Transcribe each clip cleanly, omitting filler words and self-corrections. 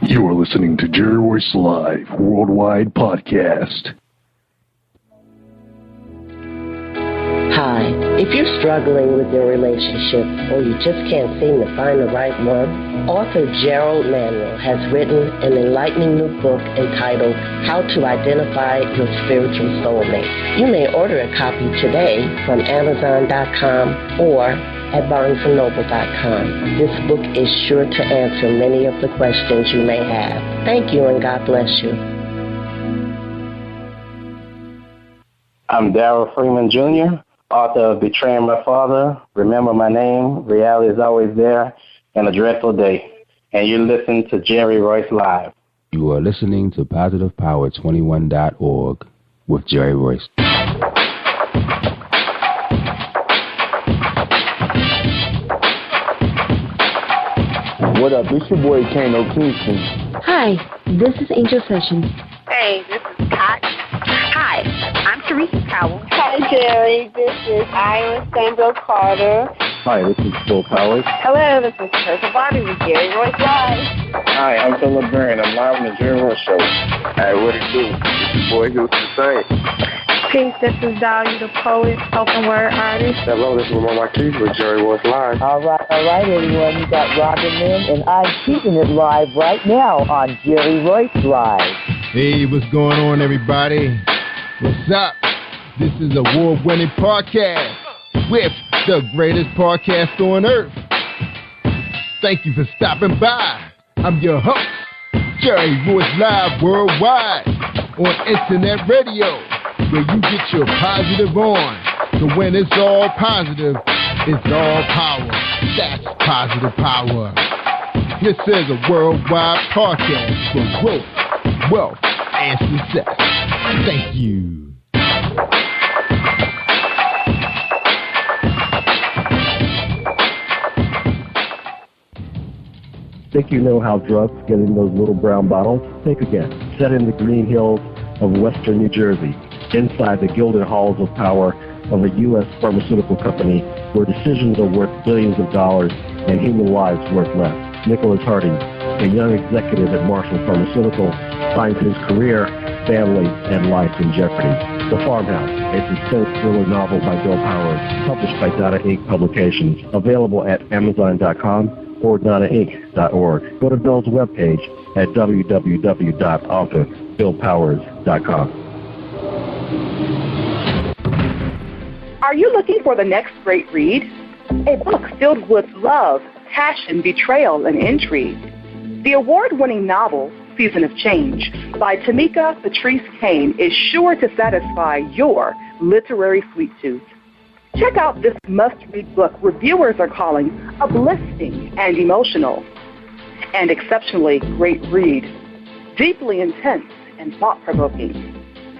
You are listening to Jerry Royce Live Worldwide Podcast. Hi, if you're struggling with your relationship or you just can't seem to find the right one, author Gerald-Manuel has written an enlightening new book entitled How to Identify Your Spiritual Soulmate. You may order a copy today from Amazon.com or at barnesandnoble.com. This book is sure to answer many of the questions you may have. Thank you and God bless you. I'm Darrell-Freeman-Jr., author of Betraying My Father, Remember My Name, Reality is Always There, and A Dreadful Day. And you're listening to Jerry Royce Live. You are listening to PositivePower21.org with Jerry Royce. What up? It's your boy Kano Kingston. Hi, this is Angel Sessions. Hey, this is Pat. Hi, I'm Teresa Powell. Hi, Jerry. This is Ira Sandro Carter. Hi, this is Phil Powers. Hello, this is Teresa Bobby with Jerry Royce Live. Hi, I'm Philip Byrne. I'm live on the Jerry Royce Show. Hey, what it do? It's your boy Houston Saint. Peace, this is Dahlia the poet, spoken word artist. Hello, this is Lamar Marquise with Jerry Royce Live. All right, everyone. You got Robin Lynn, and I'm keeping it live right now on Jerry Royce Live. Hey, what's going on, everybody? What's up? This is a award-winning podcast with the greatest podcast on earth. Thank you for stopping by. I'm your host, Jerry Royce Live Worldwide on Internet Radio, where you get your positive on. So when it's all positive, it's all power. That's positive power. This is a worldwide podcast for growth, wealth, and success. Thank you. Think you know how drugs get in those little brown bottles? Think again. Set in the green hills of western New Jersey, inside the gilded halls of power of a U.S. pharmaceutical company where decisions are worth billions of dollars and human lives worth less. Nicholas Harding, a young executive at Marshall Pharmaceutical, finds his career, family, and life in jeopardy. The Farmhouse, a suspense thriller novel by Bill Powers, published by Donna Inc. Publications, available at Amazon.com or DonnaInc.org. Go to Bill's webpage at www.author.BillPowers.com. Are you looking for the next great read? A book filled with love, passion, betrayal, and intrigue. The award-winning novel, Season of Change, by Tamika Patrice Kane, is sure to satisfy your literary sweet tooth. Check out this must-read book reviewers are calling uplifting and emotional. And exceptionally great read, deeply intense and thought-provoking.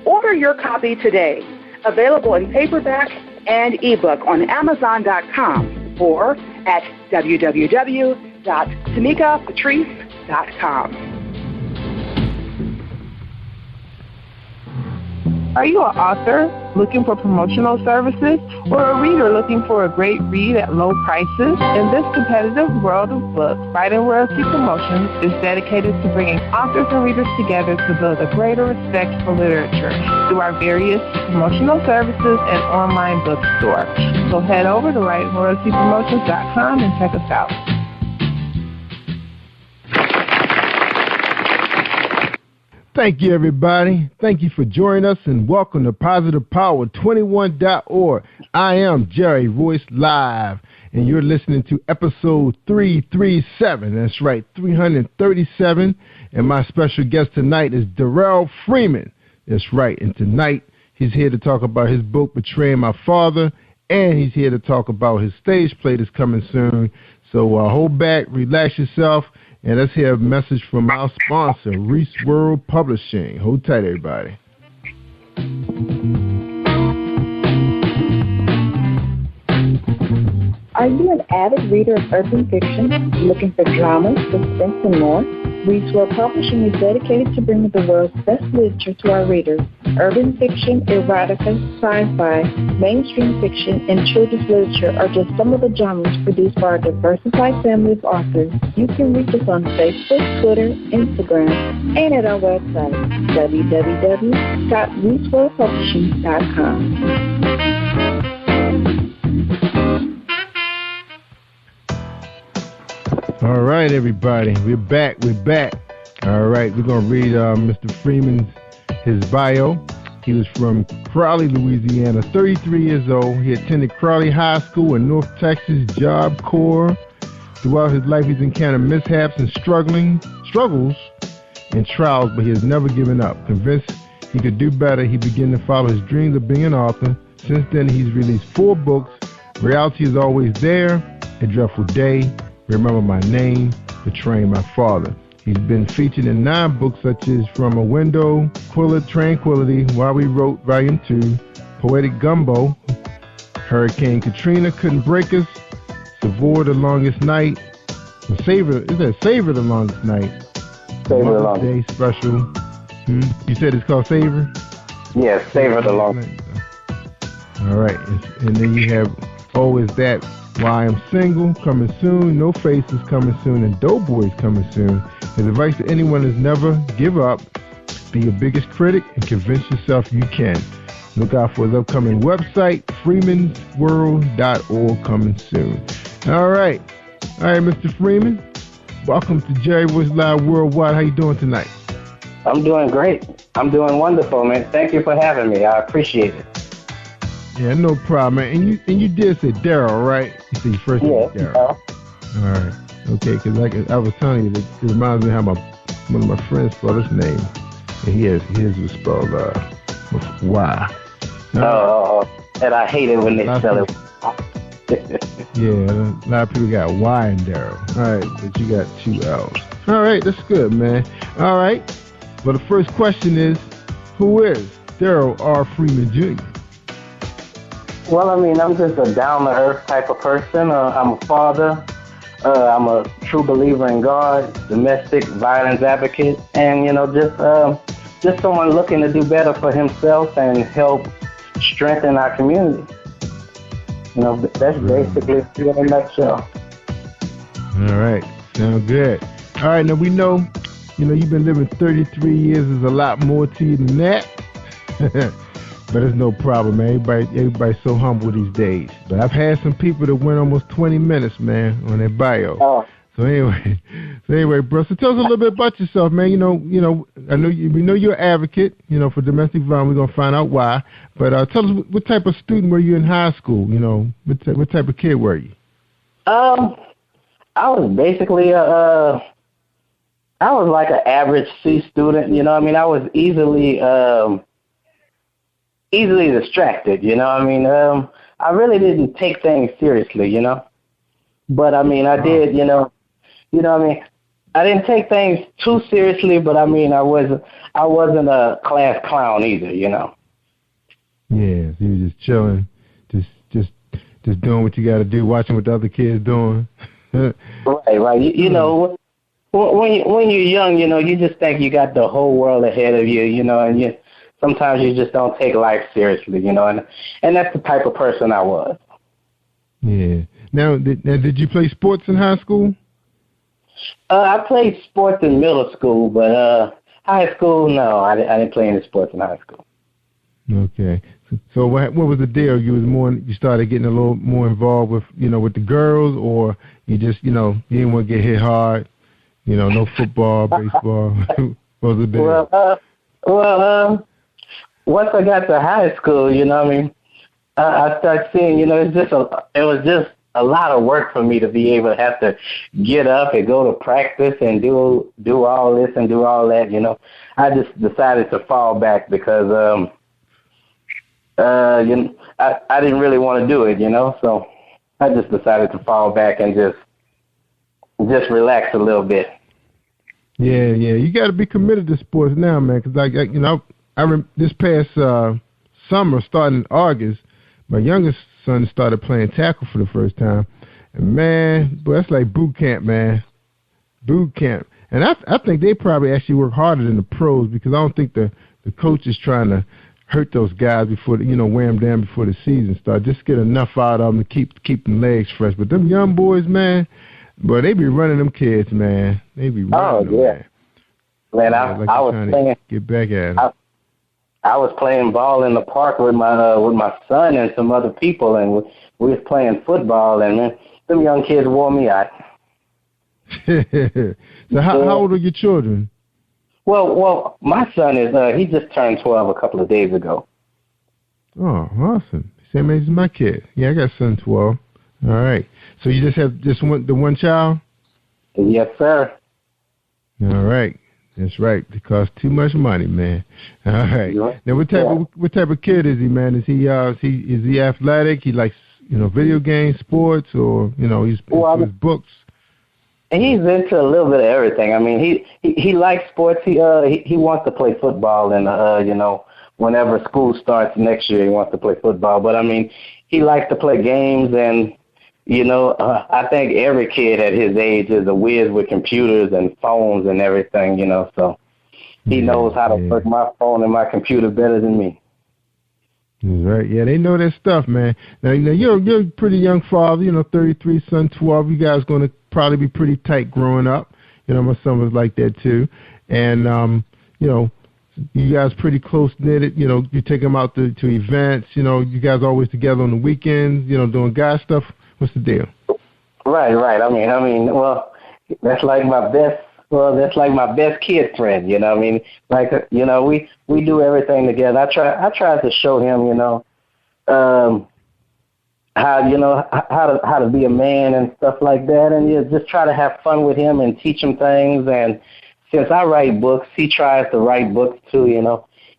Order your copy today, available in paperback and ebook on Amazon.com or at www.tamikapatrice.com. Are you an author looking for promotional services or a reader looking for a great read at low prices? In this competitive world of books, Writing Royalty Promotions is dedicated to bringing authors and readers together to build a greater respect for literature through our various promotional services and online bookstore. So head over to WritingRoyaltyPromotions.com and check us out. Thank you, everybody. Thank you for joining us, and welcome to PositivePower21.org. I am Jerry Royce Live, and you're listening to episode 337. That's right, 337. And my special guest tonight is Darrell Freeman. That's right, and tonight he's here to talk about his book, Betraying My Father, and he's here to talk about his stage play that's coming soon. So hold back, relax yourself, and let's hear a message from our sponsor, Reese World Publishing. Hold tight, everybody. Are you an avid reader of urban fiction, looking for drama, suspense, and more? Reads World Publishing is dedicated to bringing the world's best literature to our readers. Urban fiction, erotica, sci-fi, mainstream fiction, and children's literature are just some of the genres produced by our diversified family of authors. You can reach us on Facebook, Twitter, Instagram, and at our website, www.readsworldpublishing.com. All right, everybody, we're back. All right, we're going to read Mr. Freeman's his bio. He was from Crowley, Louisiana, 33 years old. He attended Crowley High School in North Texas, Job Corps. Throughout his life, he's encountered mishaps and struggles and trials, but he has never given up. Convinced he could do better, he began to follow his dreams of being an author. Since then, he's released 4 books. Reality Is Always There, A Dreadful Day, Remember My Name, Betraying My Father. He's been featured in 9 books such as From a Window, Tranquility, While We Wrote, Volume 2, Poetic Gumbo, Hurricane Katrina Couldn't Break Us, Savor the Longest Night, Savor the Longest Night, Savor the Longest Day Special. You said it's called Savor? Yes, Savor the Longest Night. All right, and then you have Oh Is That Why I'm Single, coming soon, No Faces coming soon, and Doughboys coming soon. His advice to anyone is never give up, be your biggest critic, and convince yourself you can. Look out for his upcoming website, freemansworld.org, coming soon. All right, Mr. Freeman, welcome to Jerry Royce Live Worldwide. How you doing tonight? I'm doing great. I'm doing wonderful, man. Thank you for having me. I appreciate it. Yeah, no problem, man. And you did say Darrell, right? You said your first name was Darrell. All right. Okay, because I was telling you, it reminds me how one of my friends spelled his name. And his was spelled with Y. And I hate it when they spell it. Yeah, a lot of people got Y in Darrell. All right, but you got 2 L's. All right, that's good, man. All right. Well, the first question is, who is Darrell R. Freeman Jr.? Well, I mean, I'm just a down-to-earth type of person. I'm a father. I'm a true believer in God, domestic violence advocate, and, just someone looking to do better for himself and help strengthen our community. That's basically it in a nutshell. All right. Sounds good. All right. Now, we know, you've been living 33 years. There's a lot more to you than that. But it's no problem, man. Everybody's so humble these days. But I've had some people that went almost 20 minutes, man, on their bio. Oh. So anyway, bro. So tell us a little bit about yourself, man. I know we know you're an advocate, for domestic violence. We're gonna find out why. But tell us what type of student were you in high school? What type of kid were you? I was basically I was like an average C student. I was easily distracted, I really didn't take things seriously, but I did, I didn't take things too seriously, but I wasn't a class clown either, Yeah, you were just chilling, just doing what you got to do, watching what the other kids doing. Right. When you're young, you just think you got the whole world ahead of you, and sometimes you just don't take life seriously, and that's the type of person I was. Yeah. Now, did you play sports in high school? I played sports in middle school, but high school, no, I didn't play any sports in high school. Okay. So what was the deal? You started getting a little more involved with, with the girls, or you just, you didn't want to get hit hard, no football, baseball. What was the deal? Well, once I got to high school, I started seeing, it was just a lot of work for me to be able to have to get up and go to practice and do all this and do all that, I just decided to fall back because, I didn't really want to do it, so I just decided to fall back and just relax a little bit. Yeah, you got to be committed to sports now, man, because this past summer, starting in August, my youngest son started playing tackle for the first time. And, man, boy, that's like boot camp, man. Boot camp. And I think they probably actually work harder than the pros, because I don't think the coach is trying to hurt those guys before, wear them down before the season starts. Just get enough out of them to keep them legs fresh. But them young boys, man, boy, they be running them kids, man. They be running them, man. Man, I was playing. Get back at them. I was playing ball in the park with my son and some other people, and we was playing football, and man, them young kids wore me out. So how old are your children? Well, my son is he just turned 12 a couple of days ago. Oh, awesome! Same age as my kid. Yeah, I got son 12. All right. So you just have the one child? Yes, sir. All right. That's right. It costs too much money, man. All right. Yeah. Now, what type of kid is he, man? Is he athletic? He likes video games, sports, or he's into his books? He's into a little bit of everything. I mean, he likes sports. He wants to play football, and whenever school starts next year, he wants to play football. But I mean, he likes to play games, and I think every kid at his age is a whiz with computers and phones and everything, so he knows how to work my phone and my computer better than me. Right. Yeah, they know their stuff, man. Now you're a pretty young father, 33, son 12. You guys going to probably be pretty tight growing up. My son was like that too. And, you guys pretty close-knitted. You take them out to events. You guys always together on the weekends, doing guy stuff. What's the deal? Right. I mean, well, that's like my best kid friend, I mean, we do everything together. I try to show him, how to be a man and stuff like that, and just try to have fun with him and teach him things. And since I write books, he tries to write books too,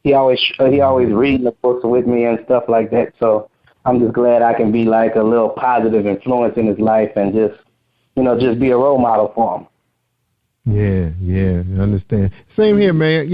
He always reading the books with me and stuff like that. So I'm just glad I can be like a little positive influence in his life and just be a role model for him. Yeah, I understand. Same here, man.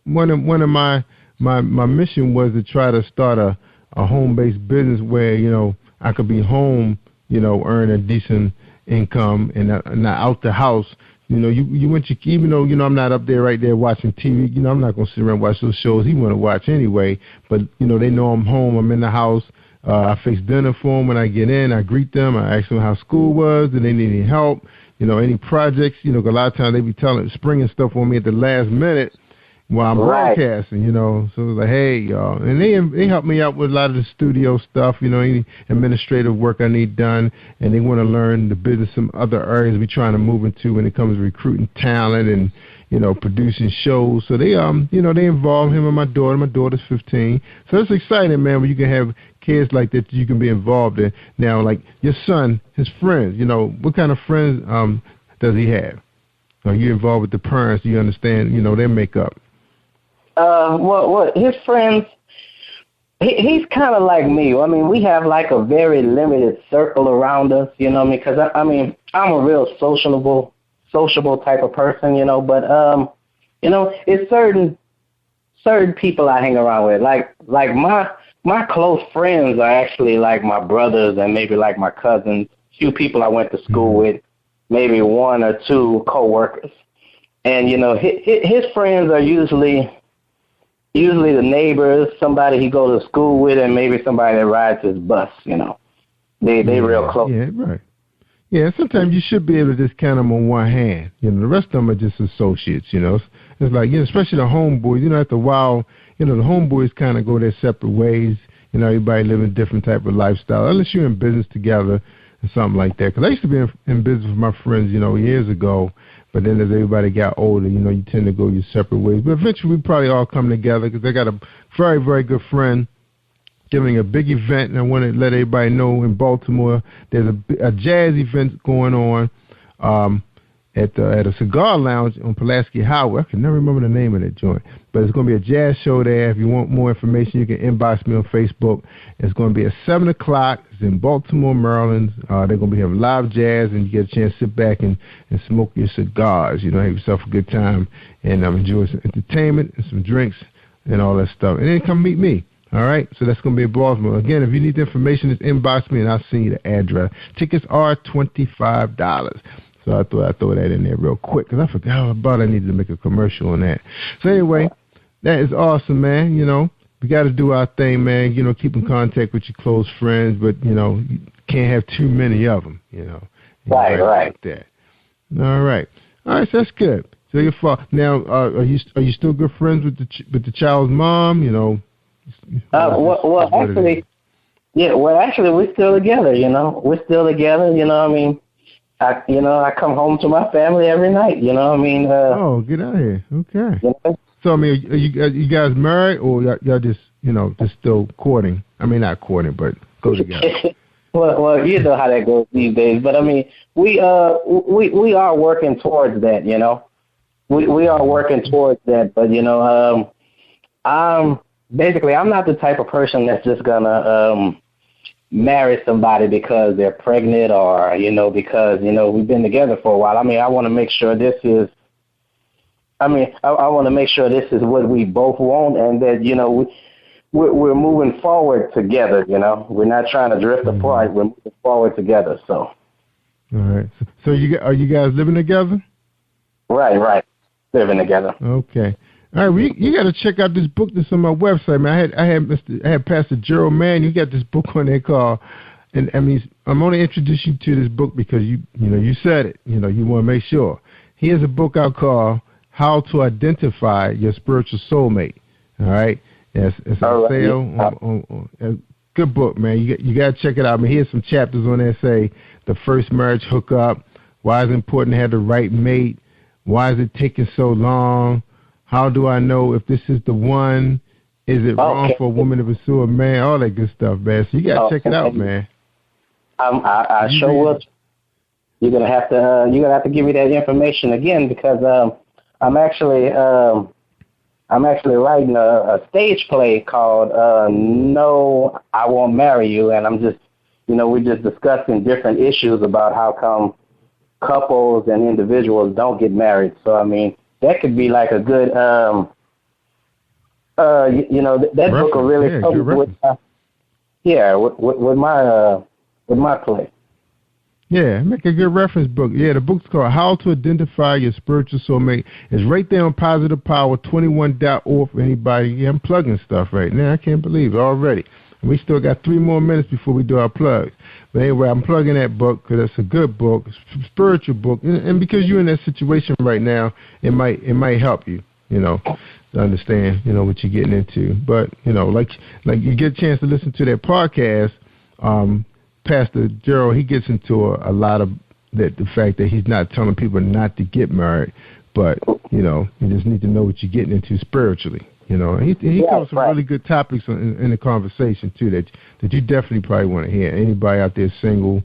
One of my mission was to try to start a home-based business where, I could be home, earn a decent income and not out the house. You went to, even though, I'm not up there right there watching TV, I'm not going to sit around and watch those shows he want to watch anyway. But, they know I'm home, I'm in the house. I fix dinner for them when I get in. I greet them. I ask them how school was. Do they need any help? Any projects? A lot of times they be springing stuff on me at the last minute while I'm broadcasting. So it's like, hey, y'all, and they help me out with a lot of the studio stuff. Any administrative work I need done, and they want to learn the business, some other areas we're trying to move into when it comes to recruiting talent and producing shows. So they they involve him and my daughter. My daughter's 15, so it's exciting, man, when you can have kids like that you can be involved in. Now, like your son, his friends, what kind of friends does he have? Are you involved with the parents? Do you understand, their makeup? Well, his friends, he's kind of like me. I mean, we have like a very limited circle around us, because I'm a real sociable type of person, but it's certain people I hang around with. Like my close friends are actually like my brothers and maybe like my cousins, few people I went to school with, maybe one or two coworkers. And, his friends are usually the neighbors, somebody he goes to school with, and maybe somebody that rides his bus, They real close. Yeah, right. Yeah, sometimes you should be able to just count them on one hand. The rest of them are just associates, It's like, especially the homeboys, after a while, the homeboys kind of go their separate ways. Everybody living a different type of lifestyle, unless you're in business together or something like that. Because I used to be in business with my friends, years ago. But then as everybody got older, you tend to go your separate ways. But eventually we probably all come together because I got a very, very good friend giving a big event, and I want to let everybody know in Baltimore there's a jazz event going on at a cigar lounge on Pulaski Highway. I can never remember the name of that joint, but it's going to be a jazz show there. If you want more information, you can inbox me on Facebook. It's going to be at 7 o'clock. It's in Baltimore, Maryland. They're going to be having live jazz, and you get a chance to sit back and smoke your cigars, have yourself a good time, and enjoy some entertainment and some drinks and all that stuff. And then come meet me. All right, so that's going to be in Baltimore. Again, if you need the information, just inbox me, and I'll send you the address. Tickets are $25. So I thought I'd throw that in there real quick because I forgot about I needed to make a commercial on that. So anyway, that is awesome, man. You know, we got to do our thing, man. You know, keep in contact with your close friends, but, you know, you can't have too many of them, you know. Right. Like that. All right. So that's good. So your father now, are you still good friends with the child's mom? You know. Actually, we're still together. You know, we're still together. You know, I mean, I come home to my family every night. You know, I mean. Get out of here. Okay. You know? So I mean, are you guys married or y'all just just still courting? I mean, not courting, but go together. Well, you know how that goes these days. But I mean, we are working towards that. You know, we are working towards that. But you know, I'm not the type of person that's just gonna marry somebody because they're pregnant or because we've been together for a while. I mean, I want to make sure this is. I want to make sure this is what we both want, and that we're moving forward together. You know, we're not trying to drift apart. We're moving forward together. So. All right. So are you guys living together? Right. Living together. Okay. All right. You got to check out this book that's on my website, man. I had Pastor Gerald-Manuel. You got this book on there called, and I mean, I'm only introducing you to this book because you said it. You want to make sure. He has a book out called How to Identify Your Spiritual Soulmate. All right. It's on sale. Good book, man. You got to check it out. I mean, here's some chapters on there say the first marriage hookup, why is it important to have the right mate, why is it taking so long, how do I know if this is the one, is it wrong for a woman to pursue a man, all that good stuff, man. So you got to check it out, man. I sure will. You're gonna have to give me that information again because I'm actually writing a stage play called No, I Won't Marry You, and I'm just, we're just discussing different issues about how come couples and individuals don't get married. So, I mean, that could be like a good, that book will really help with my play. Yeah, make a good reference book. Yeah, the book's called How to Identify Your Spiritual Soulmate. It's right there on positivepower21.org for anybody. Yeah, I'm plugging stuff right now. I can't believe it already. And we still got 3 more minutes before we do our plugs. But anyway, I'm plugging that book because it's a good book, it's a spiritual book. And because you're in that situation right now, it might help you, to understand, what you're getting into. But, like you get a chance to listen to that podcast, Pastor Gerald, he gets into a lot of the fact that he's not telling people not to get married, but, you just need to know what you're getting into spiritually. He covers some really good topics in the conversation, too, that you definitely probably want to hear. Anybody out there single,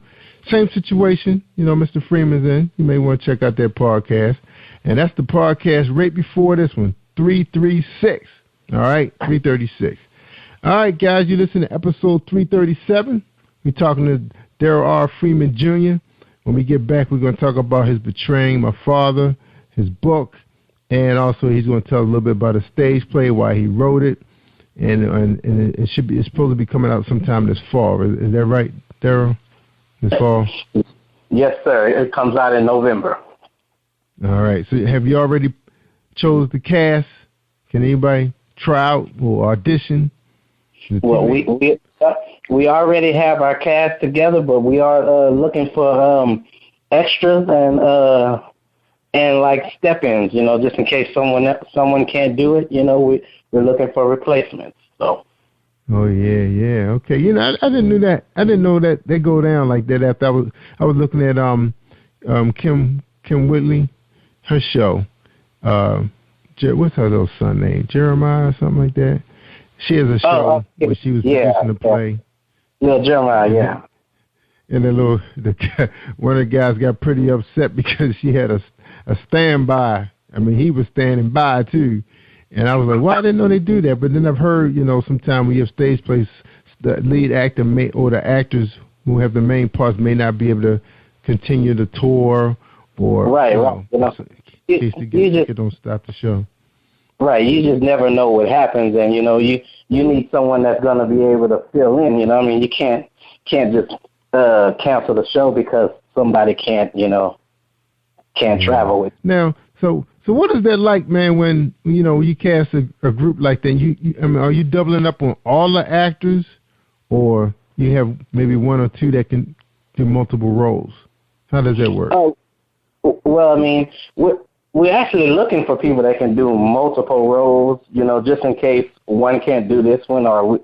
same situation, Mr. Freeman's in, you may want to check out that podcast. And that's the podcast right before this one, 336. All right, 336. All right, guys, you listen to episode 337. We're talking to Darrell-Freeman Jr. When we get back, we're going to talk about his Betraying My Father, his book, and also he's going to tell a little bit about a stage play, why he wrote it, and it's supposed to be coming out sometime this fall. Is that right, Darrell? This fall? Yes, sir. It comes out in November. All right. So have you already chose the cast? Can anybody try out or audition? Well, we already have our cast together, but we are looking for extras and like step-ins, just in case someone can't do it. We're looking for replacements. So. Oh yeah, okay. I didn't know that. I didn't know that they go down like that. After I was looking at Kim Whitley, her show. What's her little son name? Jeremiah or something like that. She has a show where she was producing a play. Yeah, Jeremiah, yeah. And one of the guys got pretty upset because she had a standby. I mean, he was standing by too. And I was like, well, I didn't know they do that. But then I've heard, sometimes when you have stage plays, the lead actor or the actors who have the main parts may not be able to continue the tour or in case the ticket don't stop the show. Right, you just never know what happens, and you need someone that's going to be able to fill in. You can't just cancel the show because somebody can't can't travel with. Now, so what is that like, man, when, you cast a group like that? I mean, are you doubling up on all the actors, or you have maybe one or two that can do multiple roles? How does that work? Oh, well, I mean, we're actually looking for people that can do multiple roles, just in case one can't do this one, or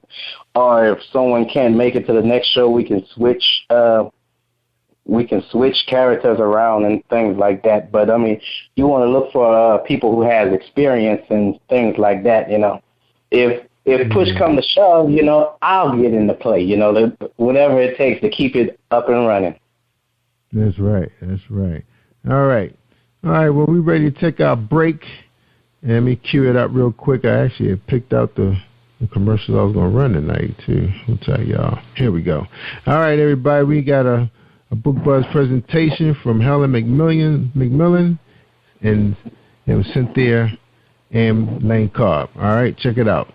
if someone can't make it to the next show, we can switch characters around and things like that. But, I mean, you want to look for people who has experience and things like that, If push come to shove, I'll get into play, whatever it takes to keep it up and running. That's right. All right, well, we're ready to take our break. And let me cue it up real quick. I actually have picked out the commercials I was going to run tonight, too. I'll tell y'all. Here we go. All right, everybody, we got a Book Buzz presentation from Helen McMillan and Cynthia and Lane Cobb. All right, check it out.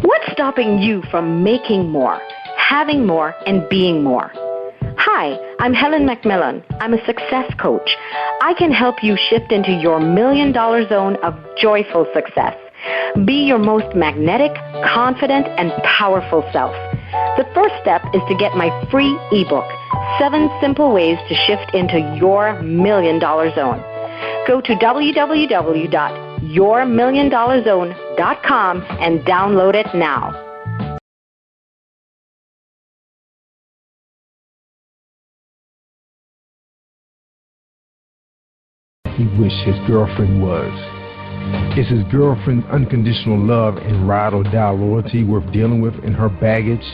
What's stopping you from making more, having more, and being more? Hi, I'm Helen McMillan. I'm a success coach. I can help you shift into your $1 million zone of joyful success. Be your most magnetic, confident, and powerful self. The first step is to get my free ebook, 7 Simple Ways to Shift into Your $1 Million Zone. Go to www.yourmilliondollarzone.com and download it now. He wished his girlfriend was. Is his girlfriend's unconditional love and ride-or-die loyalty worth dealing with in her baggage?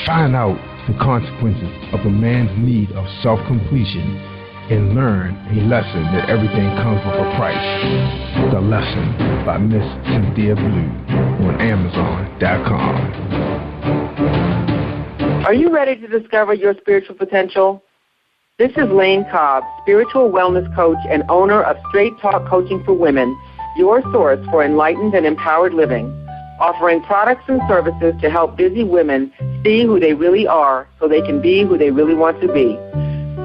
Find out the consequences of a man's need of self-completion and learn a lesson that everything comes with a price. The Lesson by Miss Cynthia Blue on Amazon.com. Are you ready to discover your spiritual potential? This is Lane Cobb, spiritual wellness coach and owner of Straight Talk Coaching for Women, your source for enlightened and empowered living, offering products and services to help busy women see who they really are so they can be who they really want to be.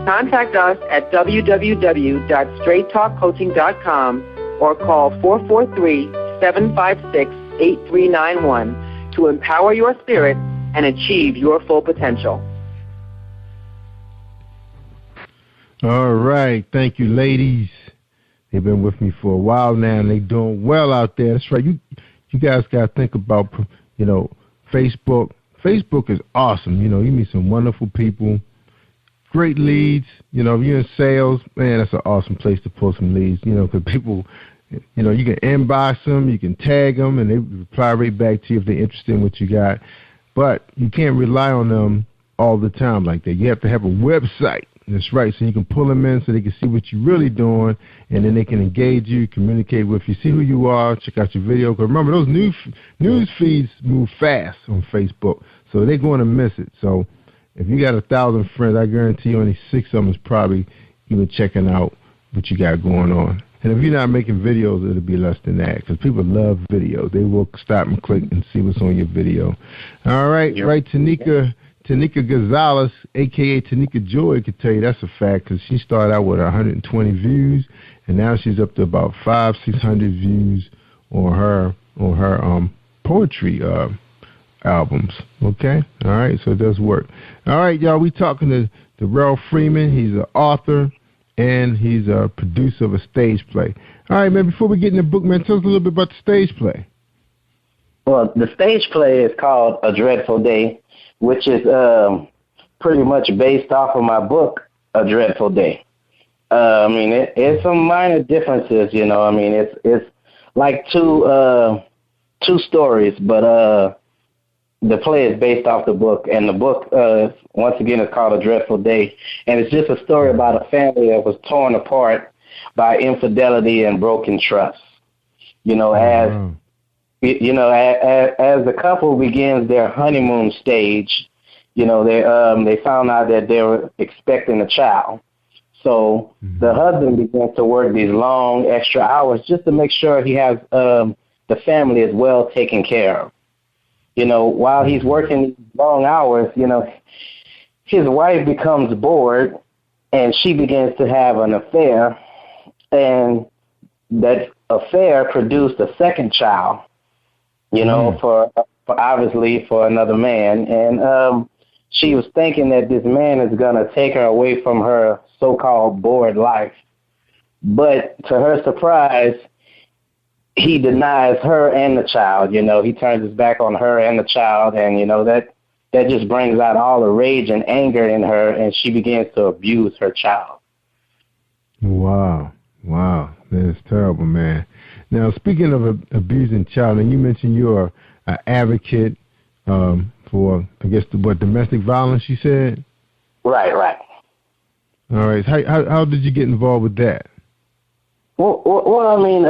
Contact us at www.straighttalkcoaching.com or call 443-756-8391 to empower your spirit and achieve your full potential. All right. Thank you, ladies. They've been with me for a while now, and they're doing well out there. That's right. You guys got to think about, Facebook. Facebook is awesome. You meet some wonderful people, great leads. If you're in sales, man, that's an awesome place to pull some leads, because people, you can inbox them, you can tag them, and they reply right back to you if they're interested in what you got. But you can't rely on them all the time like that. You have to have a website. That's right, so you can pull them in so they can see what you're really doing, and then they can engage you, communicate with you, see who you are, check out your video. Because remember, those news feeds move fast on Facebook, so they're going to miss it. So if you got 1,000 friends, I guarantee you only 6 of them is probably even checking out what you got going on. And if you're not making videos, it'll be less than that, because people love videos. They will stop and click and see what's on your video. All right, yep. Right, Tanika Gonzalez, a.k.a. Tanika Joy, could tell you that's a fact, because she started out with 120 views, and now she's up to about 500-600 views on her poetry albums. Okay? All right, so it does work. All right, y'all, we talking to Darrell-Freeman. He's an author, and he's a producer of a stage play. All right, man, before we get in the book, man, tell us a little bit about the stage play. Well, the stage play is called A Dreadful Day, which is pretty much based off of my book, A Dreadful Day. It's some minor differences, it's like two stories, but the play is based off the book, and the book, once again, is called A Dreadful Day, and it's just a story about a family that was torn apart by infidelity and broken trust. As the couple begins their honeymoon stage, they found out that they were expecting a child. So the husband begins to work these long extra hours just to make sure he has the family is well taken care of. While he's working these long hours, his wife becomes bored and she begins to have an affair, and that affair produced a second child, for obviously for another man. And she was thinking that this man is going to take her away from her so-called bored life. But to her surprise, he denies her and the child. He turns his back on her and the child, and, that just brings out all the rage and anger in her, and she begins to abuse her child. Wow. That's terrible, man. Now, speaking of abusing child, and you mentioned you're an advocate for, I guess, domestic violence, you said? Right. All right. How did you get involved with that? Well, I mean,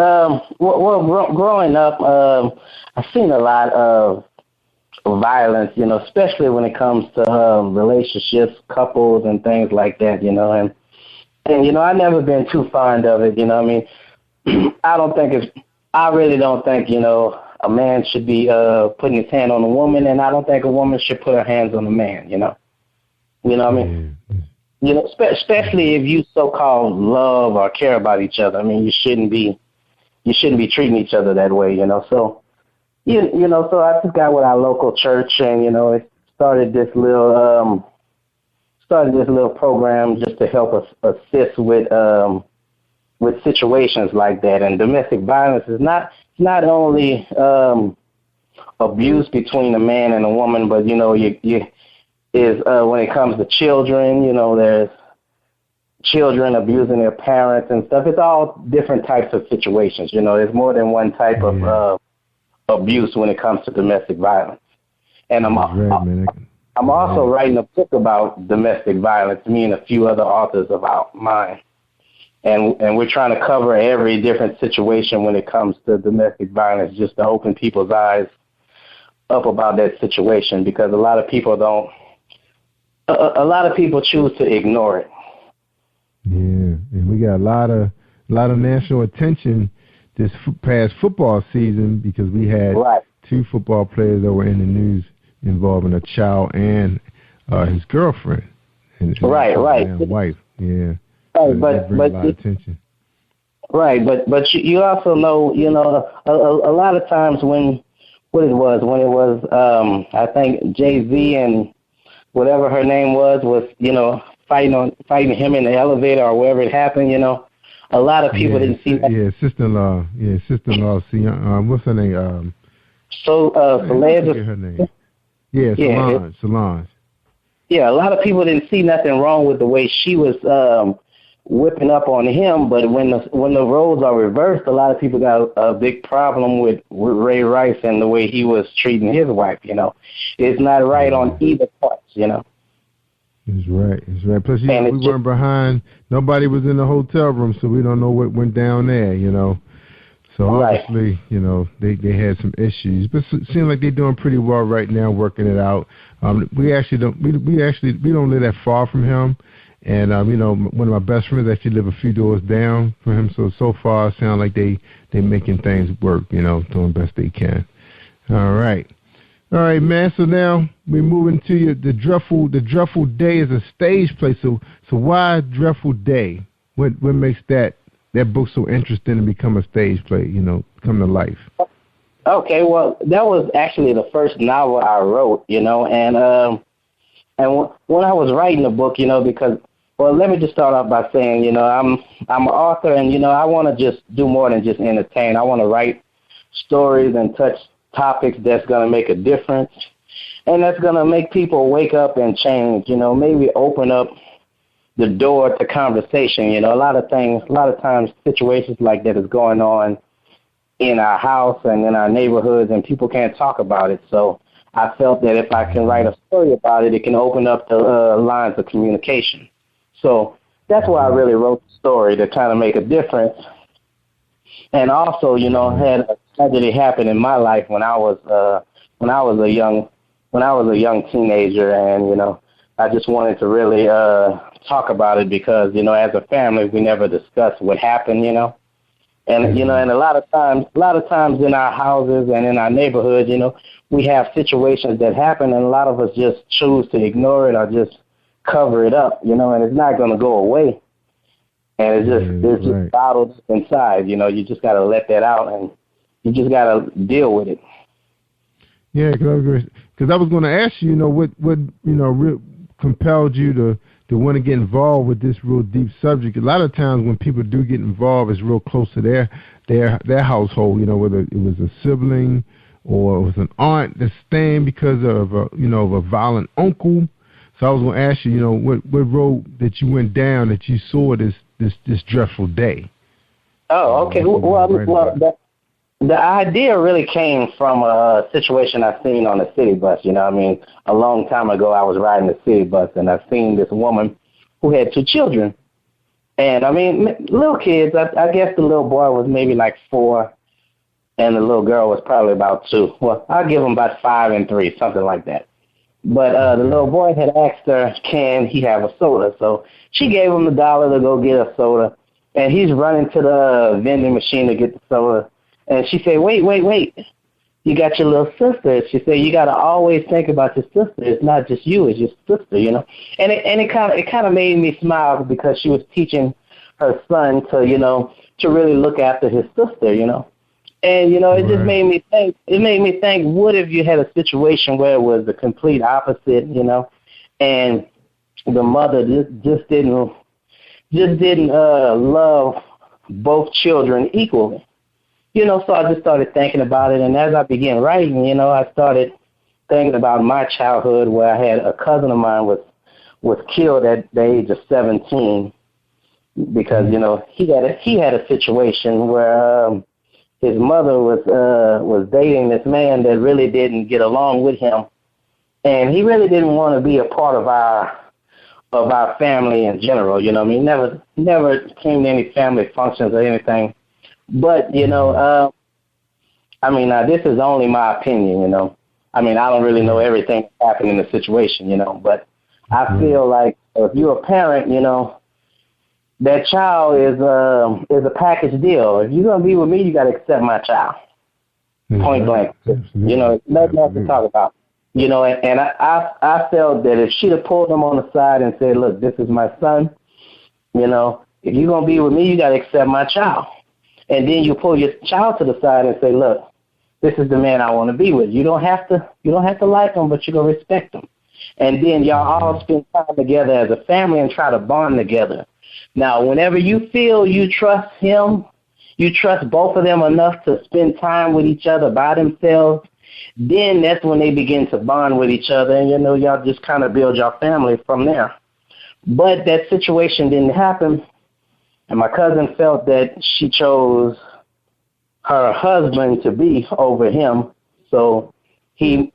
growing up, I've seen a lot of violence, especially when it comes to relationships, couples, and things like that, and I've never been too fond of it, I mean, I really don't think, a man should be putting his hand on a woman, and I don't think a woman should put her hands on a man, what I mean? Especially if you so-called love or care about each other. I mean, you shouldn't be treating each other that way, So, so I just got with our local church, and it started this little program just to help us assist with situations like that. And domestic violence is not only abuse between a man and a woman, but when it comes to children, there's children abusing their parents and stuff. It's all different types of situations. There's more than one type of abuse when it comes to domestic violence. And I'm also writing a book about domestic violence, me and a few other authors of mine. And we're trying to cover every different situation when it comes to domestic violence, just to open people's eyes up about that situation, because a lot of people choose to ignore it. Yeah, and we got a lot of national attention this past football season, because we had two football players that were in the news involving a child and his girlfriend and right. wife. Yeah. Right, but you also know, a lot of times when it was I think Jay-Z and whatever her name was fighting him in the elevator or wherever it happened, a lot of people didn't see that. Yeah, sister-in-law. What's her name? Solange. Her name. Yeah, Solange. Yeah, a lot of people didn't see nothing wrong with the way she was whipping up on him, but when the roles are reversed, a lot of people got a big problem with Ray Rice and the way he was treating his wife. It's not right on either part. It's right. Plus, we weren't behind. Nobody was in the hotel room, so we don't know what went down there. So obviously, they had some issues, but it seems like they're doing pretty well right now, working it out. We don't live that far from him. And, one of my best friends actually live a few doors down from him. So far, it sounds like they making things work, doing best they can. All right, man. So now we're moving to the Dreadful Day is a stage play. So why Dreadful Day? What makes that book so interesting to become a stage play, come to life? Okay, well, that was actually the first novel I wrote, and when I was writing the book, because, well, let me just start off by saying, I'm an author, and, I want to just do more than just entertain. I want to write stories and touch topics that's going to make a difference, and that's going to make people wake up and change, maybe open up the door to conversation. A lot of times situations like that is going on in our house and in our neighborhoods, and people can't talk about it. So I felt that if I can write a story about it, it can open up the lines of communication. So that's why I really wrote the story, to kind of make a difference. And also, had a tragedy happen in my life when I was a young teenager, and I just wanted to really talk about it because as a family we never discussed what happened, and and a lot of times in our houses and in our neighborhood, we have situations that happen, and a lot of us just choose to ignore it or just cover it up, you know, and it's not going to go away. And it's just bottled inside, you know. You just got to let that out, and you just got to deal with it. Yeah, because I was going to ask you, you know, what compelled you to want to get involved with this real deep subject. A lot of times when people do get involved, it's real close to their household, you know, whether it was a sibling or it was an aunt that's staying because of a violent uncle. So I was going to ask you, you know, what road that you went down that you saw this dreadful day. Oh, okay. The idea really came from a situation I seen on the city bus. You know, I mean, a long time ago, I was riding the city bus, and I seen this woman who had 2 children. And, I mean, little kids, I guess the little boy was maybe like 4, and the little girl was probably about 2. Well, I'll give them about 5 and 3, something like that. But the little boy had asked her, can he have a soda? So she gave him $1 to go get a soda, and he's running to the vending machine to get the soda. And she said, wait. You got your little sister. She said, you got to always think about your sister. It's not just you, it's your sister, you know. And it kind of made me smile because she was teaching her son to, you know, to really look after his sister, you know. And, you know, it just made me think, what if you had a situation where it was the complete opposite, you know, and the mother just didn't love both children equally. You know, so I just started thinking about it, and as I began writing, you know, I started thinking about my childhood where I had a cousin of mine was killed at the age of 17 because, you know, he had a situation where his mother was dating this man that really didn't get along with him, and he really didn't want to be a part of our family in general. You know, I mean, never came to any family functions or anything. But, you know, I mean, this is only my opinion, you know. I mean, I don't really know everything that happened in the situation, you know. But I feel like if you're a parent, you know, that child is a package deal. If you're going to be with me, you got to accept my child. Point blank. You know, nothing else to talk about. You know, and I felt that if she'd have pulled him on the side and said, look, this is my son, you know, if you're going to be with me, you got to accept my child. And then you pull your child to the side and say, look, this is the man I want to be with. You don't have to like him, but you're going to respect him. And then y'all all spend time together as a family and try to bond together. Now, whenever you feel you trust him, you trust both of them enough to spend time with each other by themselves, then that's when they begin to bond with each other. And, you know, y'all just kind of build your family from there. But that situation didn't happen. And my cousin felt that she chose her husband to be over him. So he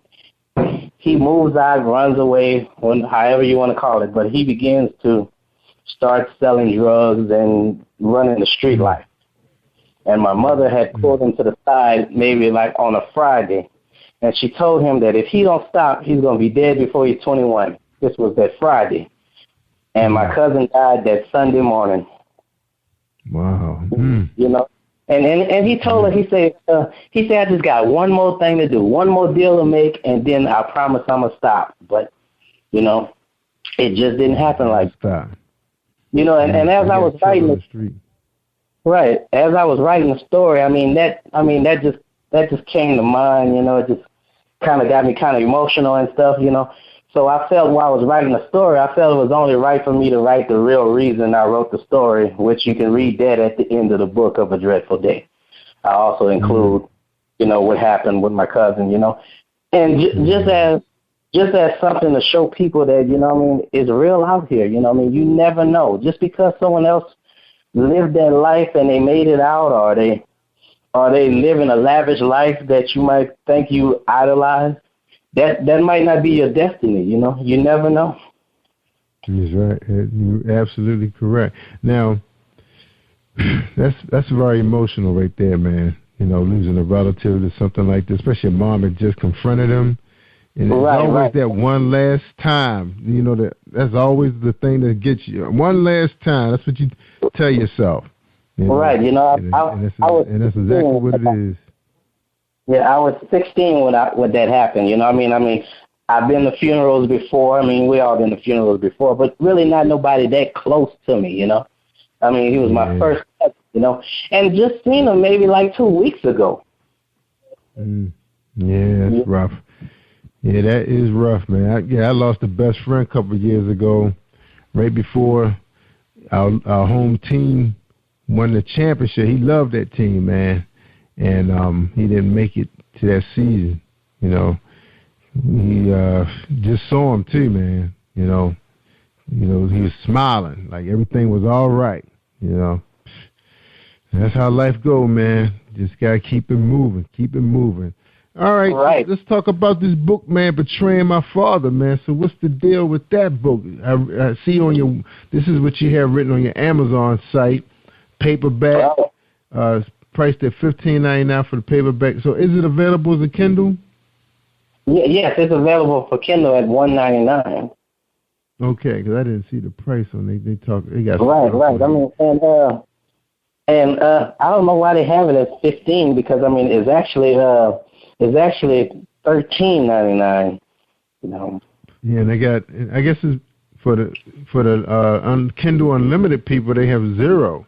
moves out, runs away, however you want to call it. But he begins to start selling drugs and running the street life. And my mother had pulled him to the side maybe like on a Friday. And she told him that if he don't stop, he's going to be dead before he's 21. This was that Friday. And my cousin died that Sunday morning. Wow. You know, and he told her, he said, I just got one more thing to do, one more deal to make, and then I promise I'm going to stop. But, you know, it just didn't happen like that. You know, and as I was writing the street. Right. As I was writing the story, that just came to mind, you know, it just kind of got me kind of emotional and stuff, you know. So I felt while I was writing the story, I felt it was only right for me to write the real reason I wrote the story, which you can read that at the end of the book of A Dreadful Day. I also include, you know, what happened with my cousin, you know. And just as something to show people that, you know what I mean, is real out here, you know what I mean. You never know. Just because someone else lived that life and they made it out, or they living a lavish life that you might think you idolize, that might not be your destiny, you know. You never know. That's right. You're absolutely correct. Now, that's very emotional right there, man. You know, losing a relative to something like this, especially a mom that just confronted him. And it's always that one last time. You know, that's always the thing that gets you. One last time. That's what you tell yourself. You know? Right. You know, and that's exactly what it is. Yeah, I was 16 when that happened. You know, I mean, I've been to funerals before. I mean, we all been to funerals before, but really not nobody that close to me, you know. I mean, he was my first cousin, you know, and just seen him maybe like 2 weeks ago. Yeah, that's rough. Yeah, that is rough, man. I lost a best friend a couple of years ago, right before our home team won the championship. He loved that team, man, and he didn't make it to that season, you know. He just saw him too, man. You know, he was smiling like everything was all right. You know, and that's how life go, man. Just gotta keep it moving, All right. Let's talk about this book, man. Betraying My Father, man. So what's the deal with that book? I see on your. This is what you have written on your Amazon site, paperback. Priced at $15.99 for the paperback. So is it available as a Kindle? Yes, it's available for Kindle at $1.99. Okay, because I didn't see the price on they talk. They got right. I mean, and I don't know why they have it at $15 because I mean it's actually $13.99. You know. Yeah, and they got. I guess it's for the Kindle Unlimited people. They have 0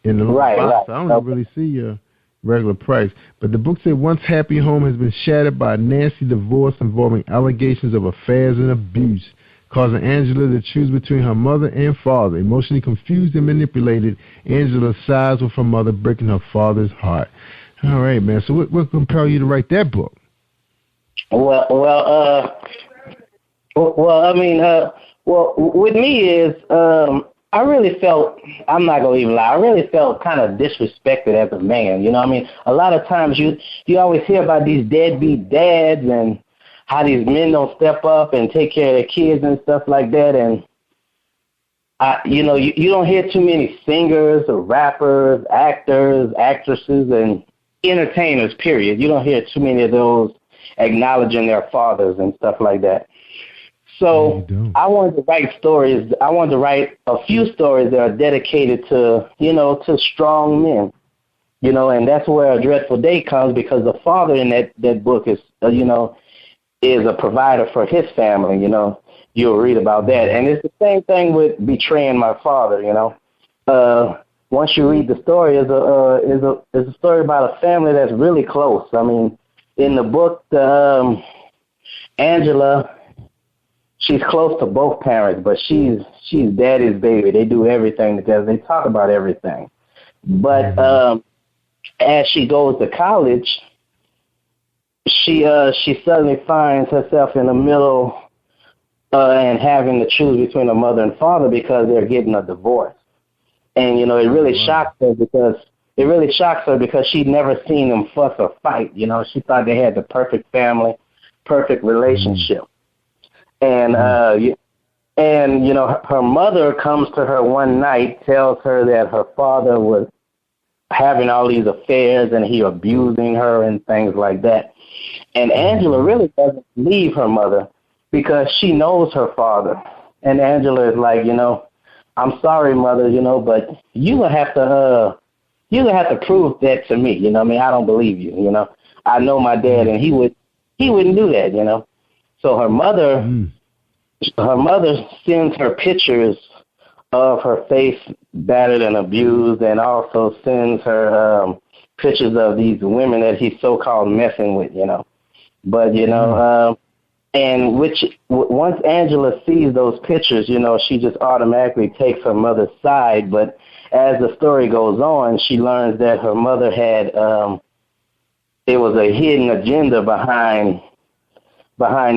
in the box. I don't really see your regular price. But the book said once happy home has been shattered by a nasty divorce involving allegations of affairs and abuse, causing Angela to choose between her mother and father. Emotionally confused and manipulated, Angela sides with her mother, breaking her father's heart. All right, man. So what compelled you to write that book? Well, I mean, with me is I really felt, I'm not going to even lie, I really felt kind of disrespected as a man. You know what I mean? A lot of times you always hear about these deadbeat dads and how these men don't step up and take care of their kids and stuff like that. And, you don't hear too many singers or rappers, actors, actresses, and entertainers, period. You don't hear too many of those acknowledging their fathers and stuff like that. So I wanted to write stories. I wanted to write a few stories that are dedicated to, to strong men, and that's where A Dreadful Day comes, because the father in that book is, is a provider for his family. You'll read about that. And it's the same thing with Betraying My Father. Once you read the story, is a story about a family that's really close. I mean, in the book, Angela, she's close to both parents, but she's daddy's baby. They do everything together. They talk about everything. But as she goes to college, she suddenly finds herself in the middle and having to choose between her mother and father because they're getting a divorce. And, it really shocks her because she'd never seen them fuss or fight. She thought they had the perfect family, perfect relationship. And, her mother comes to her one night, tells her that her father was having all these affairs and he abusing her and things like that. And Angela really doesn't believe her mother because she knows her father. And Angela is like, I'm sorry, mother, but you would have to prove that to me. I don't believe you. I know my dad, and he wouldn't do that. So her mother sends her pictures of her face battered and abused, and also sends her pictures of these women that he's so-called messing with. But and once Angela sees those pictures, she just automatically takes her mother's side. But as the story goes on, she learns that her mother had there was a hidden agenda behind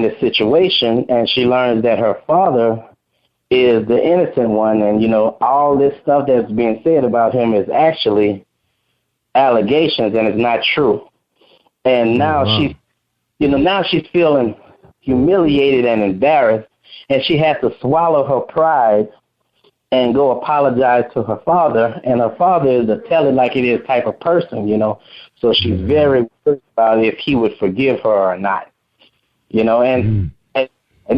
this situation, and she learns that her father is the innocent one, and all this stuff that's being said about him is actually allegations, and it's not true. And now she's feeling humiliated and embarrassed, and she has to swallow her pride and go apologize to her father. And her father is a tell it like it is type of person, so she's very worried about if he would forgive her or not. And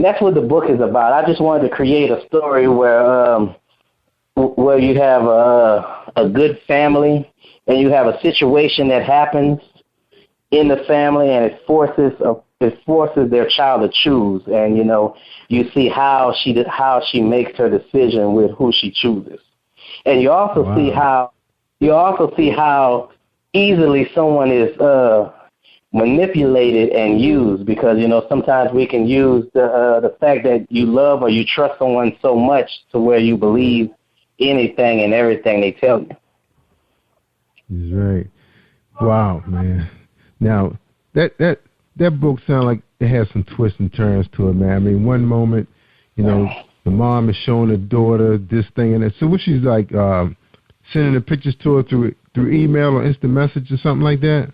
that's what the book is about. I just wanted to create a story where you have a good family, and you have a situation that happens in the family, and it forces forces their child to choose, and you see how she makes her decision with who she chooses, and you also see how easily someone is manipulated and used, because sometimes we can use the fact that you love or you trust someone so much to where you believe anything and everything they tell you. That's right. Wow, man. Now that book sounds like it has some twists and turns to it, man. I mean, one moment, the mom is showing the daughter this thing and that. So what, she's like sending the pictures to her through email or instant message or something like that?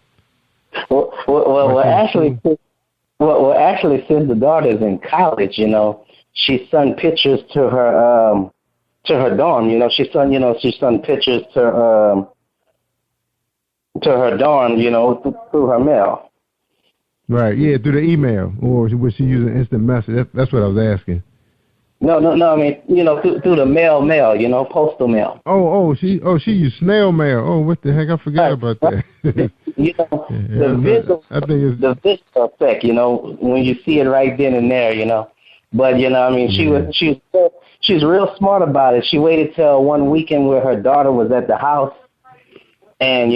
Well, actually, since the daughter's in college, she sent pictures to her dorm. She sent pictures to her dorm, through her mail. Right. Yeah, through the email, or was she using instant message? That's what I was asking. No. I mean, through the mail, postal mail. She used snail mail. Oh, what the heck? I forgot about that. The visual effect, when you see it right then and there, But I mean, she's real smart about it. She waited till one weekend where her daughter was at the house, and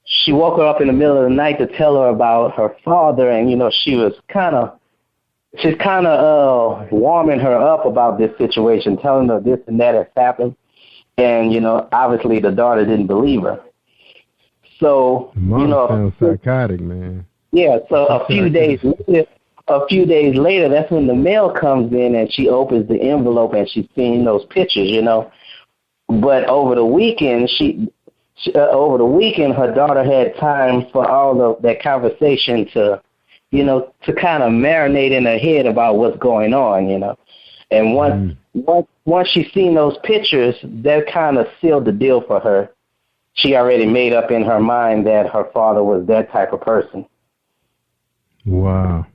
she woke her up in the middle of the night to tell her about her father, and she's kind of warming her up about this situation, telling her this and that has happened. And, obviously the daughter didn't believe her. So, Mom sounds psychotic, man. Yeah, so a few days later, that's when the mail comes in and she opens the envelope and she's seeing those pictures, But over the weekend, her daughter had time for all of that conversation to kind of marinate in her head about what's going on, And once she's seen those pictures, that kind of sealed the deal for her. She already made up in her mind that her father was that type of person. Wow.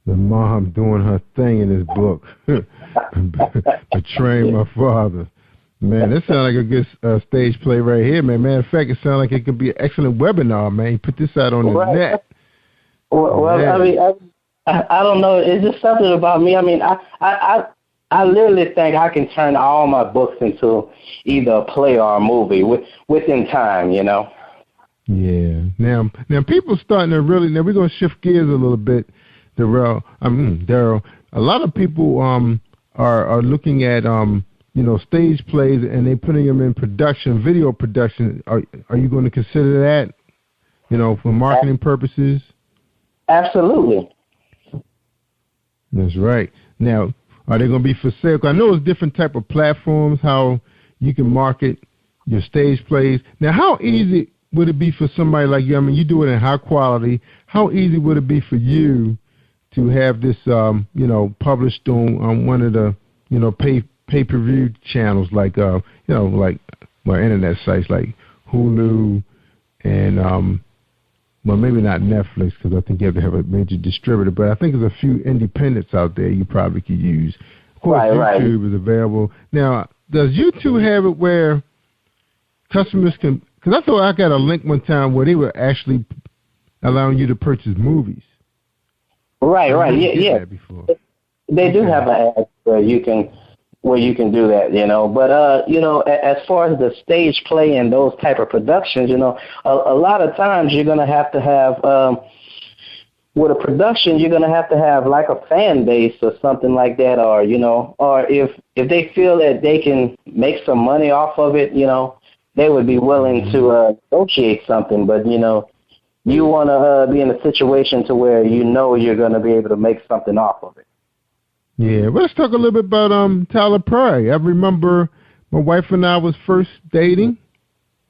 The mom doing her thing in this book. Betraying my father. Man, that sounds like a good stage play right here, man. Matter of fact, it sounds like it could be an excellent webinar, man. You put this out on the net. Well, I mean, I don't know. It's just something about me. I mean, I literally think I can turn all my books into either a play or a movie within time, Yeah. Now people starting to really. Now we're gonna shift gears a little bit, Darrell. A lot of people are looking at stage plays and they putting them in production, video production. Are you going to consider that, for marketing purposes? Absolutely. That's right. Now, are they going to be for sale? 'Cause I know it's different type of platforms how you can market your stage plays. Now, how easy would it be for somebody like you? I mean, you do it in high quality. How easy would it be for you to have this, published on one of the, pay-per-view channels like, internet sites like Hulu and, maybe not Netflix because I think you have to have a major distributor, but I think there's a few independents out there you probably could use. Of course, YouTube is available. Now, does YouTube have it where customers can, because I thought I got a link one time where they were actually allowing you to purchase movies. Right. Yeah. They do have an ad where you can do that, But as far as the stage play and those type of productions, a lot of times you're gonna have to have with a production, you're gonna have to have like a fan base or something like that, or or if they feel that they can make some money off of it, they would be willing to negotiate something. But you want to be in a situation to where you're going to be able to make something off of it. Yeah, well, let's talk a little bit about Tyler Perry. I remember my wife and I was first dating.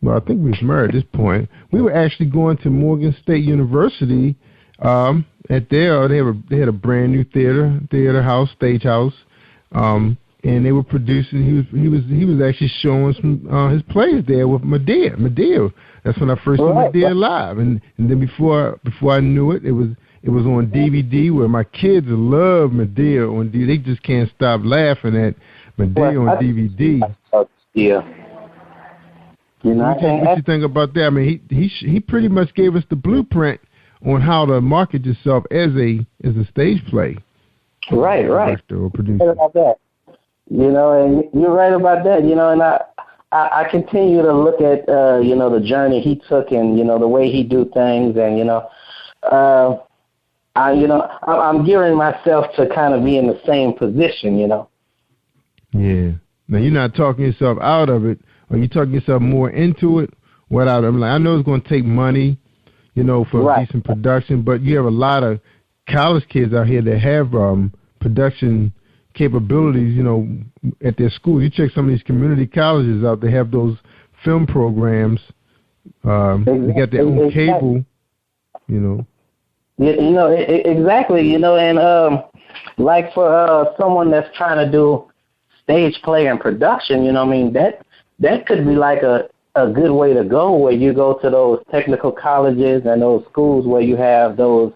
Well, I think we was married at this point. We were actually going to Morgan State University they had a brand new theater house, stage house, and they were producing. He was actually showing some his plays there with Medea. That's when I first saw Medea live, and then before I knew it, it was on DVD where my kids love Medea on DVD. They just can't stop laughing at Medea on DVD. Yeah. What you think about that? I mean, he pretty much gave us the blueprint on how to market yourself as a stage play. Right. Director or producer. Right about that. You know, and you're right about that. You know, and I continue to look at you know, the journey he took and, you know, the way he do things, and, you know, I'm gearing myself to kind of be in the same position, you know. Yeah. Now, you're not talking yourself out of it, or you talking yourself more into it without it. I know it's going to take money, you know, for decent production, but you have a lot of college kids out here that have production capabilities, you know, at their school. You check some of these community colleges out, they have those film programs. They got their own cable, you know. You know, exactly, you know, and like for someone that's trying to do stage play and production, you know what I mean, that could be like a good way to go, where you go to those technical colleges and those schools where you have those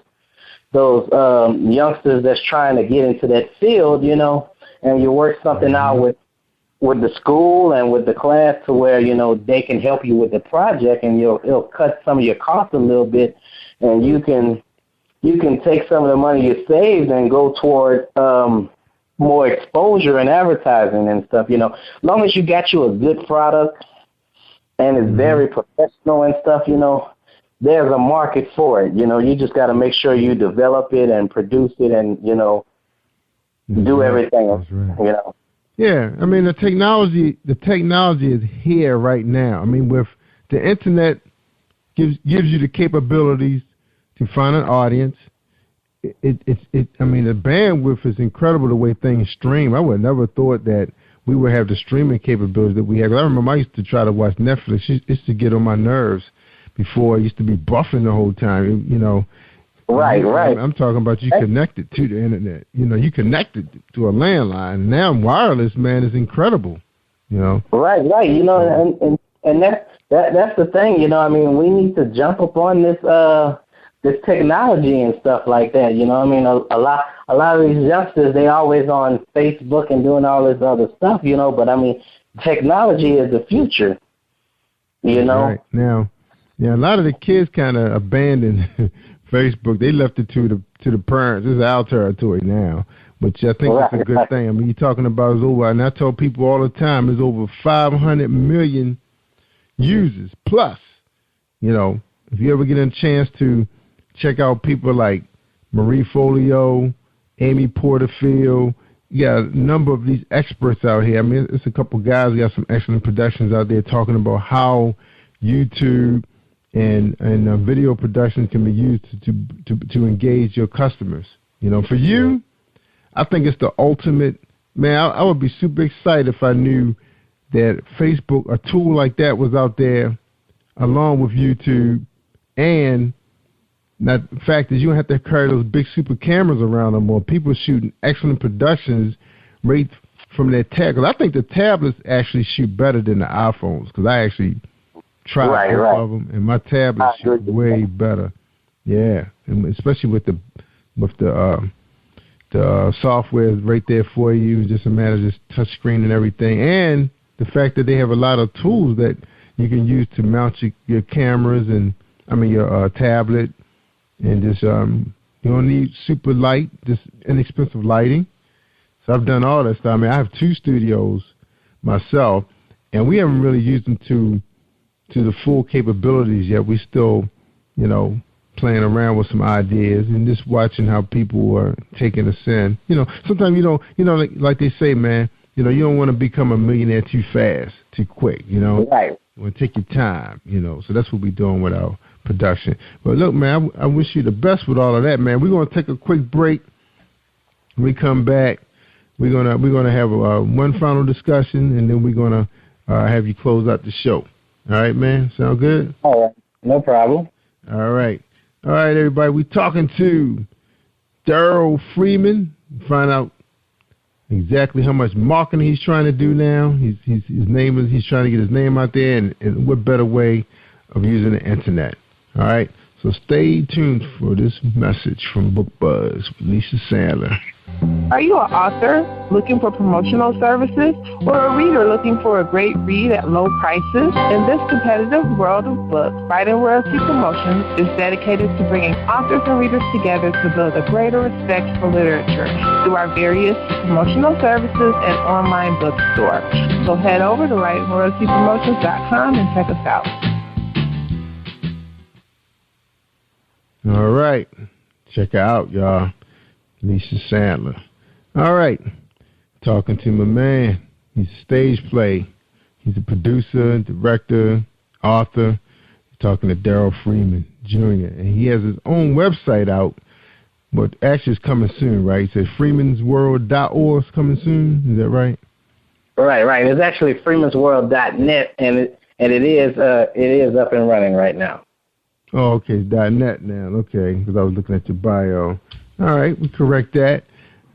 youngsters that's trying to get into that field, you know, and you work something out with the school and with the class to where, you know, they can help you with the project, and it'll cut some of your costs a little bit, and you can take some of the money you saved and go toward more exposure and advertising and stuff, you know. As long as you got you a good product and it's very professional and stuff, you know, there's a market for it. You know, you just got to make sure you develop it and produce it and, you know, do everything, you know. Yeah, I mean, the technology is here right now. I mean, with the internet gives you the capabilities to find an audience. I mean, the bandwidth is incredible the way things stream. I would have never thought that we would have the streaming capabilities that we have. I remember I used to try to watch Netflix. It used to get on my nerves before. I used to be buffing the whole time, you know. Right. I'm talking about you connected to the internet. You know, you connected to a landline. Now wireless, man, is incredible, you know. Right. You know, and that's the thing, you know. I mean, we need to jump up on this technology and stuff like that, you know. I mean, a lot of these youngsters, they always on Facebook and doing all this other stuff, you know. But I mean, technology is the future, you know. Right. Now, yeah, a lot of the kids kind of abandoned Facebook. They left it to the parents. This is our territory now, which I think is a good thing. I mean, you're talking about is over, and I tell people all the time, there's over 500 million users plus. You know, if you ever get a chance to check out people like Marie Folio, Amy Porterfield, you got a number of these experts out here. I mean, it's a couple guys got some excellent productions out there talking about how YouTube and video production can be used to engage your customers. You know, for you, I think it's the ultimate. Man, I would be super excited if I knew that Facebook, a tool like that, was out there along with YouTube. And the fact is, you don't have to carry those big super cameras around no more. People shooting excellent productions right from their tab. Because I think the tablets actually shoot better than the iPhones. Because I actually tried both of them, and my tablets shoot way better. Yeah, and especially with the software is right there for you. It's just a matter of just touch screen and everything, and the fact that they have a lot of tools that you can use to mount your cameras and your tablet, and just you don't need super light, just inexpensive lighting. So I've done all that stuff. I mean, I have 2 studios myself, and we haven't really used them to the full capabilities yet. We still, you know, playing around with some ideas and just watching how people are taking us in. You know, sometimes you don't, you know, like they say, man, you know, you don't want to become a millionaire too fast, too quick, you know. Right. You want to take your time, you know. So that's what we're doing with our production. But look, man, I wish you the best with all of that, man. We're going to take a quick break. When we come back, we're gonna have one final discussion, and then we're gonna have you close out the show. All right, man? Sound good? All right. No problem. All right. All right, everybody. We're talking to Darrell Freeman. Find out exactly how much marketing he's trying to do now. He's trying to get his name out there, and what better way of using the internet. All right? So stay tuned for this message from Book Buzz with Lisa Sandler. Are you an author looking for promotional services or a reader looking for a great read at low prices? In this competitive world of books, Writing Royalty Promotions is dedicated to bringing authors and readers together to build a greater respect for literature through our various promotional services and online bookstore. So head over to writingroyaltypromotions.com and check us out. All right. Check her out, y'all. Lisa Sandler. All right. Talking to my man. He's a stage play. He's a producer, director, author. Talking to Darrell-Freeman-Jr. And he has his own website out, but actually it's coming soon, right? He said freemansworld.org is coming soon. Is that right? Right. It's actually freemansworld.net, and it is up and running right now. Oh, okay, .net now. Okay, because I was looking at your bio. All right, we correct that.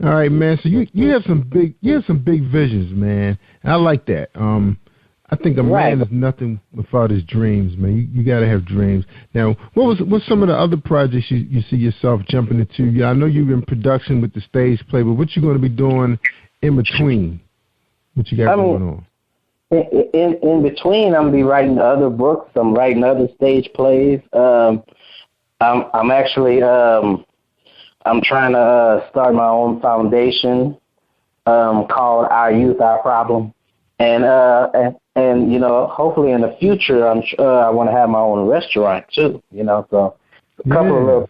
All right, man. So you have some big visions, man. And I like that. I think a man is nothing without his dreams, man. You got to have dreams. Now, what's some of the other projects you see yourself jumping into? Yeah, I know you're in production with the stage play, but what you going to be doing in between? What you got going on? In between, I'm gonna be writing other books. I'm writing other stage plays. I'm actually I'm trying to start my own foundation called Our Youth, Our Problem, and you know, hopefully in the future, I want to have my own restaurant too. You know, so a couple of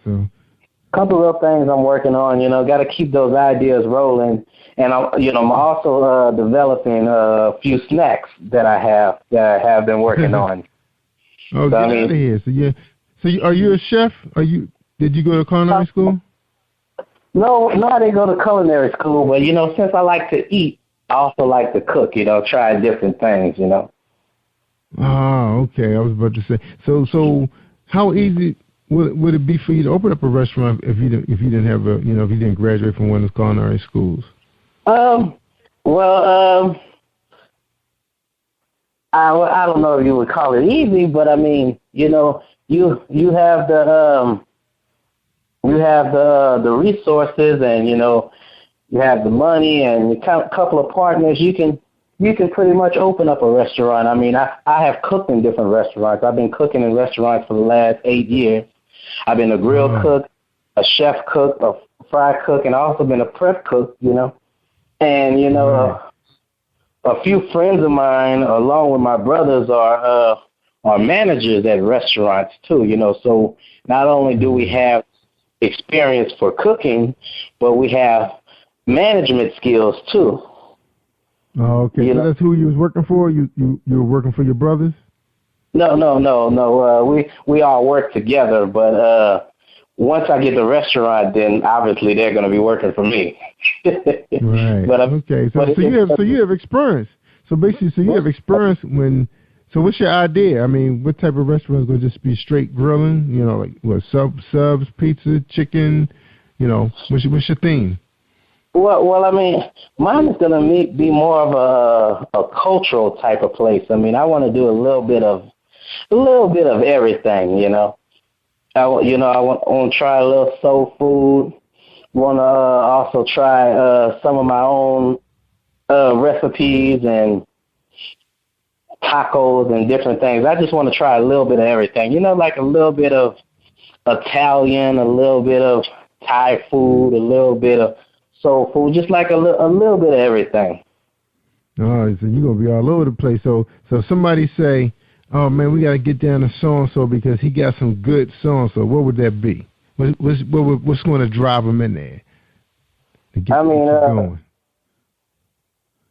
little things I'm working on. You know, got to keep those ideas rolling. And I'm also developing a few snacks that I have been working on. Oh, get out of here! So are you a chef? Did you go to culinary school? No, I didn't go to culinary school. But since I like to eat, I also like to cook. Try different things. Oh, okay. I was about to say. So how easy would it be for you to open up a restaurant if you didn't have if you didn't graduate from one of the culinary schools? I don't know if you would call it easy, but I mean, you have the resources, and you have the money and a couple of partners. You can pretty much open up a restaurant. I mean, I have cooked in different restaurants. I've been cooking in restaurants for the last 8 years. I've been a grill cook, a chef cook, a fry cook, and I've also been a prep cook. And, a few friends of mine, along with my brothers, are managers at restaurants, too, So not only do we have experience for cooking, but we have management skills, too. Oh, okay. So that's who you was working for? You were working for your brothers? No. We all work together, but once I get the restaurant, then obviously they're going to be working for me. Right. Okay. So you have experience. So basically, you have experience when. So what's your idea? I mean, what type of restaurant is going to just be straight grilling? Like what subs, pizza, chicken? What's your theme? Well, I mean, mine is going to be more of a cultural type of place. I mean, I want to do a little bit of everything. I want to try a little soul food. Want to also try some of my own recipes and tacos and different things. I just want to try a little bit of everything. Like a little bit of Italian, a little bit of Thai food, a little bit of soul food, just like a little bit of everything. Oh, so you're going to be all over the place. So somebody say, oh, man, we got to get down to so-and-so because he got some good so-and-so. What would that be? What's going to drive him in there? Going?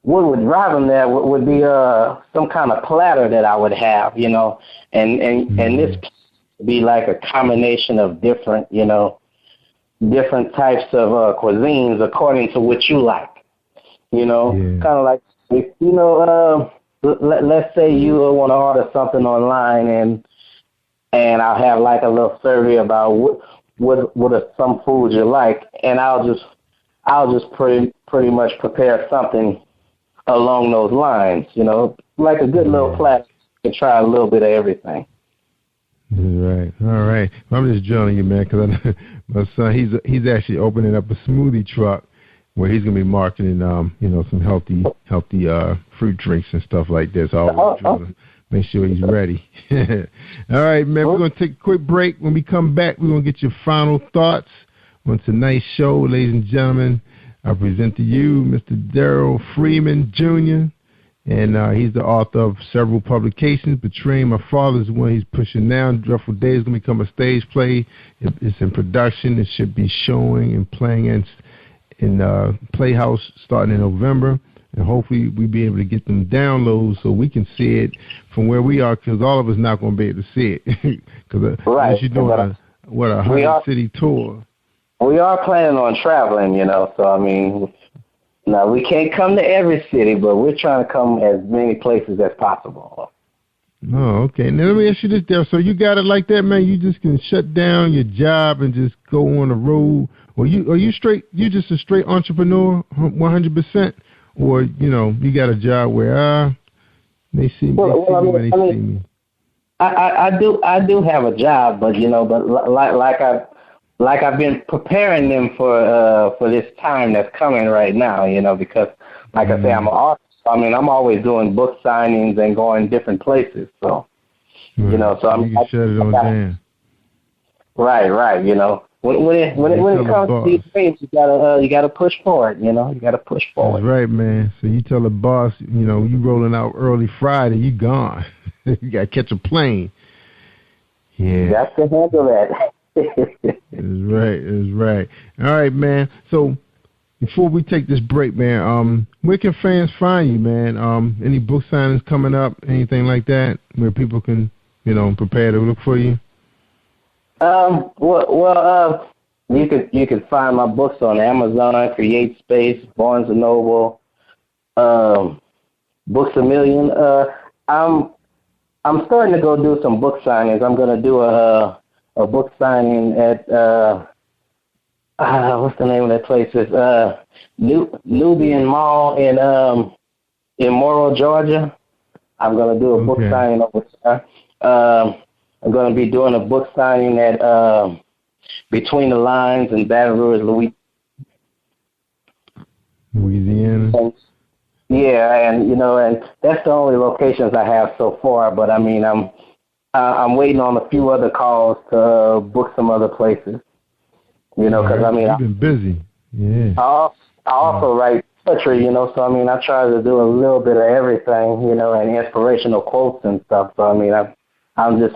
What would drive him there would be some kind of platter that I would have, and this be like a combination of different types of cuisines according to what you like, kind of like, let's say you want to order something online and I'll have like a little survey about what are some foods you like, and I'll just pretty much prepare something along those lines, like a good little platter to try a little bit of everything. Right. All right. I'm just joining you, man, because my son, he's actually opening up a smoothie truck where he's gonna be marketing, some healthy fruit drinks and stuff like this. So I always try to make sure he's ready. All right, man. We're gonna take a quick break. When we come back, we're gonna get your final thoughts on tonight's show, ladies and gentlemen. I present to you Mr. Darrell-Freeman-Jr., and he's the author of several publications. Betraying My Father is the one he's pushing now. Dreadful Day is going to become a stage play. It's in production. It should be showing and playing in Playhouse starting in November. And hopefully we'll be able to get them downloads so we can see it from where we are, because all of us not going to be able to see it. Because as you're doing a 100-city tour. We are planning on traveling, so I mean, now we can't come to every city, but we're trying to come as many places as possible. Oh, okay. Now let me ask you this, Darrell. So you got it like that, man? You just can shut down your job and just go on the road? Or are you just a straight entrepreneur, 100%? Or, you got a job where they see me, they see me. I do have a job, but like I've been preparing them for this time that's coming right now, because like I say, I'm an author. So, I mean, I'm always doing book signings and going different places. So, so I'm you can shut it on down. Right. When it comes to these things, you gotta push forward. You gotta push forward. That's right, man. So you tell the boss, you rolling out early Friday, you gone. You gotta catch a plane. Yeah. You got to handle that. That's right. All right, man. So before we take this break, man, where can fans find you, man? Any book signings coming up, anything like that, where people can, prepare to look for you? You can find my books on Amazon, Create Space, Barnes and Noble, Books A Million. I'm starting to go do some book signings. I'm going to do a book signing at what's the name of that place? It's Nubian Mall in Morrow, Georgia. I'm going to do a book signing over there. I'm going to be doing a book signing at Between the Lines in Baton Rouge, Louisiana. Yeah, and that's the only locations I have so far. But I mean, I'm waiting on a few other calls to book some other places. Because I mean, you've been busy. Yeah. I also write poetry. So I mean, I try to do a little bit of everything. And inspirational quotes and stuff. So I mean, I'm just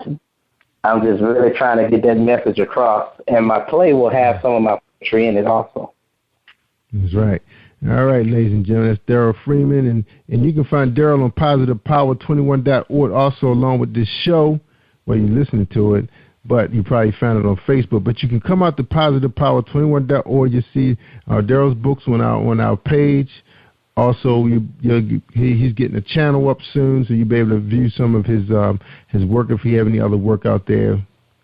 really trying to get that message across, and my play will have some of my poetry in it also. That's right. All right, ladies and gentlemen, that's Darrell Freeman, and you can find Darrell on positivepower21.org also along with this show where you're listening to it, but you probably found it on Facebook. But you can come out to positivepower21.org. You see Darrell's books on our page. Also, he's getting a channel up soon, so you'll be able to view some of his work if he have any other work out there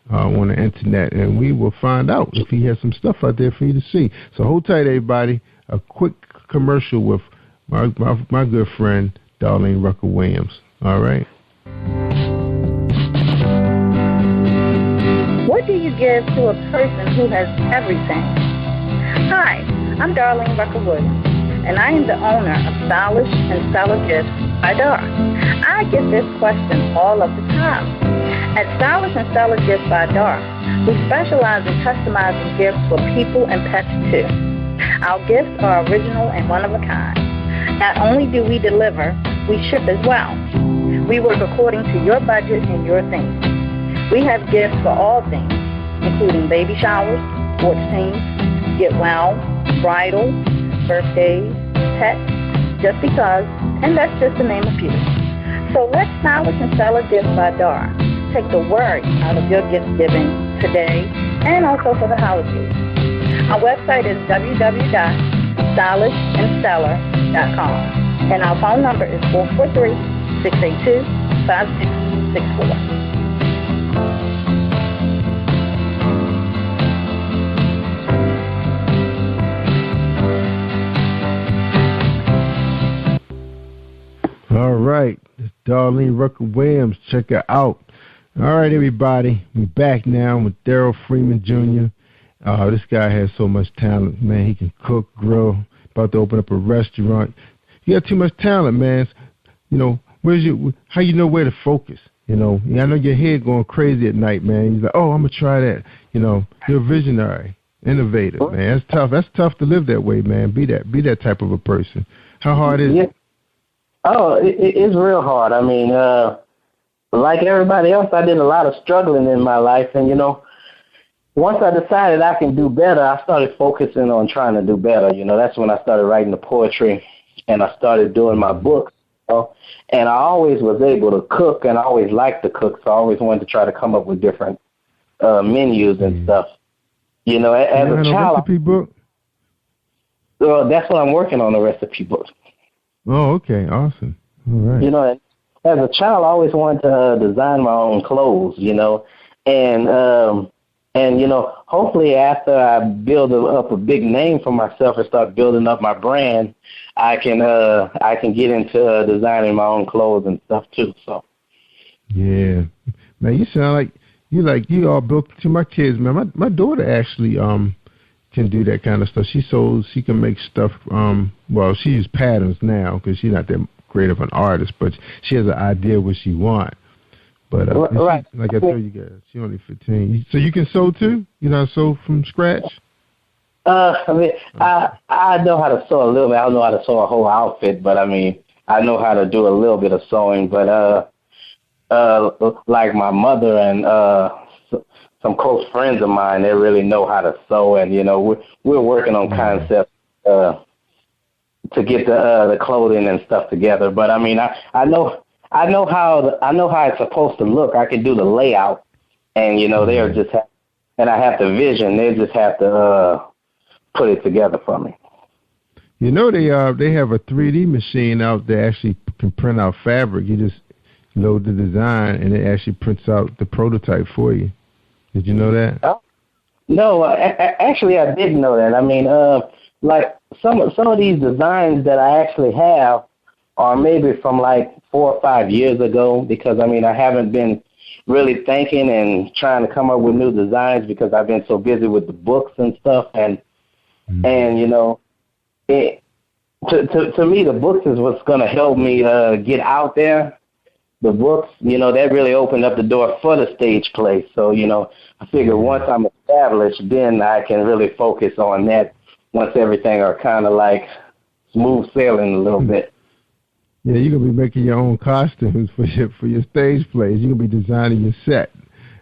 on the internet, and we will find out if he has some stuff out there for you to see. So hold tight, everybody. A quick commercial with my good friend Darlene Rucker Williams. All right. What do you give to a person who has everything? Hi, I'm Darlene Rucker Williams, and I am the owner of Stylish and Stellar Gifts by Dar. I get this question all of the time. At Stylish and Stellar Gifts by Dar, we specialize in customizing gifts for people and pets too. Our gifts are original and one of a kind. Not only do we deliver, we ship as well. We work according to your budget and your theme. We have gifts for all themes, including baby showers, sports teams, get well, bridal, birthdays, pets, just because, and that's just to name a few. So let Stylish and Stellar Gifts by Dar take the worry out of your gift giving today and also for the holidays. Our website is www.stylishandstellar.com, and our phone number is 443-682-5664. All right, it's Darlene Rucker Williams. Check her out. All right, everybody. We're back now with Darrell-Freeman-Jr. This guy has so much talent, man. He can cook, grill, about to open up a restaurant. You got too much talent, man. You know, how you know where to focus? You know, I know your head going crazy at night, man. You're like, oh, I'm going to try that. You know, you're a visionary, innovative, man. That's tough. That's tough to live that way, man. Be that type of a person. How hard is it? Oh, it's real hard. I mean, like everybody else, I did a lot of struggling in my life. And, you know, once I decided I can do better, I started focusing on trying to do better. You know, that's when I started writing the poetry and I started doing my books. And I always was able to cook, and I always liked to cook, so I always wanted to try to come up with different menus and stuff. You know, as a child. Recipe book? Well, that's what I'm working on, the recipe book. Oh, okay, awesome. All right. You know, as a child, I always wanted to design my own clothes. You know, and you know, hopefully after I build up a big name for myself and start building up my brand, I can get into designing my own clothes and stuff too. So. Yeah, man, you sound like you all built to my kids, man. My daughter actually can do that kind of stuff. She can make stuff. Well, she uses patterns now because she's not that great of an artist, but she has an idea what she wants. But right. Like I told you guys, she's only 15. So you can sew too? You know how to sew from scratch? I mean, I know how to sew a little bit. I don't know how to sew a whole outfit, but I mean, I know how to do a little bit of sewing. But like my mother and some close friends of mine, they really know how to sew, and you know, we're working on concepts to get the clothing and stuff together. But I mean, I know how it's supposed to look. I can do the layout, and you know, they'll just have, and I have the vision. They just have to put it together for me. You know, they have a 3D machine out there actually can print out fabric. You just load the design, and it actually prints out the prototype for you. Did you know that? Oh, no, actually, I didn't know that. I mean, like some of these designs that I actually have are maybe from like 4 or 5 years ago, because I mean, I haven't been really thinking and trying to come up with new designs because I've been so busy with the books and stuff, and you know, to me, the books is what's going to help me get out there. The books, you know, that really opened up the door for the stage play. So, you know, I figure once I'm established, then I can really focus on that once everything are kind of like smooth sailing a little bit. Yeah, you're going to be making your own costumes for your stage plays. You're going to be designing your set.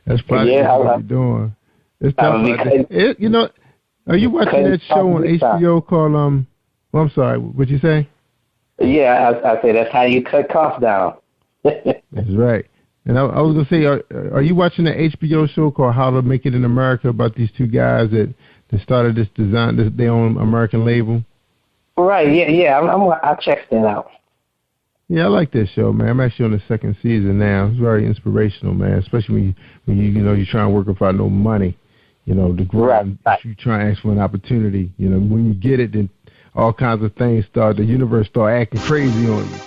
That's probably what you're doing. It's tough. You know, are you watching that show on HBO called, well, I'm sorry, what'd you say? Yeah, I say that's how you cut costs down. That's right. And I was going to say, are you watching the HBO show called How to Make It in America about these two guys that started this design, their own American label? Right, yeah. I'll check that out. Yeah, I like that show, man. I'm actually on the second season now. It's very inspirational, man, especially when you know, you're trying to work without no money. You know, the grind, you try and ask for an opportunity. You know, when you get it, then all kinds of things the universe start acting crazy on you.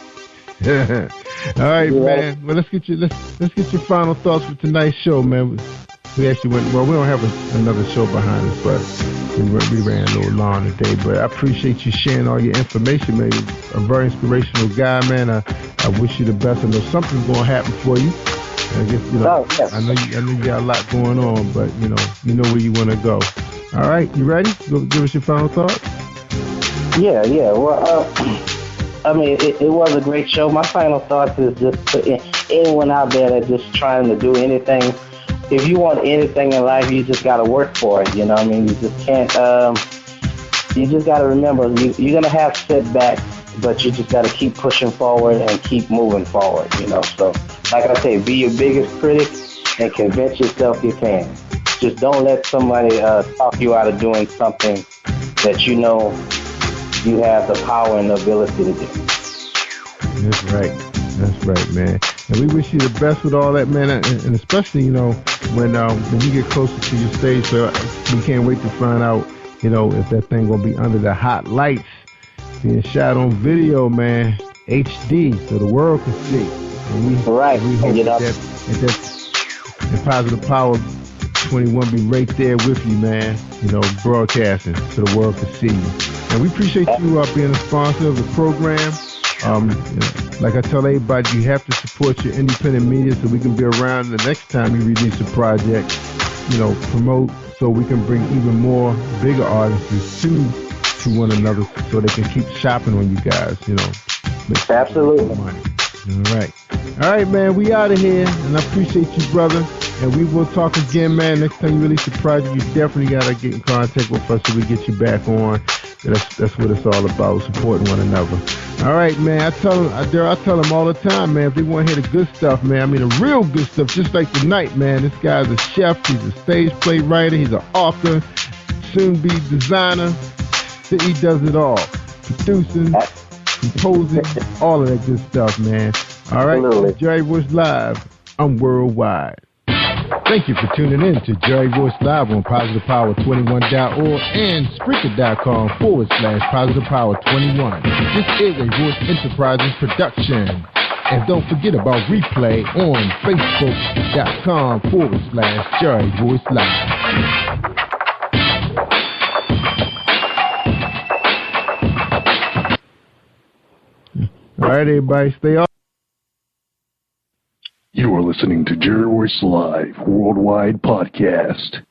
All right, man. Well, let's get your final thoughts for tonight's show, man. We actually we don't have another show behind us, but we ran a little long today. But I appreciate you sharing all your information, man. You're a very inspirational guy, man. I wish you the best. I know something's going to happen for you. I guess, you know, I know you got a lot going on, but you know where you want to go. All right, you ready? Give us your final thoughts. Yeah. Well, I mean, it was a great show. My final thoughts is just to anyone out there that's just trying to do anything. If you want anything in life, you just got to work for it. You know what I mean? You just can't, you just got to remember, you're going to have setbacks, but you just got to keep pushing forward and keep moving forward, you know? So, like I say, be your biggest critic and convince yourself you can. Just don't let somebody talk you out of doing something that you know you have the power and the ability to do. That's right, man. And we wish you the best with all that, man. And especially, you know, when you get closer to your stage, so we can't wait to find out, you know, if that thing gonna be under the hot lights, being shot on video, man, HD, so the world can see. And we hope And Positive Power 21 be right there with you, man. You know, broadcasting so the world can see you. And we appreciate you being a sponsor of the program. Like I tell everybody, you have to support your independent media so we can be around the next time you release a project. You know, promote so we can bring even more bigger artists to one another so they can keep shopping on you guys, you know. Absolutely. Money. All right, man, we out of here, and I appreciate you, brother. And we will talk again, man. Next time you release a project, you definitely got to get in contact with us so we get you back on. That's what it's all about, supporting one another. All right, man, I tell them all the time, man, if they want to hear the good stuff, man, I mean the real good stuff, just like tonight, man. This guy's a chef, he's a stage play writer, he's an author, soon-be designer. He does it all. Producing, composing, all of that good stuff, man. All right, Jerry Voice Live. I'm worldwide. Thank you for tuning in to Jerry Voice Live on PositivePower21.org and Spreaker.com/PositivePower21. This is a Voice Enterprises production. And don't forget about replay on Facebook.com/Jerry Voice Live. All right, everybody, stay off. You are listening to Jerry Royce Live Worldwide Podcast.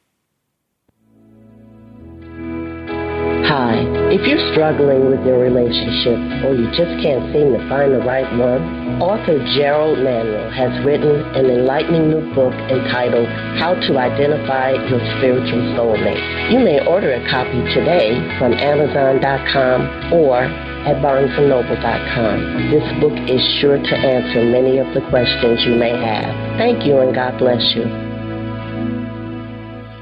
Hi, if you're struggling with your relationship or you just can't seem to find the right one, author Gerald-Manuel has written an enlightening new book entitled How to Identify Your Spiritual Soulmate. You may order a copy today from Amazon.com or at BarnesandNoble.com. This book is sure to answer many of the questions you may have. Thank you, and God bless you.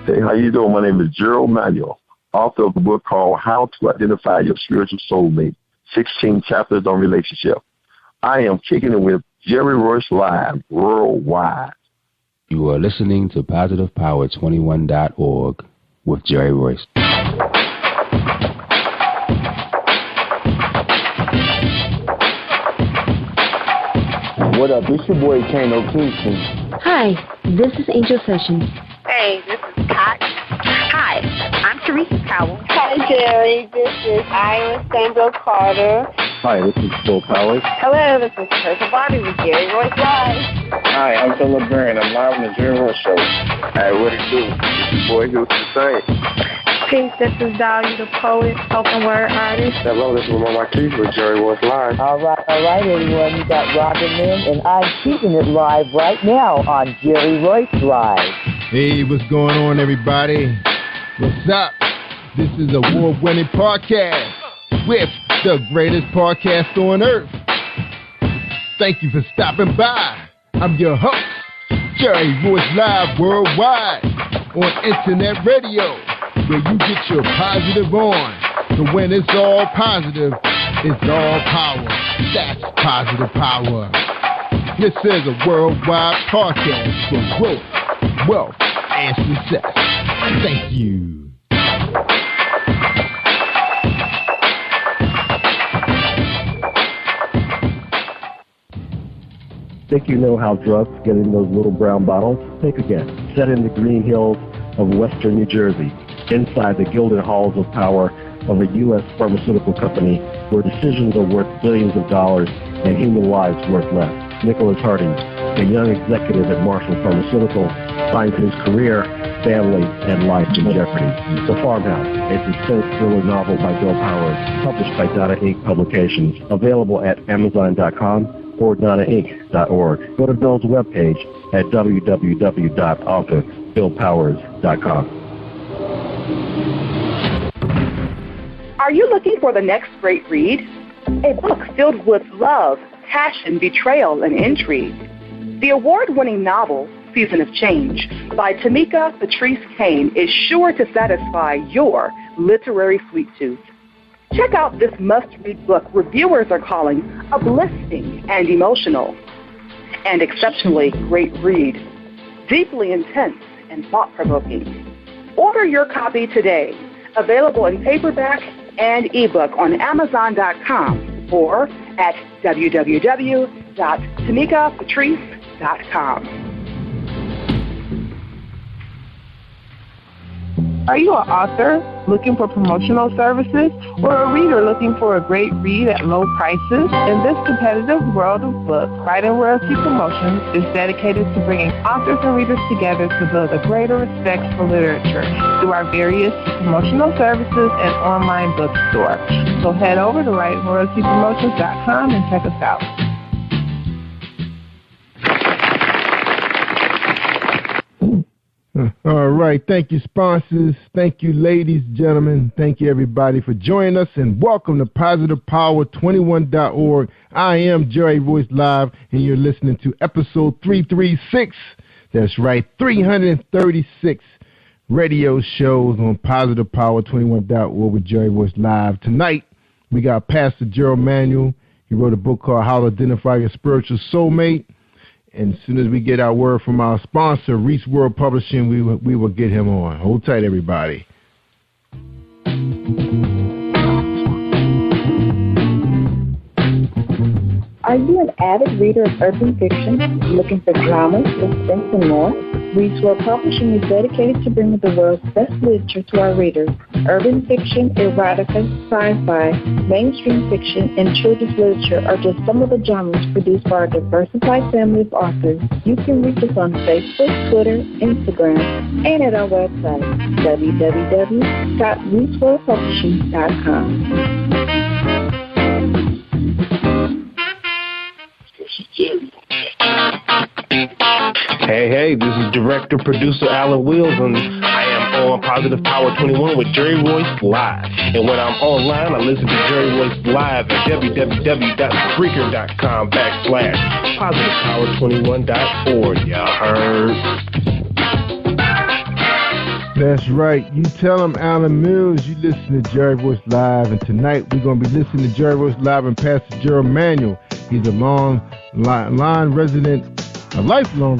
Hey, how you doing? My name is Gerald-Manuel, author of the book called How to Identify Your Spiritual Soulmate, 16 Chapters on Relationship. I am kicking it with Jerry Royce Live Worldwide. You are listening to PositivePower21.org with Jerry Royce. What up? It's your boy Kano Kingston. Hi, this is Angel Sessions. Hey, this is Pat. Hi, I'm Teresa Powell. Hi, Jerry. This is Iowa Sandra Carter. Hi, this is Bill Powers. Hello, this is Teresa Bobby with Jerry Royce Live. Hi, I'm Philip Byrne. I'm live on the Jerry Royce Show. Hey, what it do? It's your boy Houston Saint. Peace, this is Dolly, the poet, spoken word artist. Hello, this is Lamar Marquise with Jerry Royce Live. All right, everyone. You got Robin in, and I'm keeping it live right now on Jerry Royce Live. Hey, what's going on, everybody? What's up? This is a award-winning podcast with the greatest podcast on earth. Thank you for stopping by. I'm your host, Jerry Royce Live Worldwide on Internet Radio, where you get your positive on. So when it's all positive, it's all power. That's positive power. This is a worldwide podcast for growth, wealth, and success. Thank you. Think you know how drugs get in those little brown bottles? Think again. Set in the green hills of western New Jersey, inside the gilded halls of power of a U.S. pharmaceutical company where decisions are worth billions of dollars and human lives worth less. Nicholas Harding, a young executive at Marshall Pharmaceutical, finds his career, family, and life in jeopardy. The Farmhouse, a suspense thriller novel by Bill Powers, published by Donna Inc. Publications, available at Amazon.com or DonnaInc.org. Go to Bill's webpage at www.author.BillPowers.com. Are you looking for the next great read? A book filled with love, passion, betrayal, and intrigue. The award-winning novel, Season of Change, by Tamika Patrice Kane, is sure to satisfy your literary sweet tooth. Check out this must-read book reviewers are calling uplifting and emotional, and exceptionally great read, deeply intense and thought-provoking. Order your copy today, available in paperback and ebook on Amazon.com or at www.tamikapatrice.com. Are you an author looking for promotional services or a reader looking for a great read at low prices? In this competitive world of books, Write and Royalty Promotions is dedicated to bringing authors and readers together to build a greater respect for literature through our various promotional services and online bookstore. So head over to writeandroyaltypromotions.com and check us out. All right. Thank you, sponsors. Thank you, ladies, gentlemen. Thank you, everybody, for joining us, and welcome to PositivePower21.org. I am Jerry Royce Live, and you're listening to episode 336. That's right, 336 radio shows on PositivePower21.org with Jerry Royce Live. Tonight, we got Pastor Gerald-Manuel. He wrote a book called How to Identify Your Spiritual Soulmate. And as soon as we get our word from our sponsor, Reese World Publishing, we will get him on. Hold tight, everybody. Are you an avid reader of urban fiction, looking for drama, suspense, and more? Reese World Publishing is dedicated to bringing the world's best literature to our readers. Urban fiction, erotica, sci-fi, mainstream fiction, and children's literature are just some of the genres produced by our diversified family of authors. You can reach us on Facebook, Twitter, Instagram, and at our website, www.reeseworldpublishing.com. Hey, this is director-producer Alan Wills, and I am on Positive Power 21 with Jerry Royce Live. And when I'm online, I listen to Jerry Royce Live at www.spreaker.com/positivepower21.org. Y'all heard? That's right. You tell them, Alan Mills, you listen to Jerry Royce Live, and tonight we're going to be listening to Jerry Royce Live and Pastor Gerald-Manuel. He's a lifelong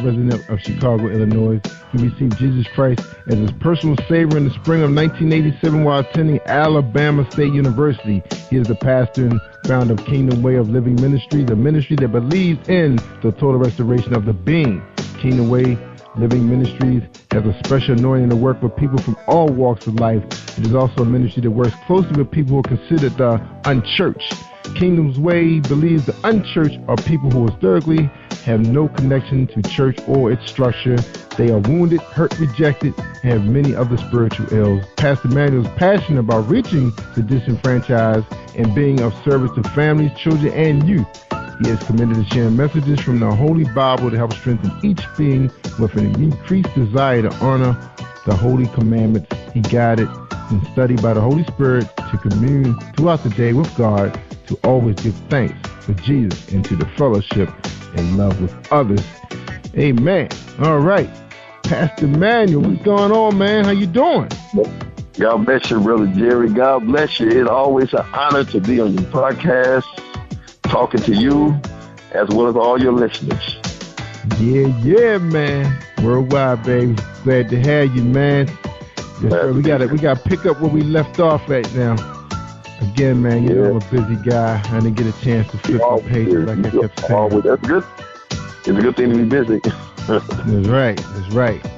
resident of Chicago, Illinois. He received Jesus Christ as his personal Savior in the spring of 1987 while attending Alabama State University. He is the pastor and founder of Kingdom Way of Living Ministries, a ministry that believes in the total restoration of the being. Kingdom Way Living Ministries has a special anointing to work with people from all walks of life. It is also a ministry that works closely with people who are considered the unchurched. Kingdom's Way believes the unchurched are people who historically have no connection to church or its structure. They are wounded, hurt, rejected, and have many other spiritual ills. Pastor Manuel is passionate about reaching the disenfranchised and being of service to families, children, and youth. He is committed to sharing messages from the Holy Bible to help strengthen each being with an increased desire to honor the holy commandments. He guided and studied by the Holy Spirit to commune throughout the day with God, to always give thanks for Jesus and to the fellowship and love with others. Amen. All right. Pastor Manuel, what's going on, man? How you doing? God bless you, Brother Jerry. God bless you. It's always an honor to be on your podcast, talking to you, as well as all your listeners. Yeah, man. Worldwide, baby. Glad to have you, man. We got to pick up where we left off at now. Again, man, you know I'm a busy guy. I didn't get a chance to flip my pages like I kept saying. That's good. It's a good thing to be busy. That's right.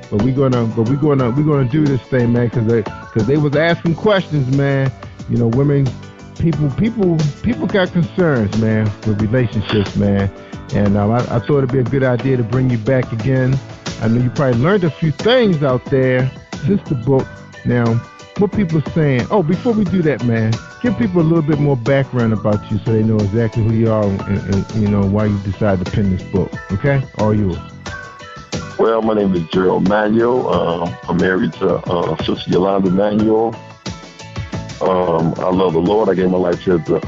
But we're gonna do this thing, man, because they was asking questions, man. You know, women, people got concerns, man, with relationships, man. And I thought it'd be a good idea to bring you back again. I know you probably learned a few things out there since the book. Now, what people are saying. Oh, before we do that, man, give people a little bit more background about you so they know exactly who you are and you know why you decided to pen this book. Okay? All yours. Well, my name is Gerald-Manuel. I'm married to Sister Yolanda Manuel. I love the Lord. I gave my life to the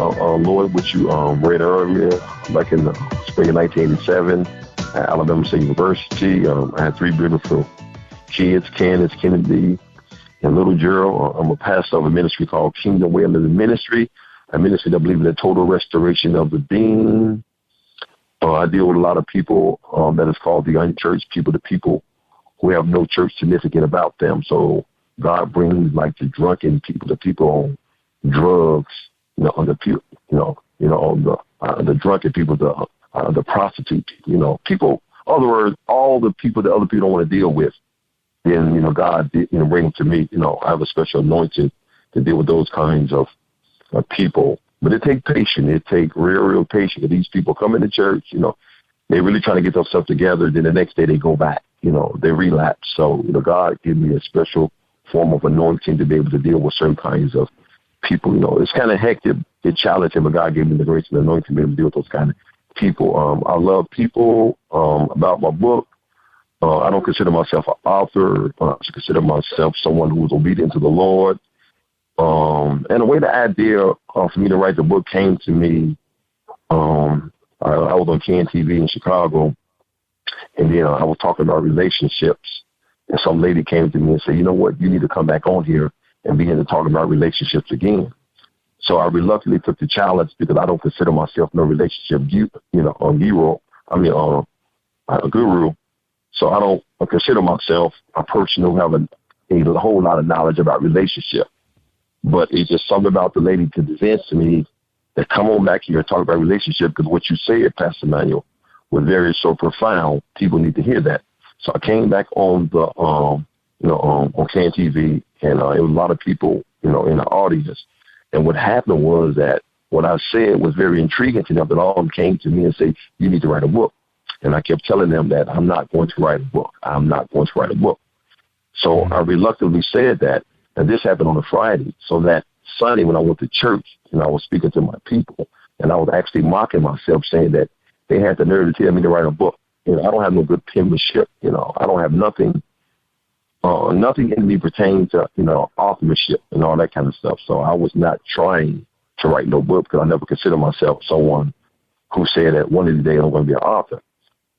Lord, which you read earlier, back in the spring of 1987 at Alabama State University. I had 3 beautiful kids, Candace, Kennedy, and little Gerald. I'm a pastor of a ministry called Kingdom Way of Living Ministry, a ministry that believes in the total restoration of the being. I deal with a lot of people that is called the unchurched people, the people who have no church significant about them. So God brings like the drunken people, the people on drugs, the drunken people, the prostitute, people. In other words, all the people that other people don't want to deal with. then, God did, bring them to me. I have a special anointing to deal with those kinds of people. But it takes patience. It takes real patience. These people come into church, they really trying to get themselves together. Then the next day they go back, they relapse. So, God gave me a special form of anointing to be able to deal with certain kinds of people. It's kind of hectic. It's challenging, but God gave me the grace and anointing to be able to deal with those kind of people. I love people. About my book, I don't consider myself an author. I consider myself someone who is obedient to the Lord. And the way the idea for me to write the book came to me, I was on KNTV in Chicago, and then I was talking about relationships, and some lady came to me and said, you know what, you need to come back on here and begin to talk about relationships again. So I reluctantly took the challenge because I don't consider myself no relationship a guru. So I don't consider myself a person who have a whole lot of knowledge about relationship. But it's just something about the lady to convince me that come on back here and talk about relationship, because what you said, Pastor Manuel, was very so profound. People need to hear that. So I came back on the on KNTV, and it was a lot of people in the audience. And what happened was that what I said was very intriguing to them, that all of them came to me and said, you need to write a book. And I kept telling them that I'm not going to write a book. I'm not going to write a book. So I reluctantly said that. And this happened on a Friday. So that Sunday when I went to church and I was speaking to my people, and I was actually mocking myself, saying that they had the nerve to tell me to write a book. I don't have no good penmanship. I don't have nothing in me pertaining to, authorship and all that kind of stuff. So I was not trying to write no book because I never considered myself someone who said that one of these days I'm going to be an author.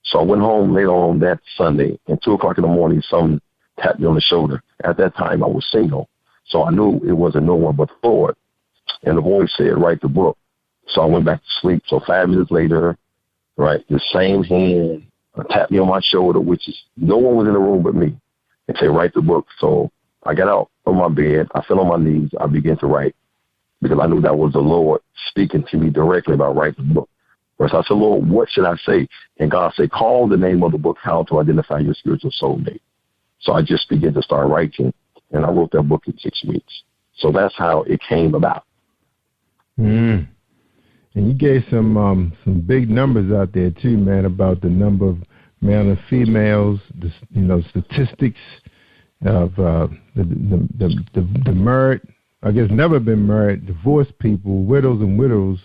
So I went home later on that Sunday, and 2 o'clock in the morning, someone tapped me on the shoulder. At that time, I was single, so I knew it wasn't no one but the Lord. And the voice said, write the book. So I went back to sleep. So 5 minutes later, right, the same hand tapped me on my shoulder, which is no one was in the room but me, and said, write the book. So I got out of my bed. I fell on my knees. I began to write because I knew that was the Lord speaking to me directly about writing the book. So I said, Lord, what should I say? And God said, call the name of the book, How to Identify Your Spiritual Soulmate. So I just began to start writing, and I wrote that book in 6 weeks. So that's how it came about. And you gave some big numbers out there too, man, about the number of male and females, statistics of the married, I guess never been married, divorced people, widows and widows.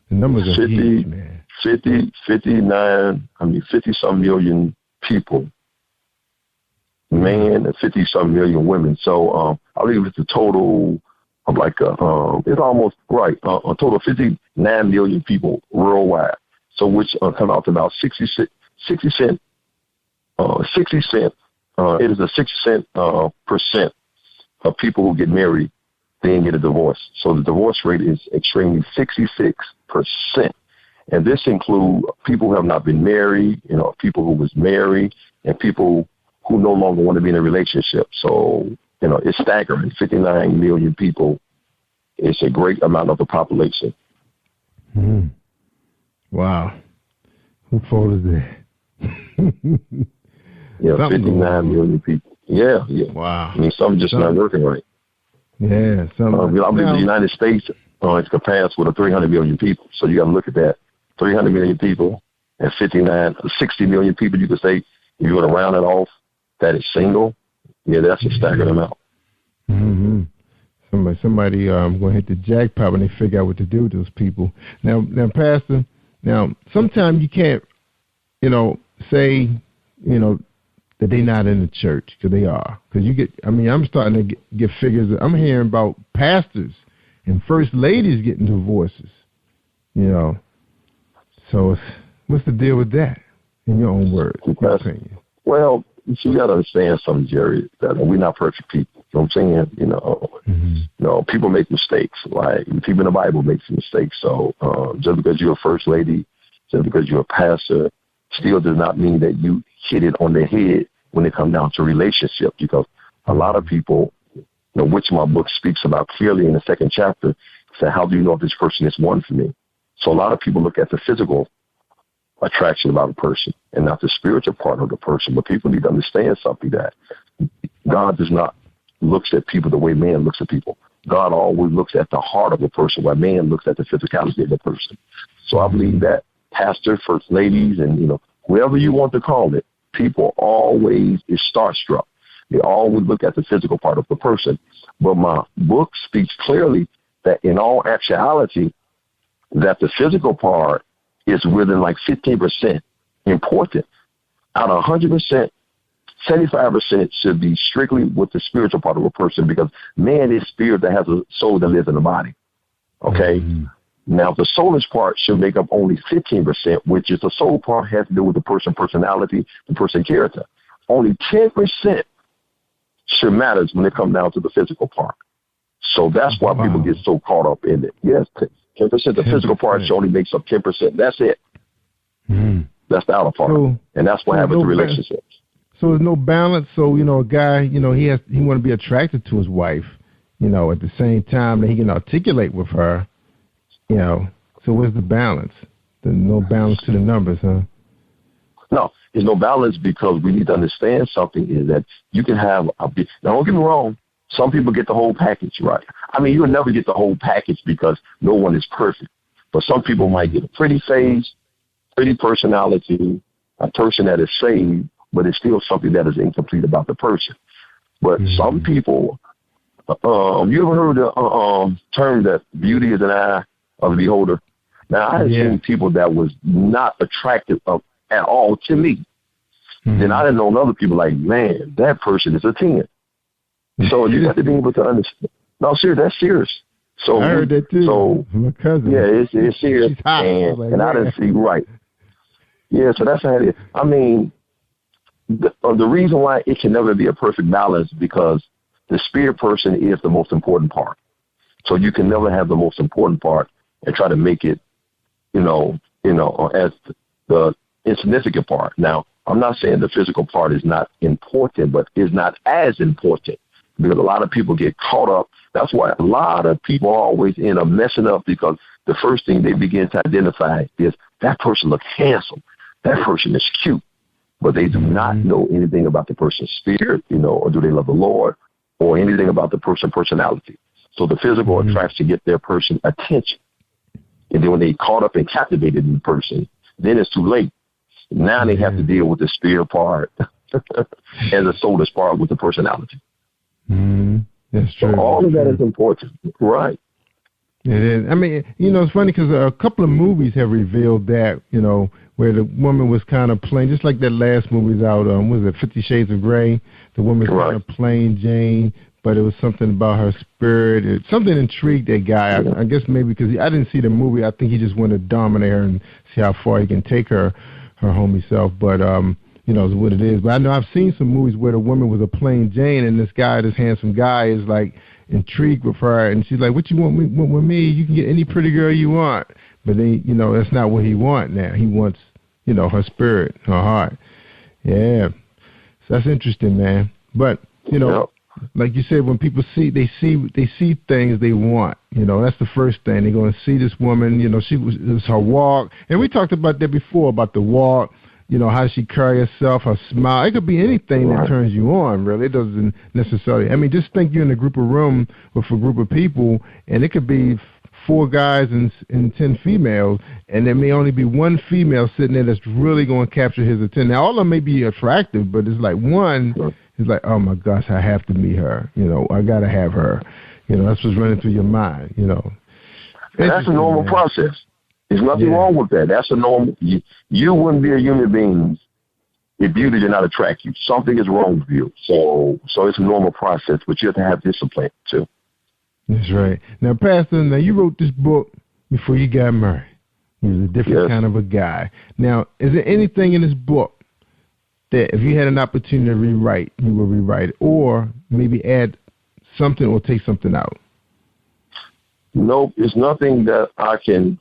The numbers are huge, man. 50-some million people, man, and 50-some million women. So I believe it's a total of it's almost right, a total of 59 million people worldwide. So which come out to about 60 cent. It is a 60 cent percent of people who get married then get a divorce. So the divorce rate is extremely 66%. And this includes people who have not been married, people who was married, and people who no longer want to be in a relationship. So, it's staggering. 59 million people is a great amount of the population. Wow. Who fault is that? 59 million people. Yeah. Wow. I mean, something just not working right. Yeah. I believe the United States is compared with 300 million people. So you got to look at that. 300 million people and 60 million people, you could say, if you want to round it off, that is single. Yeah, that's a staggering amount. Mm-hmm. Somebody going to hit the jackpot when they figure out what to do with those people. Now, Pastor, sometimes you can't, say, that they're not in the church, because they are. Because I'm starting to get figures. I'm hearing about pastors and first ladies getting divorces, So what's the deal with that, in your own words, your opinion? Well, you got to understand something, Jerry, that we're not perfect people. You know what I'm saying? People make mistakes. Like people in the Bible make mistakes. So just because you're a first lady, just because you're a pastor, still does not mean that you hit it on the head when it comes down to relationships. Because a lot of people, which my book speaks about clearly in the 2nd chapter, say, how do you know if this person is one for me? So a lot of people look at the physical attraction about a person and not the spiritual part of the person. But people need to understand something, that God does not looks at people the way man looks at people. God always looks at the heart of a person, while man looks at the physicality of the person. So I believe that pastor, first ladies, and, you know, whoever you want to call it, people always is starstruck. They always look at the physical part of the person. But my book speaks clearly that in all actuality, that the physical part is within like 15% important. Out of 100%, 75% should be strictly with the spiritual part of a person, because man is spirit that has a soul that lives in the body. Okay? Mm-hmm. Now, the soulish part should make up only 15%, which is the soul part has to do with the person personality, the person character. Only 10% should matter when it comes down to the physical part. So that's why people get so caught up in it. Yes, 10%. The physical part only makes up 10%. That's it. Mm-hmm. That's the outer part. So, and that's what happens in relationships. So there's no balance. So, you know, a guy, you know, he want to be attracted to his wife, you know, at the same time that he can articulate with her, you know. So where's the balance? There's no balance to the numbers, huh? No, there's no balance, because we need to understand something is that you can have now don't get me wrong, some people get the whole package, right? I mean, you'll never get the whole package because no one is perfect. But some people might get a pretty face, pretty personality, a person that is saved, but it's still something that is incomplete about the person. But some people, you ever heard the term that beauty is an eye of the beholder? Now, I have seen people that was not attractive at all to me. Then I didn't know other people like, man, that person is a 10. So you have to be able to understand. No, seriously, that's serious. So I heard that too. So my cousin. Yeah, it's serious. And I didn't see right. Yeah, so that's how it is. I mean, the reason why it can never be a perfect balance is because the spirit person is the most important part. So you can never have the most important part and try to make it, you know, as the insignificant part. Now, I'm not saying the physical part is not important, but is not as important, because a lot of people get caught up. That's why a lot of people always end up messing up, because the first thing they begin to identify is that person looks handsome. That person is cute. But they do not know anything about the person's spirit, you know, or do they love the Lord, or anything about the person's personality. So the physical attracts to get their person attention. And then when they caught up and captivated in the person, then it's too late. Now they have to deal with the spirit part and the soulish part with the personality. That's true. So all of that is important, right? It is. I mean, you know, it's funny because a couple of movies have revealed that, you know, where the woman was kind of plain, just like that last movie's out, was it 50 Shades of Grey? The woman was kind of plain Jane, but it was something about her spirit. Something intrigued that guy. I guess maybe because I didn't see the movie. I think he just wanted to dominate her and see how far he can take her homie self. But, you know, it's what it is. But I know I've seen some movies where the woman was a plain Jane, and this guy, this handsome guy, is like intrigued with her, and she's like, what you want with me? You can get any pretty girl you want. But then, you know, that's not what he wants now. He wants, you know, her spirit, her heart. Yeah. So that's interesting, man. But, you know, like you said, when people they see things they want. You know, that's the first thing. They're going to see this woman, you know, it was her walk. And we talked about that before, about the walk, you know, how she carry herself, her smile. It could be anything that turns you on, really. It doesn't necessarily. I mean, just think you're in a room with a group of people, and it could be 4 guys and 10 females, and there may only be one female sitting there that's really going to capture his attention. Now, all of them may be attractive, but it's like one is like, oh, my gosh, I have to meet her. You know, I got to have her. You know, that's what's running through your mind, you know. And that's a normal process. There's nothing wrong with that. That's a normal. You wouldn't be a human being if beauty did not attract you. Something is wrong with you. So it's a normal process, but you have to have discipline, too. That's right. Now, Pastor, you wrote this book before you got married. You was a different kind of a guy. Now, is there anything in this book that if you had an opportunity to rewrite, you would rewrite it, or maybe add something or take something out? Nope, it's nothing that I can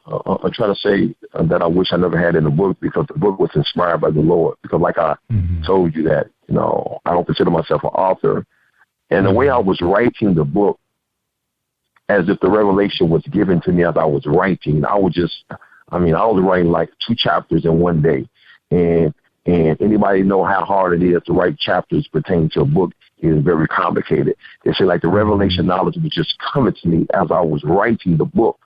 try to say that I wish I never had in the book, because the book was inspired by the Lord. Because like I told you that, you know, I don't consider myself an author. And the way I was writing the book, as if the revelation was given to me as I was writing, I was writing like 2 chapters in one day. And And anybody know how hard it is to write chapters pertaining to a book is very complicated. They say like the revelation knowledge was just coming to me as I was writing the book.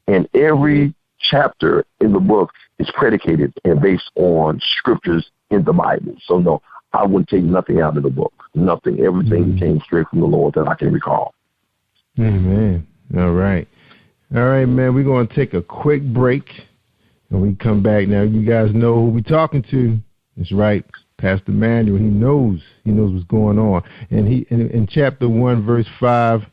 And every chapter in the book is predicated and based on scriptures in the Bible. So no, I wouldn't take nothing out of the book. Nothing. Everything came straight from the Lord that I can recall. Amen. All right. All right, man. We're going to take a quick break. And we come back now. You guys know who we're talking to. That's right. Pastor Manuel. He knows what's going on. And he in chapter 1, verse 5,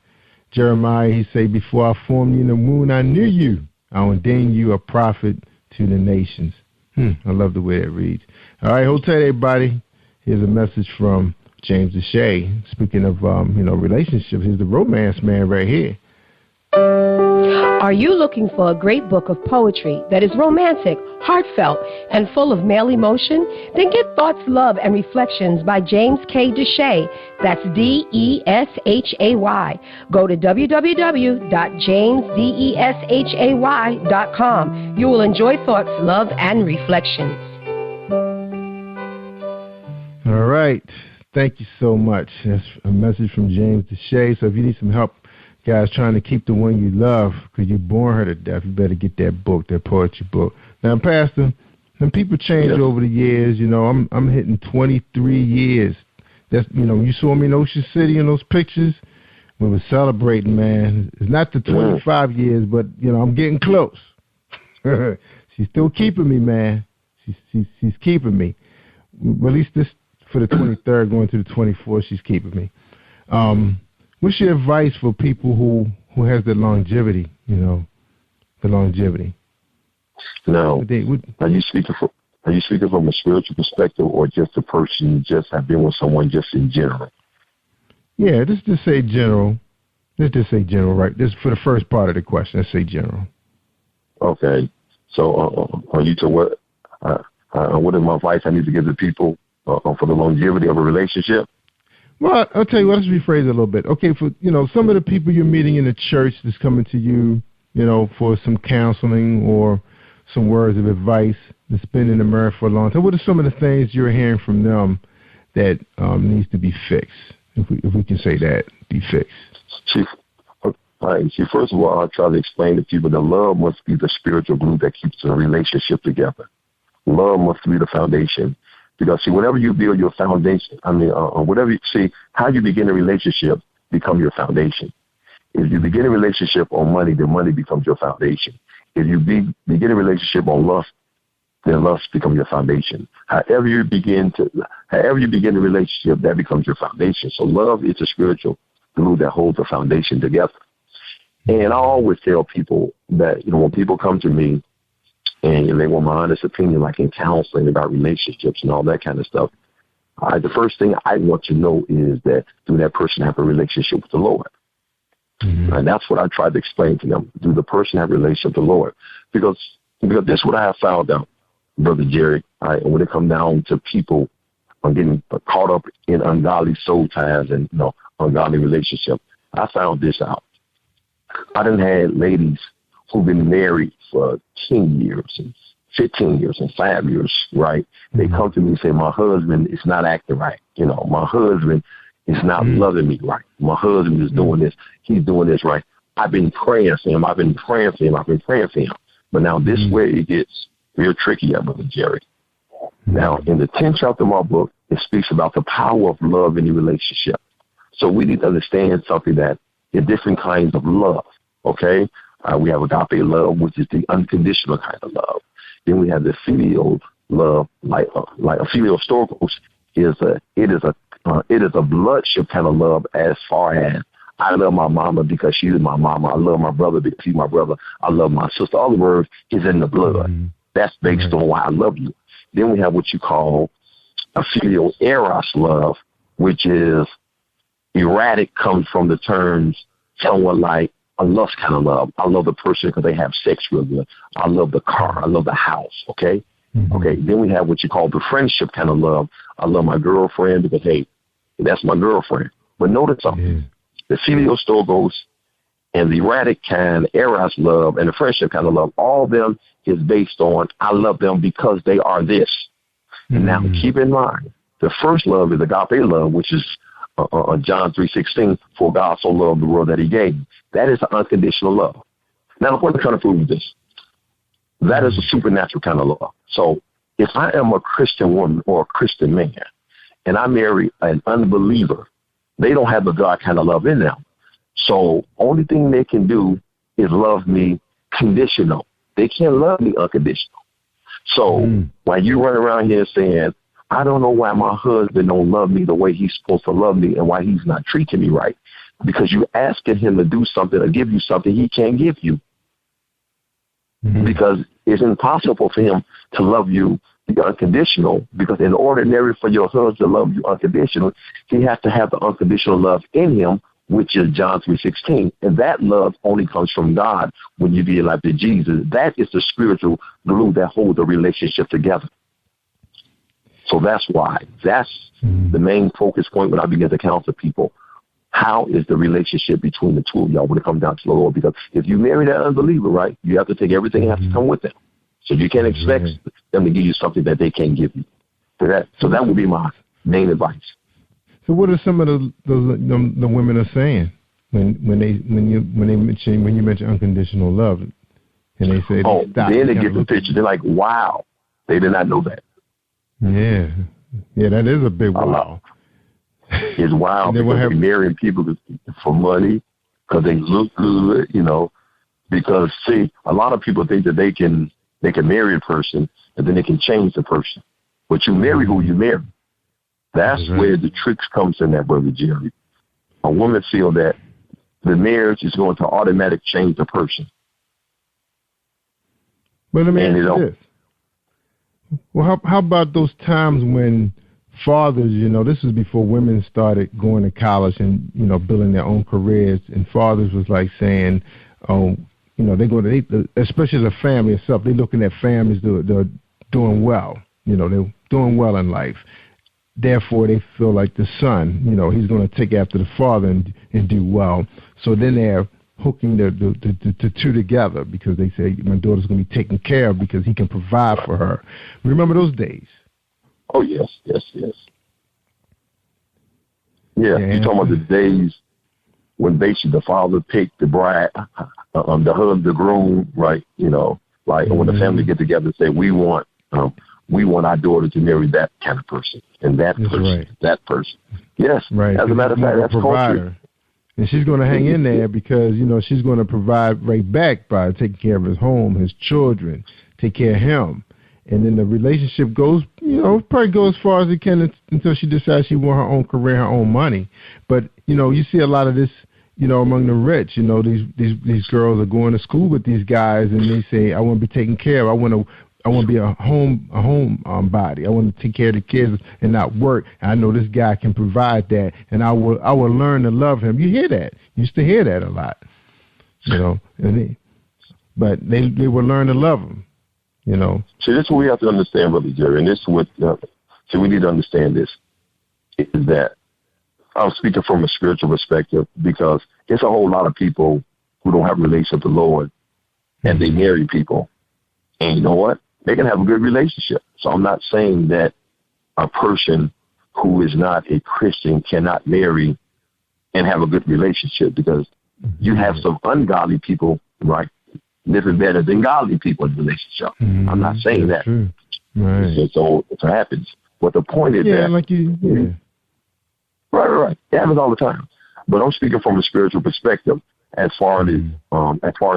Jeremiah, he say, before I formed you in the womb, I knew you. I ordained you a prophet to the nations. I love the way that reads. All right, hold tight, everybody. Here's a message from James Deshay. Speaking of, relationships, here's the romance man right here. Are you looking for a great book of poetry that is romantic, heartfelt, and full of male emotion? Then get Thoughts, Love, and Reflections by James K. Deshay. That's D-E-S-H-A-Y. Go to www.jamesdeshay.com. You will enjoy Thoughts, Love, and Reflections. All right. Thank you so much. That's a message from James Deshay. So if you need some help, guys, trying to keep the one you love because you bored her to death, you better get that book, that poetry book. Now, Pastor, when people change over the years, I'm hitting 23 years. That's you saw me in Ocean City in those pictures. We were celebrating, man. It's not the 25 years, but I'm getting close. She's still keeping me, man. She's keeping me. Well, at least this for the 23rd, going to the 24th, she's keeping me. What's your advice for people who has the longevity, the longevity? No. Are you speaking from a spiritual perspective or just a person just have been with someone just in general? Yeah, just say general. Let's just say general, right? This for the first part of the question. Let's say general. Okay. So are you to what is my advice I need to give to people for the longevity of a relationship? Well, I'll tell you what, let's rephrase it a little bit. Okay, for some of the people you're meeting in the church that's coming to you, for some counseling or some words of advice that's been in the marriage for a long time, what are some of the things you're hearing from them that needs to be fixed? If we can say that, be fixed. See, first of all, I'll try to explain to people that love must be the spiritual glue that keeps the relationship together. Love must be the foundation. Because, see, whenever you build your foundation, how you begin a relationship become your foundation. If you begin a relationship on money, then money becomes your foundation. If you begin a relationship on lust, then lust becomes your foundation. However you begin a relationship, that becomes your foundation. So love is the spiritual glue that holds the foundation together. And I always tell people that, when people come to me, and they want my honest opinion, like in counseling about relationships and all that kind of stuff, the first thing I want to know is that do that person have a relationship with the Lord? And that's what I try to explain to them. Do the person have a relationship with the Lord? Because this is what I have found out, Brother Jerry, when it comes down to people getting caught up in ungodly soul ties and ungodly relationship. I found this out. I done had ladies who've been married for 10 years and 15 years and 5 years, right? They come to me and say, my husband is not acting right. My husband is not loving me right. My husband is doing this. He's doing this right. I've been praying for him. But now this is where it gets real tricky, Brother Jerry. Now, in the 10th chapter of my book, it speaks about the power of love in the relationship. So we need to understand something that there are different kinds of love, okay? We have agape love, which is the unconditional kind of love. Then we have the filial love, like a filial storgos it is a bloodship kind of love. As far as I love my mama because she is my mama, I love my brother because he's my brother, I love my sister. Other words, is in the blood. That's based on why I love you. Then we have what you call a filial eros love, which is erratic, comes from the terms somewhat like a lust kind of love. I love the person because they have sex real good. I love the car. I love the house. Okay. Okay. Then we have what you call the friendship kind of love. I love my girlfriend because, hey, that's my girlfriend. But notice something. The filial storgos and the erratic kind, eros love, and the friendship kind of love, all of them is based on I love them because they are this. Now, keep in mind, the first love is agape love, which is John 3:16, for God so loved the world that he gave. That is unconditional love. Now, what I'm trying to prove is this. That is a supernatural kind of love. So if I am a Christian woman or a Christian man and I marry an unbeliever, they don't have the God kind of love in them. So only thing they can do is love me conditional. They can't love me unconditional. So while you run around here saying, I don't know why my husband don't love me the way he's supposed to love me and why he's not treating me right, because you're asking him to do something or give you something he can't give you. Because it's impossible for him to love you unconditional, because in ordinary for your husband to love you unconditional, he has to have the unconditional love in him, which is John 3:16. And that love only comes from God when you give your life to Jesus. That is the spiritual glue that holds the relationship together. So that's why. That's the main focus point when I begin to counsel people. How is the relationship between the two of y'all when it comes down to the Lord? Because if you marry that unbeliever, right, you have to take everything that has to come with them. So you can't expect them to give you something that they can't give you. So that would be my main advice. So what are some of the women are saying when you mention unconditional love, and they say then they get the picture. They're like, wow, they did not know that. Yeah, that is a big wow. It's wild because they're marrying people for money, because they look good, because, see, a lot of people think that they can marry a person and then they can change the person. But you marry who you marry. That's where the tricks comes in that, Brother Jerry. A woman feel that the marriage is going to automatically change the person. But let me ask you this. Well, how about those times when fathers, this is before women started going to college and, building their own careers, and fathers was like saying, especially the family itself, they're looking at families that are doing well, they're doing well in life. Therefore, they feel like the son, he's going to take after the father and do well. So then they're hooking the two together, because they say, my daughter's going to be taken care of because he can provide for her. Remember those days? Oh, yes. Yeah, you're talking about the days when basically the father picked the bride, the groom, right? When the family get together and say, we want our daughter to marry that kind of person and that person, that person. Yes, right. As a matter of fact, that's culture. And she's going to hang in there because, she's going to provide right back by taking care of his home, his children, take care of him. And then the relationship goes, probably go as far as it can until she decides she wants her own career, her own money. But, you see a lot of this, among the rich, these girls are going to school with these guys and they say, I want to be taken care of. I want to be a home body. I want to take care of the kids and not work. And I know this guy can provide that, and I will learn to love him. You hear that? You used to hear that a lot, but they will learn to love him. See, this is what we have to understand, Brother Jerry, and this is what we need to understand this, is that I'm speaking from a spiritual perspective, because there's a whole lot of people who don't have a relationship with the Lord, and they marry people, and you know what? They can have a good relationship. So I'm not saying that a person who is not a Christian cannot marry and have a good relationship, because you have some ungodly people, right, living better than godly people in the relationship. I'm not saying that. Right. So it happens. But the point is that right. It happens all the time. But I'm speaking from a spiritual perspective as far as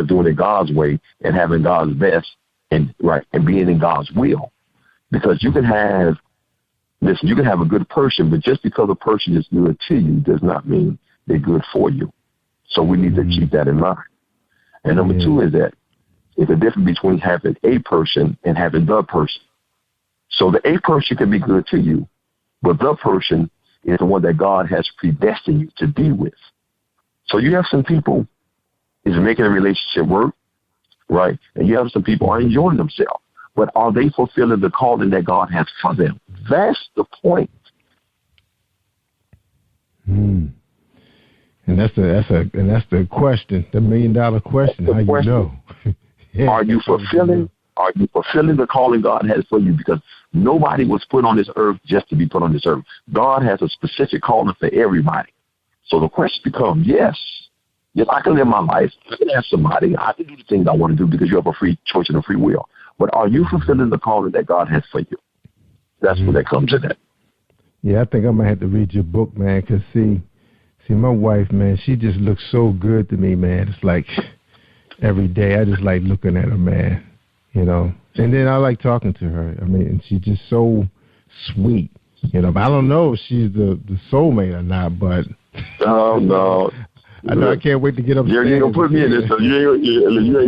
doing it God's way and having God's best and being in God's will. Because you can have a good person, but just because a person is good to you does not mean they're good for you. So we need to keep that in mind. And number two is that it's a difference between having a person and having the person. So the a person can be good to you, but the person is the one that God has predestined you to be with. So you have some people is making a relationship work, right? And you have some people are enjoying themselves, but are they fulfilling the calling that God has for them? That's the point. And that's the question, the $1 million question. How you know? Are you fulfilling Are you fulfilling the calling God has for you? Because nobody was put on this earth just to be put on this earth. God has a specific calling for everybody. So the question becomes, yes, I can live my life. I can ask somebody. I can do the things I want to do because you have a free choice and a free will. But are you fulfilling the calling that God has for you? That's where that comes in at. Yeah, I think I might have to read your book, man, because, see, my wife, man, she just looks so good to me, man. It's like every day I just like looking at her, man, you know. And then I like talking to her. I mean, and she's just so sweet, you know. But I don't know if she's the soulmate or not, but... Oh, no. I know I can't wait to get upstairs. You ain't going to put me in this stuff. You ain't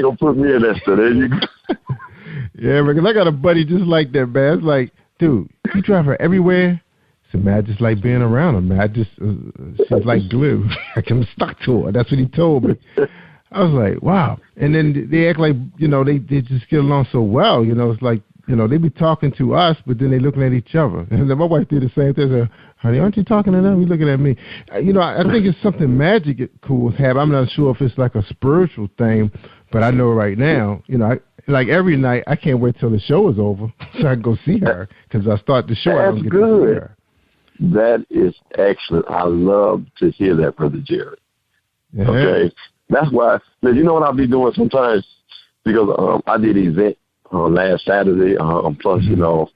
gonna put me in that stuff. There you go. Yeah, because I got a buddy just like that, man. It's like, dude, you drive her everywhere. I said, man, I just like being around her, man. I just, she's like glue. I can stuck to her. That's what he told me. I was like, wow. And then they act like, you know, they just get along so well. You know, it's like, you know, they be talking to us, but then they looking at each other. And then my wife did the same thing. I said, honey, aren't you talking to them? You looking at me. You know, I think it's something magical have. I'm not sure if it's like a spiritual thing, but I know right now, you know, like every night, I can't wait till the show is over so I can go see her because I start the show. That's I don't get good. to see her. That is excellent. I love to hear that, Brother Jerry. Yeah. Okay. That's why, you know what I'll be doing sometimes? Because I did an event last Saturday, plus, you know,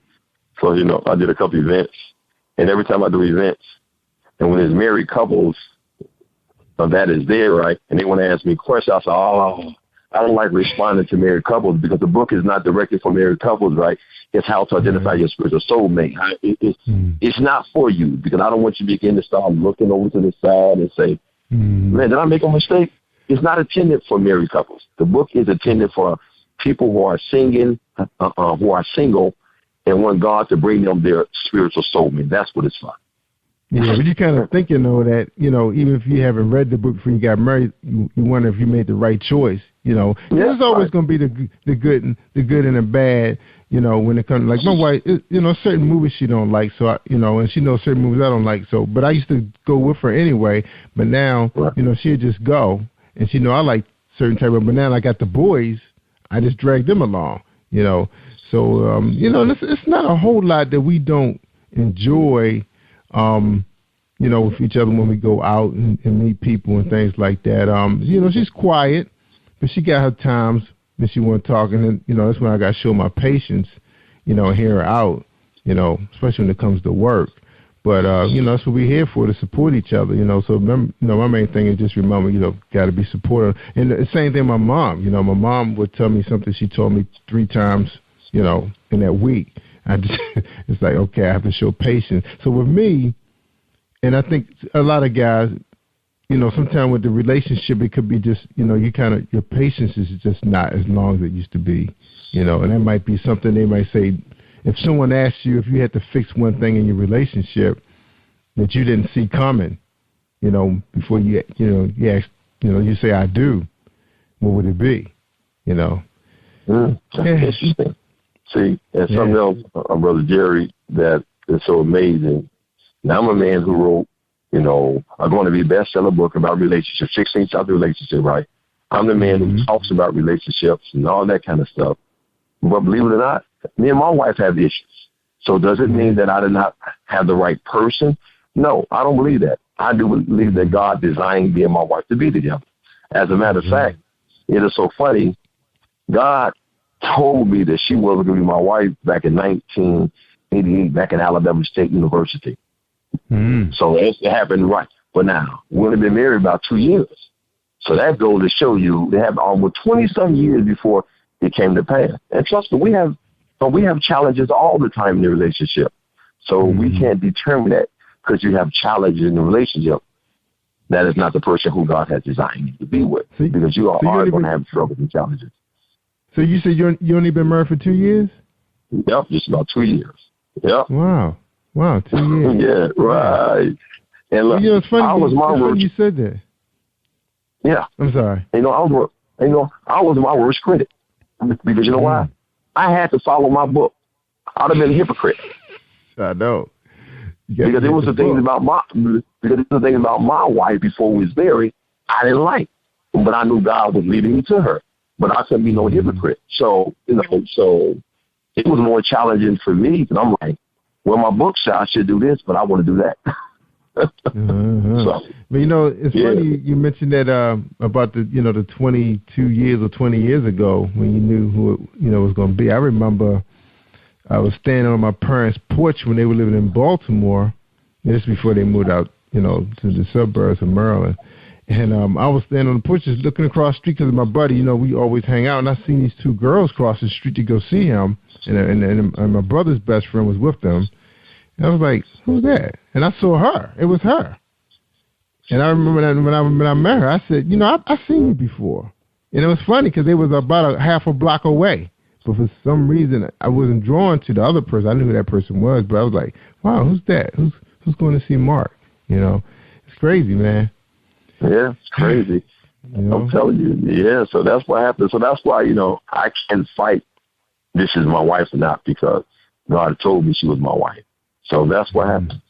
I did a couple events. And every time I do events, and when there's married couples that is there, right, and they want to ask me questions, I say, I don't like responding to married couples because the book is not directed for married couples, right? It's how to identify your spiritual soulmate. It's not for you because I don't want you to begin to start looking over to the side and say, man, did I make a mistake? It's not intended for married couples. The book is intended for people who are single and want God to bring them their spiritual soulmate. That's what it's for. Yeah, but you kind of think, you know, that, you know, even if you haven't read the book before you got married, you wonder if you made the right choice. You know, there's always going to be the good and the bad. You know, when it comes, like my wife, you know, certain movies she don't like, so you know, and she knows certain movies I don't like. So, but I used to go with her anyway. But now, you know, she'll just go, and she know I like certain type of. But now I got the boys, I just drag them along. You know, so you know, it's not a whole lot that we don't enjoy. You know, with each other when we go out and meet people and things like that. You know, she's quiet, but she got her times when she want to talk, and then, you know, that's when I got to show my patience, you know, and hear her out, you know, especially when it comes to work. But, you know, that's what we're here for, to support each other, you know. So, remember, you know, my main thing is just remember, you know, got to be supportive. And the same thing my mom, you know, my mom would tell me something she told me 3 times, you know, in that week. It's like, okay, I have to show patience. So with me, and I think a lot of guys, you know, sometimes with the relationship, it could be just, you know, your patience is just not as long as it used to be, you know, and that might be something they might say, if someone asks you if you had to fix one thing in your relationship that you didn't see coming, you know, before you ask, you know, you say, I do, what would it be, you know? That's interesting. See, and something else, Brother Jerry, that is so amazing. Now, I'm a man who wrote, you know, I'm going to be a bestseller book about relationships, 16 chapter relationship, right? I'm the man who talks about relationships and all that kind of stuff. But believe it or not, me and my wife have issues. So does it mean that I did not have the right person? No, I don't believe that. I do believe that God designed me and my wife to be together. As a matter of fact, it is so funny. God told me that she was going to be my wife back in 1988, back in Alabama State University. So it happened right. But now, we've only been married about 2 years. So that goes to show you they have almost 20-some years before it came to pass. And trust me, we have challenges all the time in the relationship. So we can't determine that because you have challenges in the relationship. That is not the person who God has designed you to be with, because you are going to have troubles and challenges. So you said you only been married for 2 years? Yep, just about 2 years. Yep. Wow, 2 years. Yeah, right. And look, you know, it's funny. I was my worst. You said that. Yeah. I'm sorry. I was my worst critic, because you know why? I had to follow my book. I'd have been a hypocrite. I know. Because there was the things about my wife before we was married I didn't like, but I knew God was leading me to her. but I couldn't be no hypocrite. So, so it was more challenging for me because I'm like, well, my book said I should do this, but I want to do that. So, but it's funny you mentioned that about the 22 years or 20 years ago when you knew who it was going to be. I remember I was standing on my parents' porch when they were living in Baltimore, just before they moved out, to the suburbs of Maryland. And I was standing on the porch just looking across the street because my buddy, we always hang out, and I seen these two girls cross the street to go see him, and my brother's best friend was with them. And I was like, who's that? And I saw her. It was her. And I remember that when I met her, I said, I've seen you before. And it was funny because they was about a half a block away. But for some reason, I wasn't drawn to the other person. I knew who that person was, but I was like, wow, who's that? Who's going to see Mark? It's crazy, man. Yeah, it's crazy. I'm telling you. Yeah, so that's what happened. So that's why, I can't fight this is my wife or not because God told me she was my wife. So that's what happened.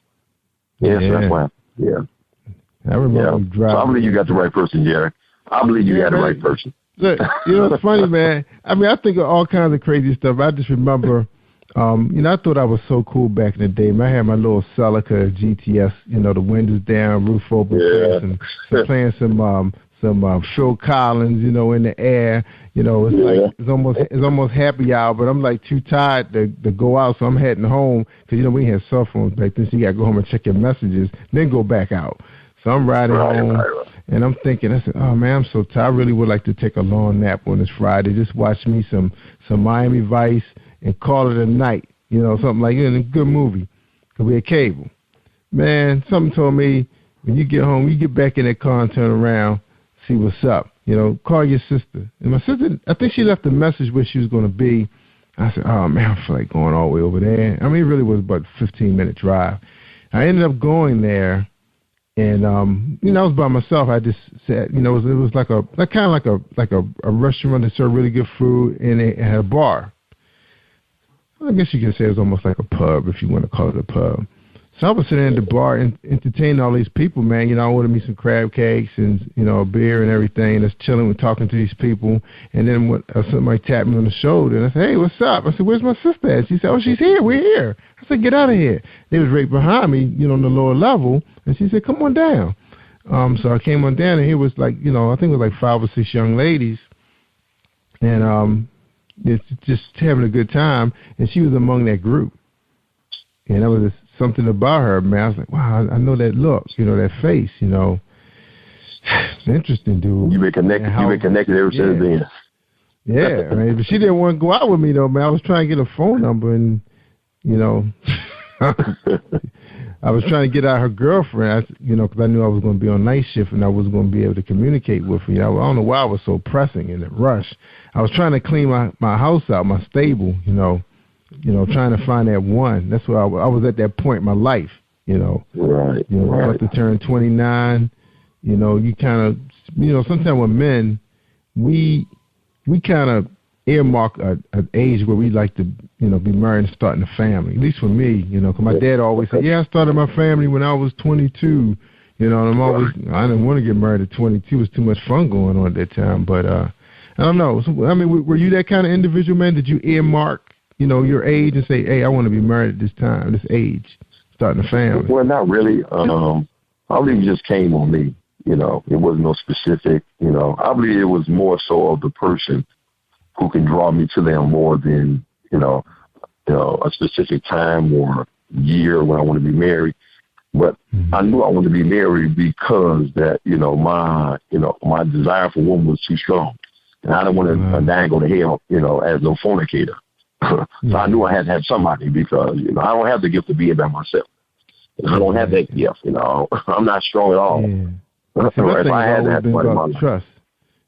Yeah, so that's what happened. Yeah. I remember driving. So I believe you got the right person, Jerry. I believe you got the right person. Look, it's funny, man. I mean, I think of all kinds of crazy stuff. I just remember, I thought I was so cool back in the day. I had my little Celica GTS, the windows down, roof open, and playing some Phil Collins, in the air. It's like it's almost happy hour, but I'm like too tired to go out, so I'm heading home because we had cell phones back then, so you got to go home and check your messages, then go back out. So I'm riding home, and I'm thinking, I said, oh man, I'm so tired. I really would like to take a long nap on this Friday. Just watch me some Miami Vice and call it a night. Something like a good movie. Cause we had cable. Man, something told me when you get home, you get back in that car and turn around. See what's up, call your sister. And my sister, I think she left a message where she was going to be. I said, oh, man, I feel like going all the way over there. I mean, it really was about a 15-minute drive. I ended up going there, and, I was by myself. I just said, it was like a restaurant that served really good food, and it had a bar. I guess you can say it was almost like a pub, if you want to call it a pub. So I was sitting at the bar and entertaining all these people, man. I ordered me some crab cakes and, a beer and everything. Just chilling and talking to these people. And then somebody tapped me on the shoulder, and I said, hey, what's up? I said, where's my sister at? She said, oh, she's here. We're here. I said, get out of here. They was right behind me, on the lower level. And she said, come on down. So I came on down, and here was like, I think it was like 5 or 6 young ladies. And just having a good time. And she was among that group. And that was something about her, man. I was like, wow, I know that look, that face, It's interesting, dude. You've been connected ever since then. Yeah, man. But she didn't want to go out with me, though, man. I was trying to get a phone number, and, I was trying to get out her girlfriend, because I knew I was going to be on night shift, and I wasn't going to be able to communicate with her. I don't know why I was so pressing in the rush. I was trying to clean my house out, my stable, trying to find that one. That's where I was at that point in my life, Right. About to turn 29, you kind of, sometimes with men, we kind of earmark an age where we like to, be married and starting a family. At least for me, because my dad always said, yeah, I started my family when I was 22, and I didn't want to get married at 22. It was too much fun going on at that time. But I don't know. So, I mean, were you that kind of individual, man? Did you earmark your age and say, hey, I want to be married at this time, this age, starting a family? Well, not really. I believe it just came on me. It wasn't no specific, I believe it was more so of the person who can draw me to them more than, a specific time or year when I want to be married. But I knew I wanted to be married because that, my desire for woman was too strong. And I didn't want to dangle to hell, as no fornicator. So I knew I had to have somebody because, I don't have the gift of being by myself. I don't have that gift, I'm not strong at all. Yeah. If I had that, trust.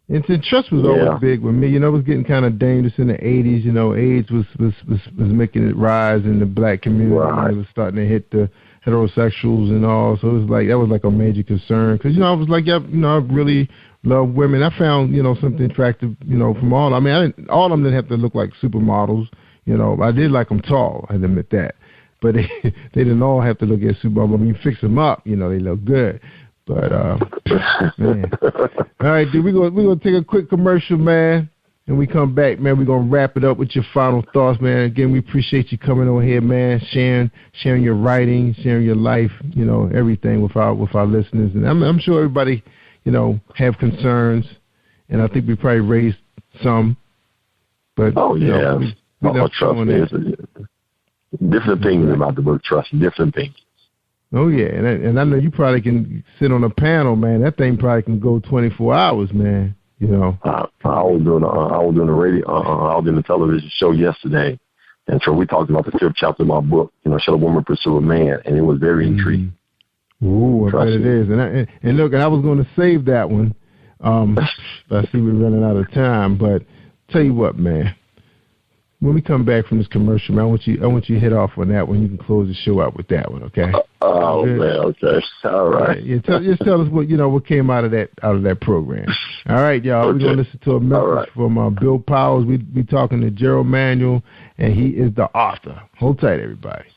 And trust was always big with me. It was getting kind of dangerous in the 80s. AIDS was making it rise in the black community. Right. It was starting to hit the heterosexuals and all. So it was like, that was like a major concern. Because, I was like, I really love women. I found, something attractive, from all. I mean, all of them didn't have to look like supermodels. I did like them tall. I admit that. But they didn't all have to look at supermodels. I mean, you fix them up, they look good. But, man. All right, dude, we're gonna take a quick commercial, man. and we come back, man, we're going to wrap it up with your final thoughts, man. Again, we appreciate you coming on here, man, sharing your writing, sharing your life, you know, everything with our listeners. And I'm sure everybody, you know, have concerns, and I think we probably raised some. But, we trust me. Different opinions about the book, trust me, different opinions. Oh, yeah, and I know you probably can sit on a panel, man. That thing probably can go 24 hours, man, you know. I was doing the radio, I was doing the television show yesterday, and so we talked about the 5th chapter of my book, you know, Shall a Woman Pursue a Man, and it was very intriguing. Ooh, I bet it is. And look, I was going to save that one, but I see we're running out of time, but tell you what, man. When we come back from this commercial, man, I want you to hit off on that one. You can close the show out with that one, okay? Man, okay, all right. Yeah, just tell us what came out of that program. All right, y'all. Okay. We're gonna listen to a message from Bill Powers. We talking to Gerald-Manuel, and he is the author. Hold tight, everybody.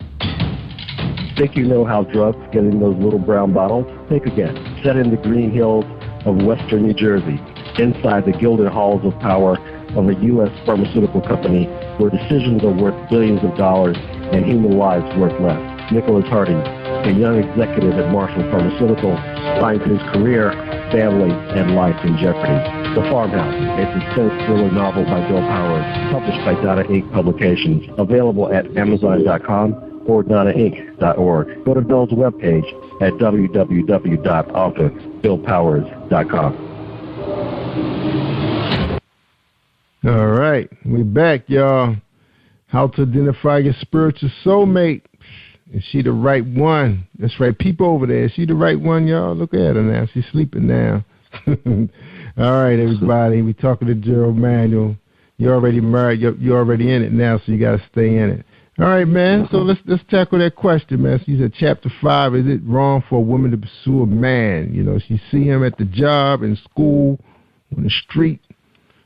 Think you know how drugs get in those little brown bottles? Think again. Set in the green hills of western New Jersey, inside the gilded halls of power of a U.S. pharmaceutical company where decisions are worth billions of dollars and human lives worth less. Nicholas Harding, a young executive at Marshall Pharmaceutical, finds his career, family, and life in jeopardy. The Farmhouse, a suspense thriller novel by Bill Powers, published by Donna Inc. Publications, available at Amazon.com or DonnaInc.org. Go to Bill's webpage at www.authorBillPowers.com. All right, we back, y'all. How to identify your spiritual soulmate. Is she the right one? That's right. People over there. Is she the right one, y'all? Look at her now. She's sleeping now. All right, everybody. We talking to Gerald-Manuel. You're already married. You're already in it now, so you got to stay in it. All right, man. So let's tackle that question, man. She said, Chapter 5, is it wrong for a woman to pursue a man? You know, she see him at the job, in school, on the street.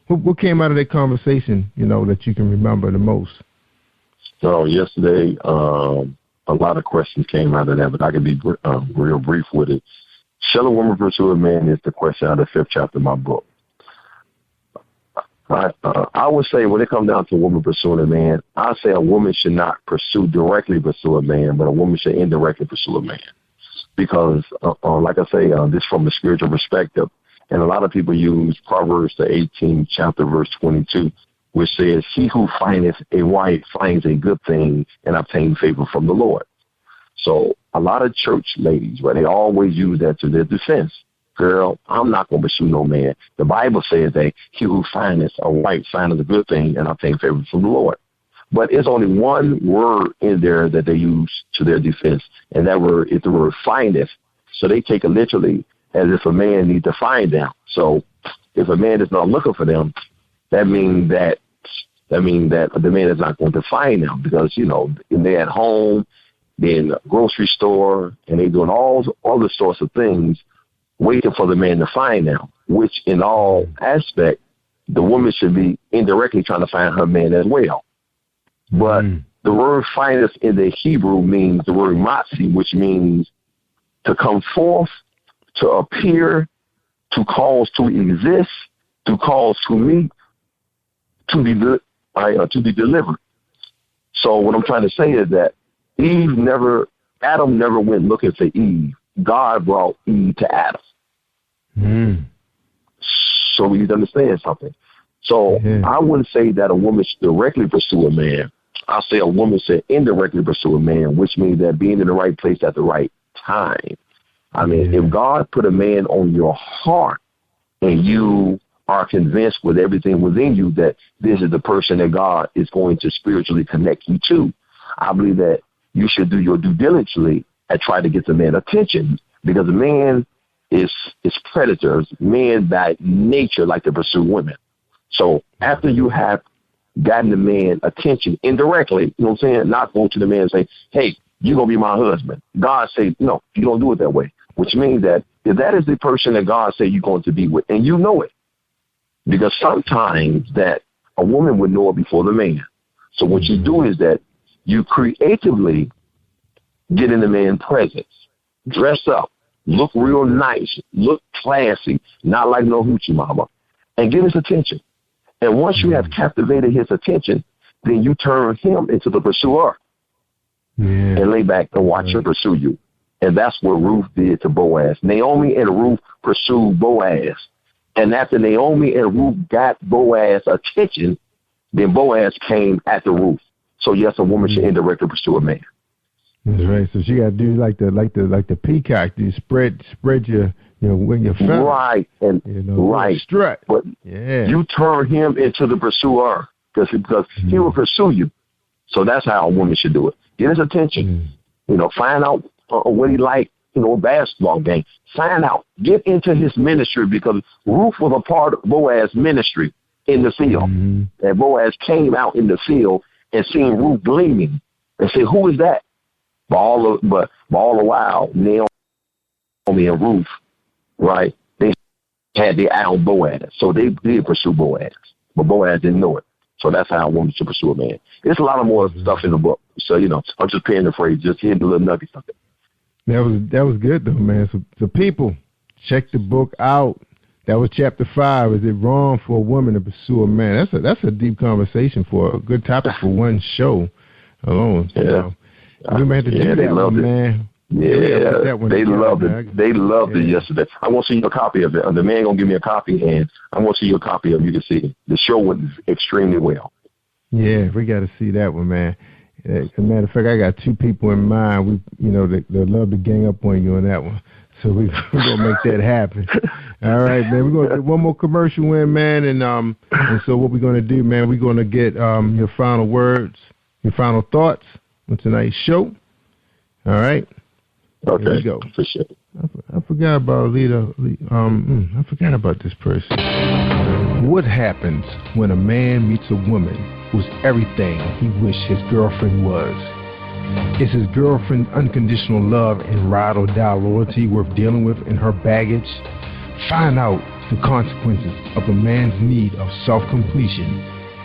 What came out of that conversation, you know, that you can remember the most? So yesterday, a lot of questions came out of that, but I can be real brief with it. Shall a woman pursue a man is the question out of the 5th chapter of my book. I would say when it comes down to a woman pursuing a man, I say a woman should not directly pursue a man, but a woman should indirectly pursue a man. Because, like I say, this from a spiritual perspective, and a lot of people use Proverbs, the 18th chapter, verse 22, which says, he who findeth a wife finds a good thing and obtains favor from the Lord. So a lot of church ladies, they always use that to their defense. Girl, I'm not going to pursue no man. The Bible says that he who findeth a wife findeth a good thing and obtains favor from the Lord. But it's only one word in there that they use to their defense, and that word is the word findeth. So they take it literally as if a man needs to find them. So if a man is not looking for them, that means that the man is not going to find them, because, you know, they're at home, they're in a grocery store, and they're doing all the sorts of things, waiting for the man to find them, which in all aspects, the woman should be indirectly trying to find her man as well. But the word findeth in the Hebrew means the word matzi, which means to come forth, to appear, to cause to exist, to cause to meet, to be delivered. So what I'm trying to say is that Adam never went looking for Eve. God brought Eve to Adam. So we need to understand something. So I wouldn't say that a woman should directly pursue a man. I'll say a woman should indirectly pursue a man, which means that being in the right place at the right time. I mean, if God put a man on your heart and you are convinced with everything within you that this is the person that God is going to spiritually connect you to, I believe that you should do your due diligently and try to get the man's attention, because a man is predators. Men by nature like to pursue women. So after you have gotten the man's attention indirectly, you know what I'm saying, not go to the man and say, hey, you're going to be my husband. God say, no, you don't do it that way, which means that if that is the person that God say you're going to be with, and you know it, because sometimes that a woman would know it before the man. So what you do is that you creatively get in the man's presence, dress up, look real nice, look classy, not like no hoochie mama, and get his attention. And once you have captivated his attention, then you turn him into the pursuer and lay back and watch him pursue you. And that's what Ruth did to Boaz. Naomi and Ruth pursued Boaz. And after Naomi and Ruth got Boaz's attention, then Boaz came after Ruth. So yes, a woman should indirectly pursue a man. That's right. So she got to do like the peacock. You spread your when your feathers. Right. And right. Strut. But you turn him into the pursuer because he will pursue you. So that's how a woman should do it. Get his attention. Find out what he like. A basketball game. Find out. Get into his ministry because Ruth was a part of Boaz's ministry in the field. And Boaz came out in the field and seen Ruth gleaming and said, "Who is that?" But all the while, Naomi and Ruth, right? They had their eye on Boaz, so they did pursue Boaz, but Boaz didn't know it. So that's how a woman should pursue a man. There's a lot of more stuff in the book. So I'm just paraphrasing, just hitting a little nugget something. That was good though, man. So people, check the book out. That was chapter 5. Is it wrong for a woman to pursue a man? That's a deep conversation for a good topic for one show alone. Yeah. We might have to do that one, man. Yeah, they loved it. They loved it yesterday. I want to see your copy of it. The man gonna give me a copy, and I want to see your copy of it. You can see it. The show went extremely well. Yeah, we got to see that one, man. As a matter of fact, I got 2 people in mind. They love to gang up on you on that one. So we're gonna make that happen. All right, man. We're gonna get one more commercial in, man, and so what we're gonna do, man, we're gonna get your final words, your final thoughts on tonight's show. All right. Okay. Here we go. Appreciate it. I forgot about Lita. I forgot about this person. What happens when a man meets a woman who's everything he wished his girlfriend was? Is his girlfriend's unconditional love and ride or die loyalty worth dealing with in her baggage? Find out the consequences of a man's need of self-completion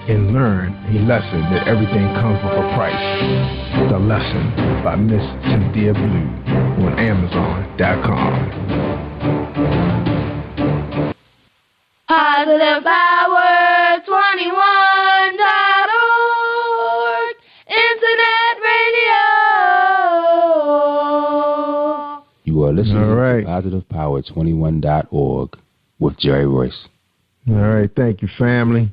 and learn a lesson that everything comes with a price. The Lesson by Miss Cynthia Blue on Amazon.com. Positive Power 21.org Internet Radio. You are listening to PositivePower21.org with Jerry Royce. All right, thank you, family.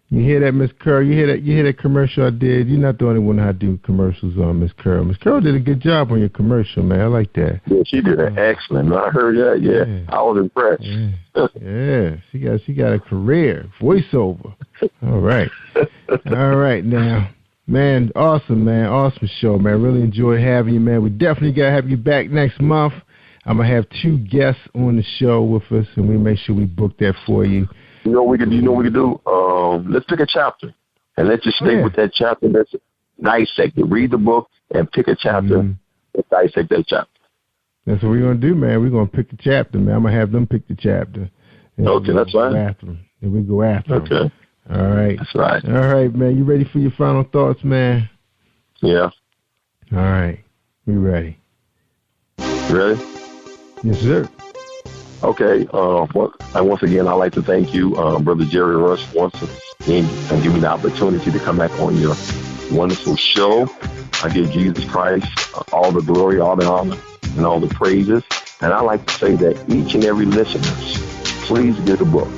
You hear that, Miss Curl? You hear that commercial I did? You're not the only one I do commercials on, Miss Curl. Miss Curl did a good job on your commercial, man. I like that. Yeah, she did an excellent. I heard that. Yeah, I was impressed. Yeah, she got a career, voiceover. All right, all right now, man. Awesome show, man. Really enjoyed having you, man. We definitely gotta have you back next month. I'm gonna have 2 guests on the show with us, and we make sure we book that for you. You know what we could do? Let's pick a chapter, and let's just stay with that chapter. Let's dissect it. Read the book and pick a chapter and dissect that chapter. That's what we're going to do, man. We're going to pick the chapter, man. I'm going to have them pick the chapter. Okay, that's fine. And we go after them. Okay. All right. That's right. All right, man. You ready for your final thoughts, man? Yeah. All right. We ready. Ready? Yes, sir. Okay. Once again, I'd like to thank you, Brother Jerry Rush, once again, and give me the opportunity to come back on your wonderful show. I give Jesus Christ all the glory, all the honor, and all the praises. And I like to say that each and every listener, please get the book.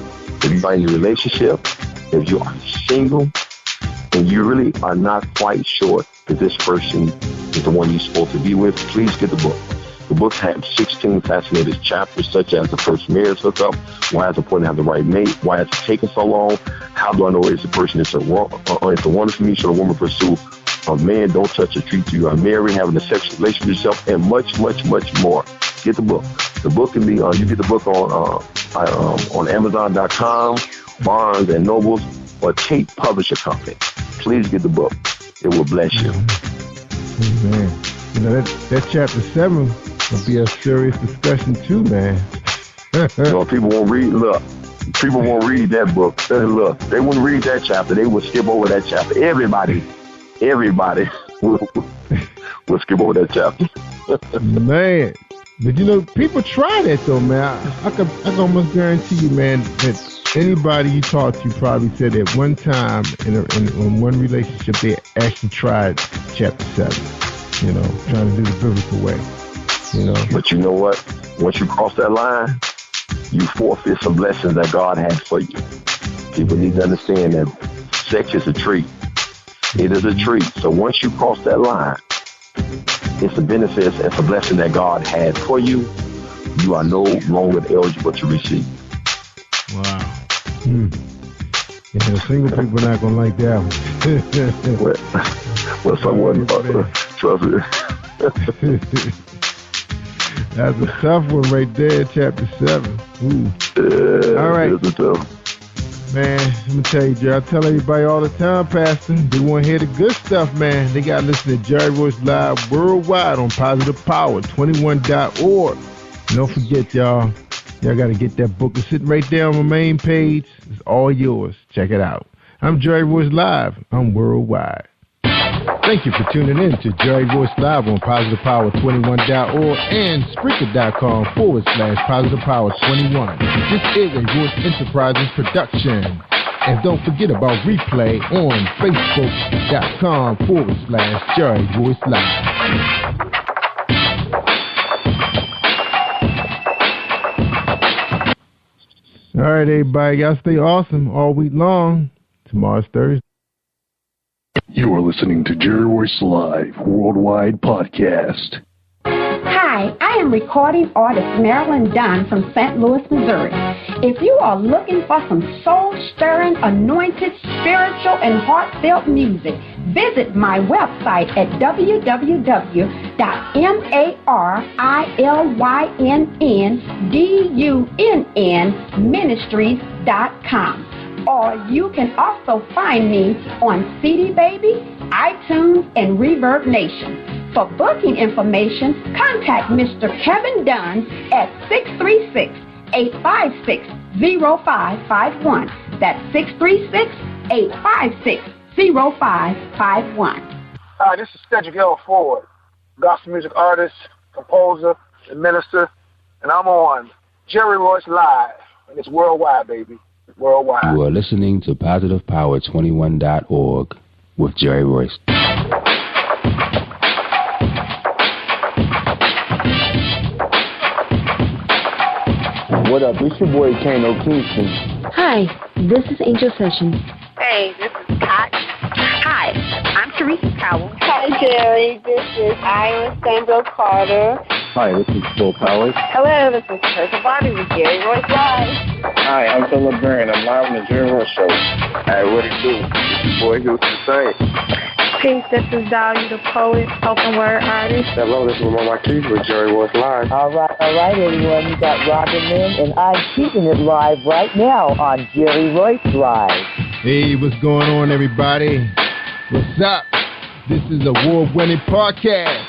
If you are in a relationship, if you are single, and you really are not quite sure that this person is the one you're supposed to be with, please get the book. The book has 16 fascinating chapters, such as the first marriage hookup, why it's important to have the right mate, why it's taken so long, how do I know if the person is a woman for me, should a woman pursue a man, don't touch or treat you are married, having a sexual relationship with yourself, and much, much, much more. Get the book. The book can be, you get the book on Amazon.com, Barnes and Nobles, or Tate Publisher Company. Please get the book. It will bless you. Amen. You know, that chapter 7 will be a serious discussion too, man. People won't read. People won't read that book. Look, they wouldn't read that chapter. They would skip over that chapter. Everybody will skip over that chapter. Man, but you know, people try that though, man. I can almost guarantee you, man, that Anybody you talk to probably said at one time in one relationship they actually tried chapter 7. You know, trying to do the biblical way. You know. But you know what? Once you cross that line, you forfeit some blessings that God has for you. People need to understand that sex is a treat. It is a treat. So once you cross that line, it's the benefits and the blessing that God had for you. You are no longer eligible to receive. Wow. Yeah, single people are not going to like that one. well, someone, trust me. That's a tough one right there, chapter 7. Ooh. Yeah, all right. It's tough. Man, let me tell you, Jerry, I tell everybody all the time, Pastor, they want to hear the good stuff, man. They got to listen to Jerry Royce Live worldwide on positivepower21.org. And don't forget, y'all got to get that book. It's sitting right there on my main page. It's all yours. Check it out. I'm Jerry Royce Live. I'm worldwide. Thank you for tuning in to Jerry Royce Live on positivepower21.org and Spreaker.com/positivepower21. This is a Royce Enterprises production. And don't forget about replay on Facebook.com/Jerry Royce Live. All right, everybody. Y'all stay awesome all week long. Tomorrow's Thursday. You are listening to Jerry Royce Live Worldwide Podcast. Hi, I am recording artist Marilyn Dunn from St. Louis, Missouri. If you are looking for some soul-stirring, anointed, spiritual, and heartfelt music, visit my website at www.marilyndunnministries.com. Or you can also find me on CD Baby, iTunes, and Reverb Nation. For booking information, contact Mr. Kevin Dunn at 636-856-0551. That's 636-856-0551. Hi, this is Cedric L. Ford, gospel music artist, composer, and minister, and I'm on Jerry Royce Live, and it's worldwide, baby. Worldwide. You are listening to positivepower21.org with Jerry Royce. What up? It's your boy Kano Kingston. Hi, this is Angel Sessions. Hey, this is Kat. Hi, I'm Teresa Powell. Hi, Jerry. This is Iowa Sandra Carter. Hi, this is Phil Powers. Hello, this is Teresa Bobby with Jerry Royce Live. Hi, I'm Philip Byrne. I'm live on the Jerry Royce Show. Hey, what it do? It's your boy Houston Saint. Peace, this is Dolly the poet, spoken word artist. Hello, this is Mama Keith with Jerry Royce Live. All right, everyone. You got Robin in, and I'm keeping it live right now on Jerry Royce Live. Hey, what's going on, everybody? What's up? This is award-winning podcast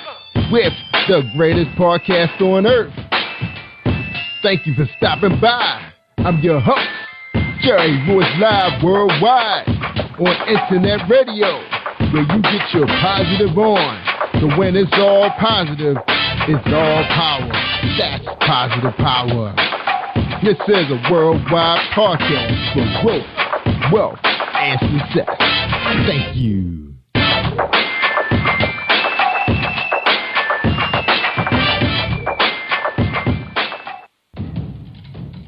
with the greatest podcast on earth. Thank you for stopping by. I'm your host, Jerry Royce Live Worldwide on Internet Radio, where you get your positive on. So when it's all positive, it's all power. That's positive power. This is a worldwide podcast for growth, wealth, and success. Thank you.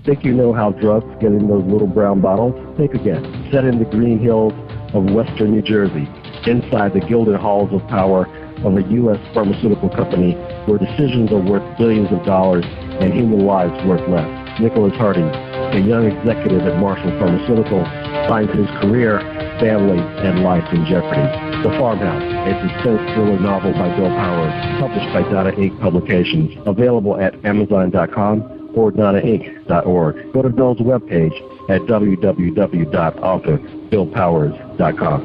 Think you know how drugs get in those little brown bottles? Think again. Set in the green hills of western New Jersey, inside the gilded halls of power of a U.S. pharmaceutical company where decisions are worth billions of dollars and human lives worth less. Nicholas Harding, a young executive at Marshall Pharmaceutical, finds his career, family, and life in jeopardy. The Farmhouse, a suspense thriller novel by Bill Powers, published by Donna Inc. Publications, available at Amazon.com or DonnaInc.org. Go to Bill's webpage at www.author.BillPowers.com.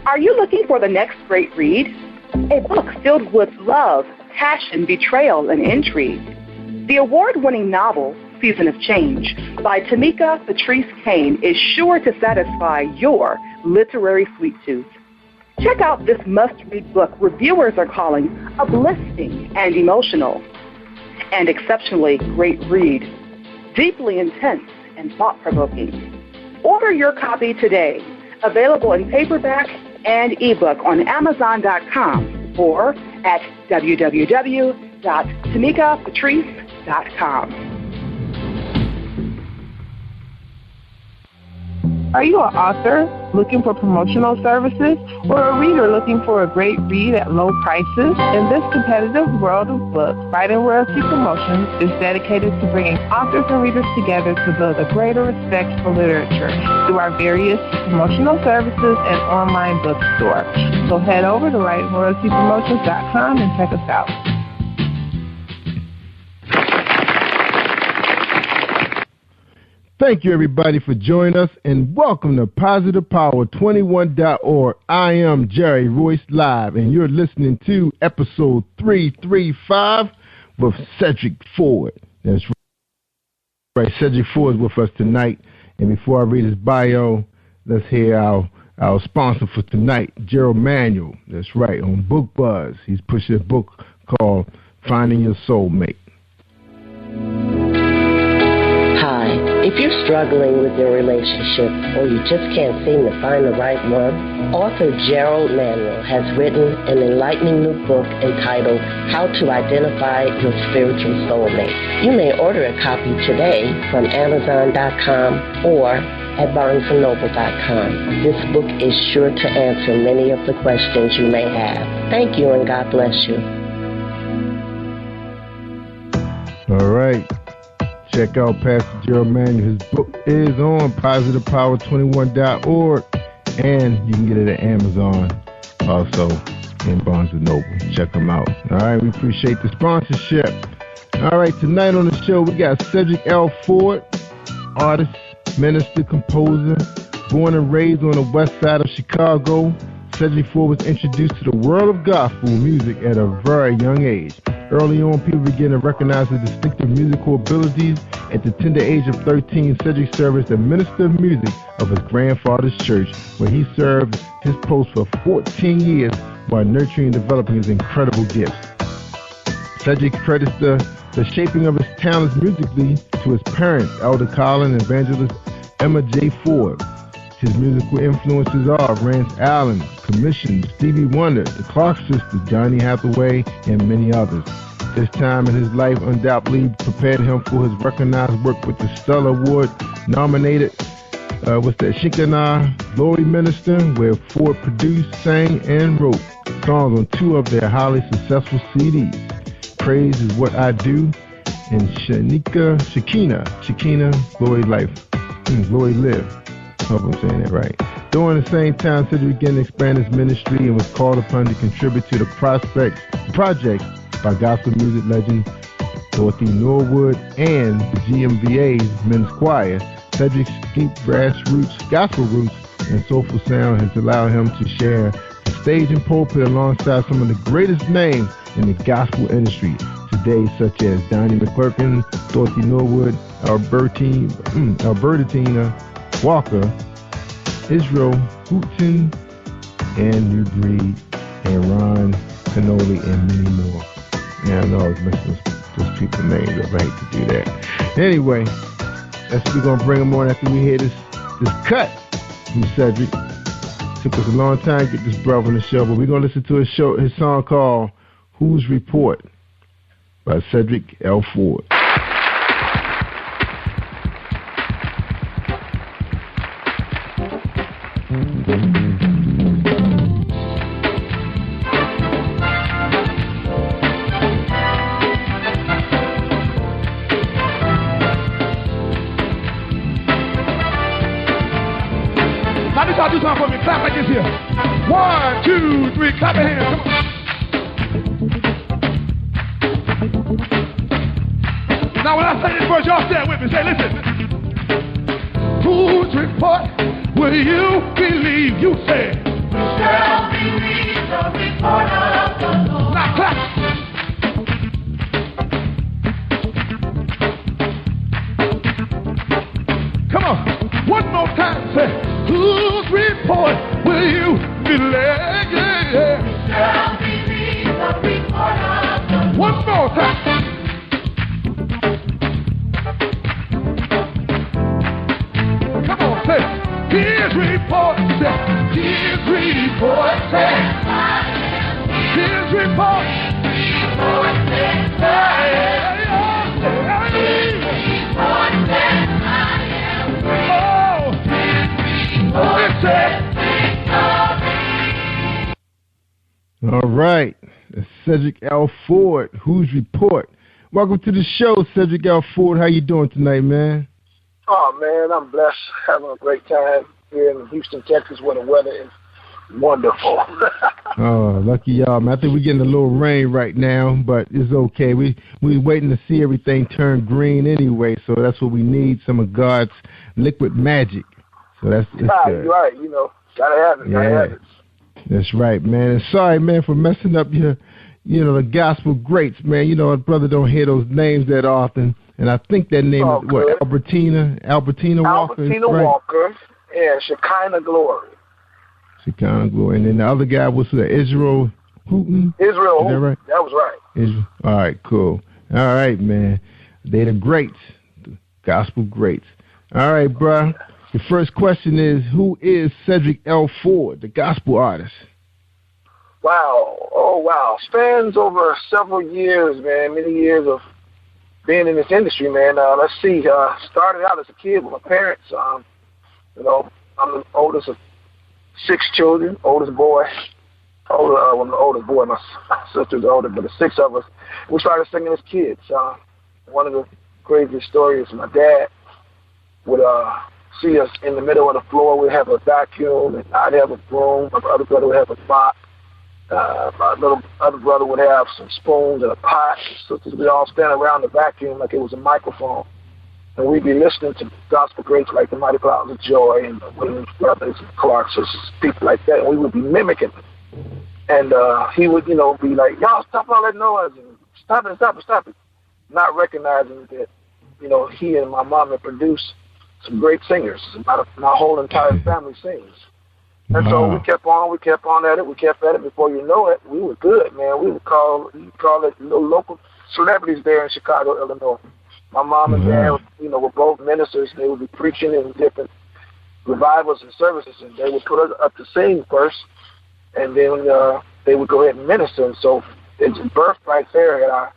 Are you looking for the next great read? A book filled with love, passion, betrayal, and intrigue. The award-winning novel, Season of Change, by Tamika Patrice Kane, is sure to satisfy your literary sweet tooth. Check out this must-read book reviewers are calling uplifting and emotional. and exceptionally great read, deeply intense and thought-provoking. Order your copy today, available in paperback and ebook on Amazon.com or at www.tamikapatrice.com. Are you an author looking for promotional services or a reader looking for a great read at low prices? In this competitive world of books, Fighting Royalty Promotions is dedicated to bringing authors and readers together to build a greater respect for literature through our various promotional services and online bookstore. So head over to WritingRoyaltyPromotions.com and check us out. Thank you, everybody, for joining us, and welcome to PositivePower21.org. I am Jerry Royce Live, and you're listening to episode 335 with Cedric Ford. That's right. Cedric Ford is with us tonight, and before I read his bio, let's hear our sponsor for tonight, Gerald-Manuel. That's right, on Book Buzz. He's pushing a book called Finding Your Soulmate. Hi, if you're struggling with your relationship or you just can't seem to find the right one, author Gerald-Manuel has written an enlightening new book entitled How to Identify Your Spiritual Soulmate. You may order a copy today from Amazon.com or at BarnesandNoble.com. This book is sure to answer many of the questions you may have. Thank you, and God bless you. All right. Check out Pastor Gerald-Manuel. His book is on PositivePower21.org, and you can get it at Amazon, also in Barnes & Noble. Check them out. All right, we appreciate the sponsorship. All right, tonight on the show, we got Cedric L. Ford, artist, minister, composer, born and raised on the west side of Chicago. Cedric Ford was introduced to the world of gospel music at a very young age. Early on, people began to recognize his distinctive musical abilities. At the tender age of 13, Cedric served as the minister of music of his grandfather's church, where he served his post for 14 years while nurturing and developing his incredible gifts. Cedric credits the shaping of his talents musically to his parents, Elder Colin and evangelist Emma J. Ford. His musical influences are Rance Allen, Commission, Stevie Wonder, the Clark Sisters, Johnny Hathaway, and many others. This time in his life undoubtedly prepared him for his recognized work with the Stellar Award nominated Shekinah Glory Minister, where Ford produced, sang, and wrote songs on two of their highly successful CDs. Praise Is What I Do and Shekinah Glory Live. I hope I'm saying that right. During the same time, Cedric began to expand his ministry and was called upon to contribute to the projects by gospel music legend Dorothy Norwood and the GMVA's men's choir. Cedric's deep grassroots gospel roots and soulful sound has allowed him to share the stage and pulpit alongside some of the greatest names in the gospel industry today, such as Donnie McClurkin, Dorothy Norwood, Albertina Walker, Israel Houghton, and New Breed, and Ron Canoli, and many more. Yeah, I know I was messing with those people's names up. I hate to do that. Anyway, we're going to bring them on after we hear this cut from Cedric. Took us a long time to get this brother on the show, but we're going to listen to his song called Whose Report by Cedric L. Ford. Y'all do something for me. Clap like this here. 1, 2, 3. Clap your hands. Come on. Now when I say this verse, y'all stand with me. Say, listen. Whose report will you believe? You say. We shall believe the report of the Lord. Now clap. Come on. One more time. Say. Whose report will you believe? We shall believe the report of the Lord. One more time. All right. That's Cedric L. Ford, Who's Report. Welcome to the show, Cedric L. Ford. How you doing tonight, man? Oh, man, I'm blessed. Having a great time here in Houston, Texas, where the weather is wonderful. Oh, lucky y'all, man. I think we're getting a little rain right now, but it's okay. We waiting to see everything turn green anyway, so that's what we need, some of God's liquid magic. So that's good. You're right. You know, gotta have it. Gotta have it. That's right, man. And sorry, man, for messing up the gospel greats, man. You know, a brother don't hear those names that often. And I think that name is what, Albertina Walker. Albertina Walker and Shekinah Glory. Shekinah Glory. And then the other guy was Israel Houghton. Israel Houghton. Is that right? That was right. Israel. All right, cool. All right, man. They the greats, the gospel greats. All right, bro. The first question is, who is Cedric L. Ford, the gospel artist? Wow. Oh, wow. Spans over several years, man, many years of being in this industry, man. Let's see. Started out as a kid with my parents. You know, I'm the oldest of 6 children, oldest boy. I'm the oldest boy. My sister's older, but the 6 of us, we started singing as kids. One of the craziest stories, my dad would see us in the middle of the floor. We'd have a vacuum, and I'd have a broom. My other brother would have a mop. My little other brother would have some spoons and a pot. Sisters would all stand around the vacuum like it was a microphone. And we'd be listening to gospel greats like the Mighty Clouds of Joy and the Williams Brothers and Clarks, people like that. And we would be mimicking them. And he would, be like, y'all stop all that noise and stop it. Not recognizing that, he and my mom had produced some great singers. My whole entire family sings. And so we kept on at it. We kept at it. Before you know it, we were good, man. We would call it local celebrities there in Chicago, Illinois. My mom and dad, were both ministers. They would be preaching in different revivals and services, and they would put us up to sing first, and then they would go ahead and minister. And so it's birthed right there at our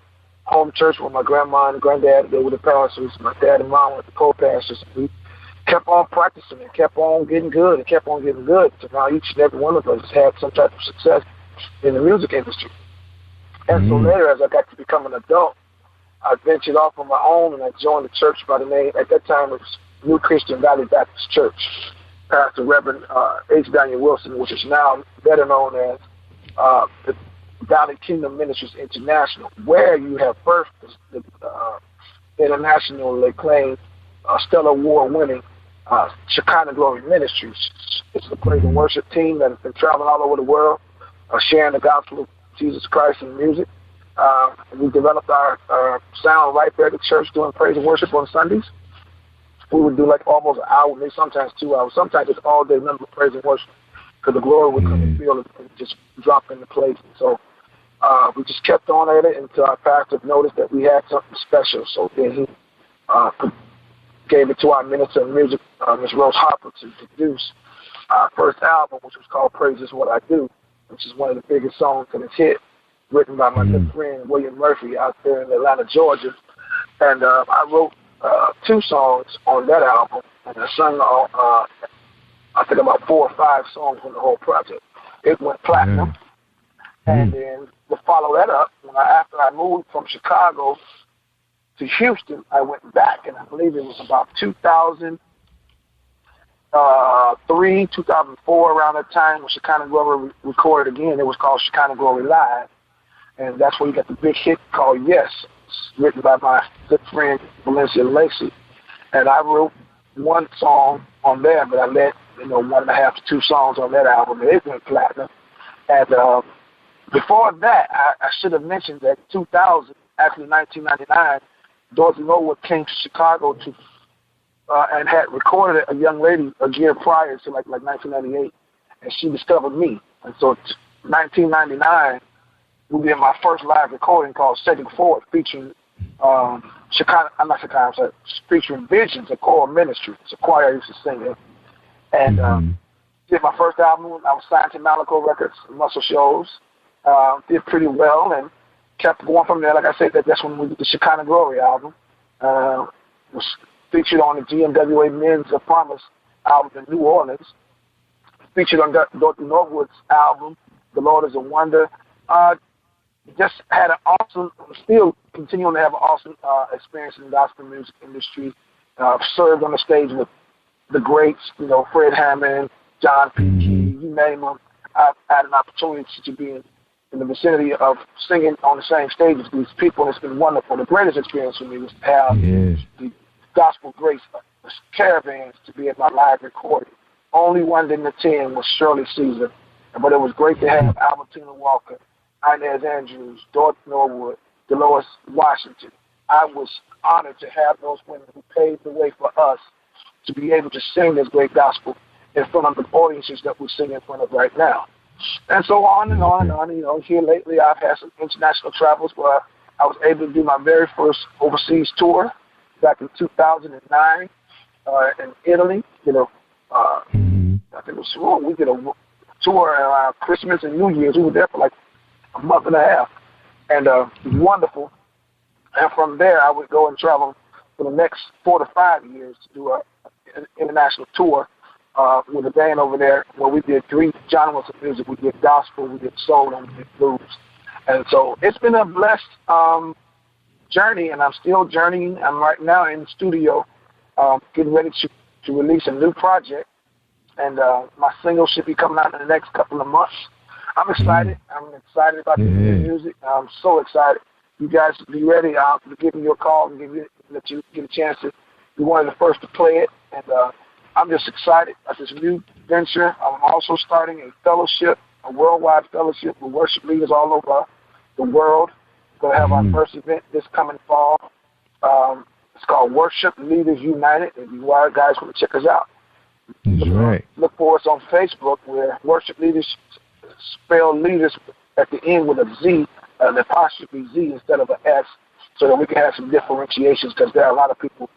home church with my grandma and granddad. They were the pastors. My dad and mom were the co-pastors. We kept on practicing and kept on getting good and kept on getting good. So now each and every one of us had some type of success in the music industry. And so later, as I got to become an adult, I ventured off on my own and I joined the church by the name, at that time it was New Christian Valley Baptist Church. Pastor Reverend H. Daniel Wilson, which is now better known as the Valley Kingdom Ministries International, where you have first the internationally acclaimed Stellar Award-winning Shekinah Glory Ministries. It's a praise and worship team that has been traveling all over the world, sharing the gospel of Jesus Christ in music. We developed our sound right there at the church doing praise and worship on Sundays. We would do like almost an hour, maybe sometimes 2 hours. Sometimes it's all day number of praise and worship because the glory would come and feel it and just drop into place. And so we just kept on at it until our pastor noticed that we had something special. So then he gave it to our minister of music, Ms. Rose Harper, to produce our first album, which was called Praise Is What I Do, which is one of the biggest songs and it's hit, written by my good friend William Murphy out there in Atlanta, Georgia. And I wrote 2 songs on that album, and I sung I think about 4 or 5 songs on the whole project. It went platinum. And then to follow that up, after I moved from Chicago to Houston, I went back, and I believe it was about 2003, 2004, around that time when Shekinah Glory recorded again. It was called Shekinah Glory Live, and that's where you got the big hit called Yes, written by my good friend Valencia Lacey. And I wrote 1 song on there, but I let 1.5 to 2 songs on that album, and it went platinum. And before that, I should have mentioned that 2000, actually 1999, Dorothy Norwood came to Chicago to and had recorded a young lady a year prior to like 1998, and she discovered me. And so 1999, we did my first live recording called Cedric Ford, featuring featuring Visions, a choral ministry. It's a choir I used to sing in. And did my first album. I was signed to Malaco Records, Muscle Shows. Did pretty well and kept going from there. Like I said, that's when we did the Shekinah Glory album. Was featured on the GMWA Men's of Promise album in New Orleans. Featured on Dorothy Norwood's album The Lord is a wonder. Just had an awesome, still continuing to have an awesome experience in the gospel music industry. Served on the stage with the greats, Fred Hammond, John P. Key, you name them. I've had an opportunity to be in the vicinity of singing on the same stage as these people, and it's been wonderful. The greatest experience for me was to have the gospel greats, the caravans, to be at my live recording. Only one didn't attend was Shirley Caesar, but it was great to have Albertina Walker, Inez Andrews, Dorothy Norwood, Dolores Washington. I was honored to have those women who paved the way for us to be able to sing this great gospel in front of the audiences that we sing in front of right now. And so on and on and on. Here lately I've had some international travels where I was able to do my very first overseas tour back in 2009 in Italy. I think it was wrong. We did a tour around Christmas and New Year's. We were there for like a month and a half. And it was wonderful. And from there, I would go and travel for the next 4 to 5 years to do an international tour with a band over there where we did 3 genres of music. We did gospel, we did soul, and we did blues. And so it's been a blessed journey, and I'm still journeying. I'm right now in the studio getting ready to release a new project, and my single should be coming out in the next couple of months. I'm excited. I'm excited about the new music. I'm so excited. You guys be ready. I'll give you a call and let you get a chance to be one of the first to play it. And I'm just excited about this new venture. I'm also starting a fellowship, a worldwide fellowship with worship leaders all over the world. We're going to have our first event this coming fall. It's called Worship Leaders United. If you guys want to check us out, look for us on Facebook, where worship leaders spell leaders at the end with a Z, an apostrophe Z instead of an S, so that we can have some differentiations, because there are a lot of people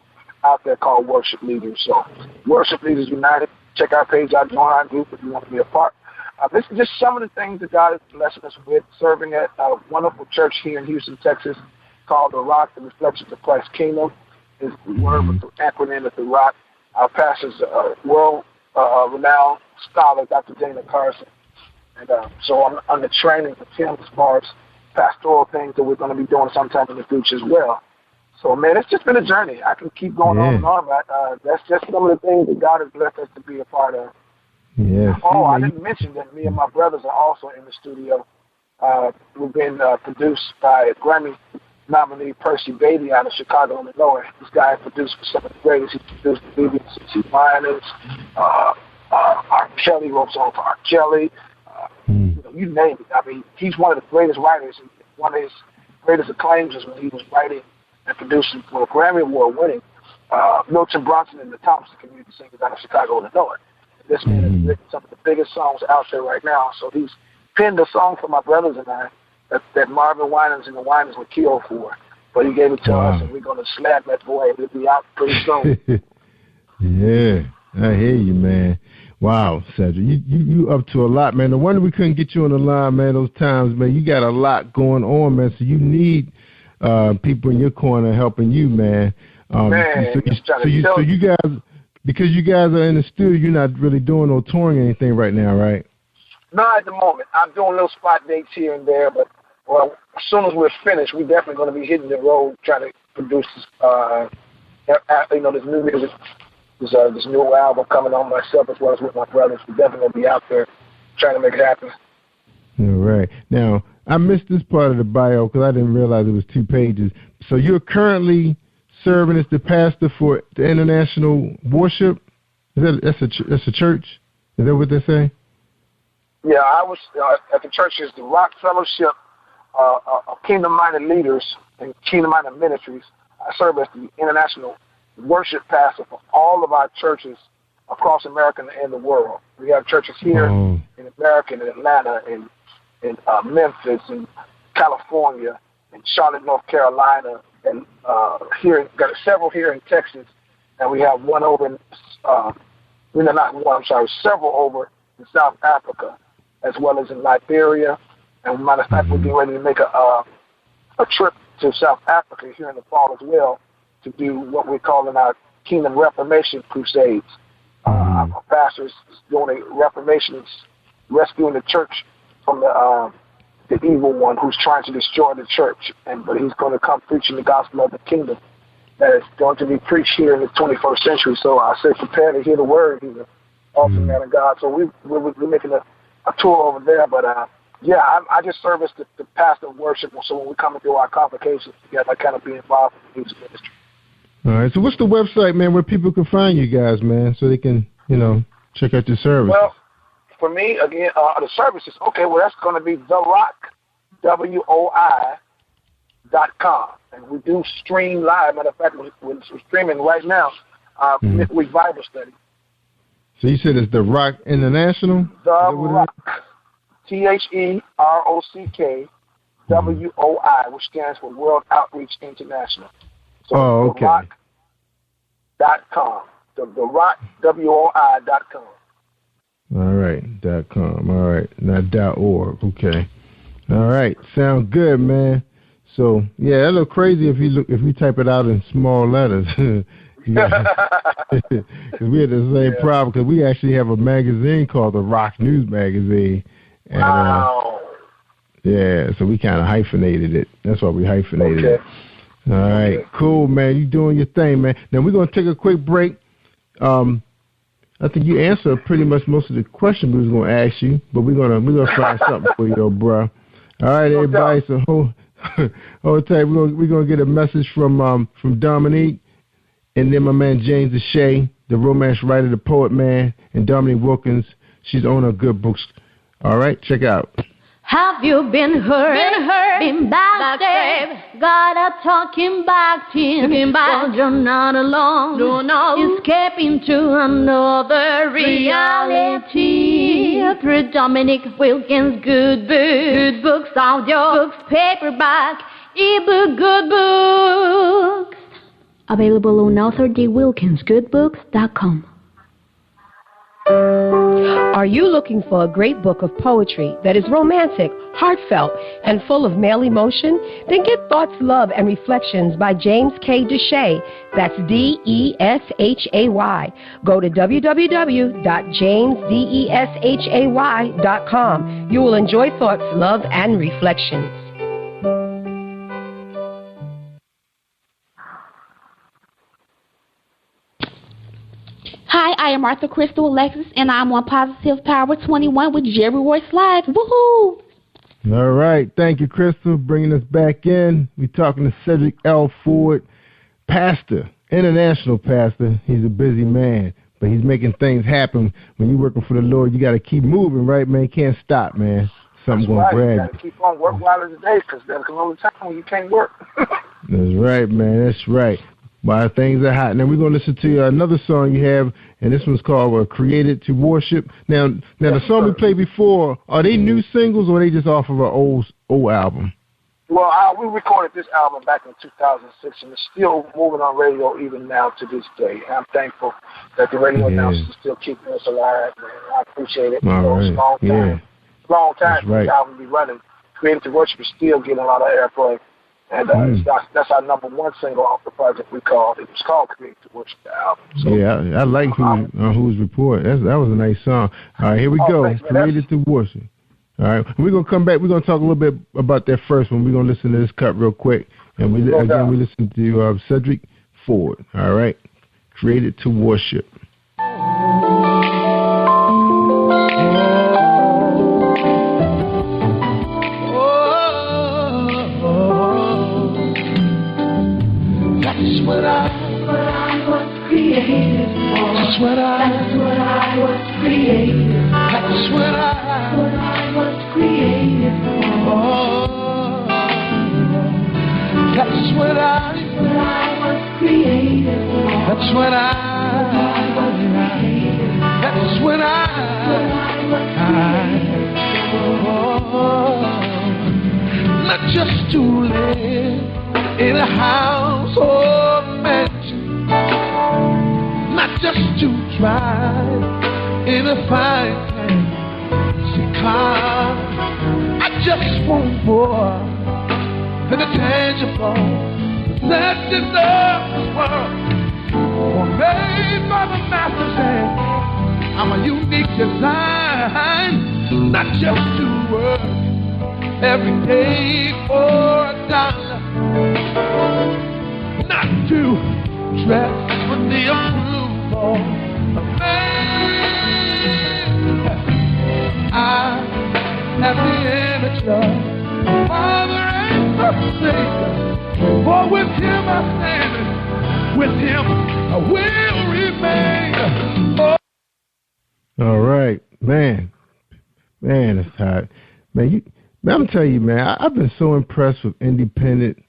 out there called worship leaders. So Worship Leaders United, check our page out, join our group if you want to be a part. This is just some of the things that God is blessing us with, serving at a wonderful church here in Houston, Texas, called The Rock, the Reflections of Christ's Kingdom. Is the word with the acronym of The Rock. Our pastor's world-renowned scholar, Dr. Dana Carson. And so I'm under training with him as far as pastoral things that we're going to be doing sometime in the future as well. So, man, it's just been a journey. I can keep going on and on, but that's just some of the things that God has blessed us to be a part of. Yeah. I didn't mention that me and my brothers are also in the studio. We've been produced by Grammy nominee Percy Beatty out of Chicago, Illinois. This guy produced for some of the greatest. He produced the BBC Lions, R. Kelly, wrote songs for R. Kelly. You name it. I mean, he's one of the greatest writers. One of his greatest acclaims is when he was writing and producing for a Grammy Award winning Milton Bronson and the Thompson Community Singers out of Chicago, Illinois. This man has written some of the biggest songs out there right now. So he's penned a song for my brothers and I that Marvin Winans and the Winans were killed for. But he gave it to us, and we're going to slap that boy. It'll be out pretty soon. Yeah, I hear you, man. Wow, Cedric, you up to a lot, man. No wonder we couldn't get you on the line, man, those times, man. You got a lot going on, man, so you need people in your corner helping you, man. So you guys, because you guys are in the studio, you're not really doing no touring or anything right now, right? No, at the moment. I'm doing little spot dates here and there, but as soon as we're finished, we're definitely going to be hitting the road trying to produce this new music. This new album coming on myself as well as with my brothers. We're definitely going to be out there trying to make it happen. All right. Now, I missed this part of the bio because I didn't realize it was 2 pages. So you're currently serving as the pastor for the International Worship? That's a church? Is that what they say? Yeah, I was at the church is the Rock Fellowship of Kingdom-Minded Leaders and Kingdom-Minded Ministries. I serve as the International Worship Pastor for all of our churches across America and the world. We have churches here in America, in Atlanta, in Memphis, in California, in Charlotte, North Carolina, and got several here in Texas, and we have one over in several over in South Africa, as well as in Liberia. And matter of fact, we're getting ready to make a trip to South Africa here in the fall as well to do what we're calling our Kingdom Reformation Crusades. Our pastor is doing a Reformation, rescuing the church from the evil one who's trying to destroy the church, but he's going to come preaching the gospel of the kingdom that is going to be preached here in the 21st century. So I say prepare to hear the word. He's an awesome man of God. So we're making a tour over there. But, I just serve as the pastor of worship. So when we come through our convocations together, I kind of be involved in the music ministry. All right. So what's the website, man, where people can find you guys, man, so they can, check out your service? Well, for me, again, the services, that's going to be WOI.com. And we do stream live. Matter of fact, we're streaming right now, midweek Bible study. So you said it's The Rock International? The Rock. THEROCK WOI, which stands for World Outreach International. So okay. TheRock.com. The Rock, WOI.com. All right, .com. All right, not .org. Okay. All right, sound good, man. So that look crazy if you type it out in small letters. Because we had the same problem. Because we actually have a magazine called the Rock News Magazine. And, wow. So we kind of hyphenated it. That's why we hyphenated it. All right, cool, man. You doing your thing, man. Now we're gonna take a quick break. I think you answered pretty much most of the questions we was gonna ask you, but we're gonna find something for you, though, bro. All right, everybody. So hold tight. We're gonna get a message from Dominique, and then my man James Deshay, the romance writer, the poet man, and Dominique Wilkins. She's owner of Good Books. All right, check out. Have you been hurt? Been backstabbed? Got a talking back to him. Well, you're not alone. No. Escaping to another reality. Through Dominique Wilkins' Good Books, audio books, paperback, ebook, Good Books. Available on authordwilkinsgoodbooks.com. Are you looking for a great book of poetry that is romantic, heartfelt, and full of male emotion? Then get Thoughts, Love, and Reflections by James K. Deshay. That's D-E-S-H-A-Y. Go to www.jamesdeshay.com. You will enjoy Thoughts, Love, and Reflections. Hi, I am Arthur Crystal Alexis, and I'm on Positive Power 21 with Jerry Royce Live. Woohoo! All right. Thank you, Crystal, bringing us back in. We're talking to Cedric L. Ford, pastor, international pastor. He's a busy man, but he's making things happen. When you're working for the Lord, you got to keep moving, right, man? You can't stop, man. Something's going to grab you. You got to keep on work while it's a day, because there's another time when you can't work. That's right, man. That's right. While things are hot. Now we're going to listen to another song you have, and this one's called Created to Worship. Now the song we played before, are they new singles or are they just off of an old album? Well, we recorded this album back in 2006, and it's still moving on radio even now to this day. And I'm thankful that the radio announcers are still keeping us alive, man. I appreciate it. It's a long time. Long time for the album to be running. Created to Worship is still getting a lot of airplay. And that's our number one single off the project we called. It was called Created to Worship, the album. So, I like Who's Report. That was a nice song. All right, here we go. Thanks, Created to Worship. All right, we're going to come back. We're going to talk a little bit about that first one. We're going to listen to this cut real quick. And we listen to Cedric Ford. All right, Created to Worship. That's what I was created for. That's what I was created for. That's what I was created for. That's what I was created for. That's what I was created for. That's what not just to live in a house or mansion, not just to drive in a fine fancy car. I just want more than a tangible possessions of this world. For made by the master's hand, I'm a unique design. not just to work every day for a dollar, not to dress with the approval of man. I have the image of Father and Savior, for with Him I stand, with Him I will remain. Oh. All right, man, it's hot, man. I'm telling you, man, I've been so impressed with independent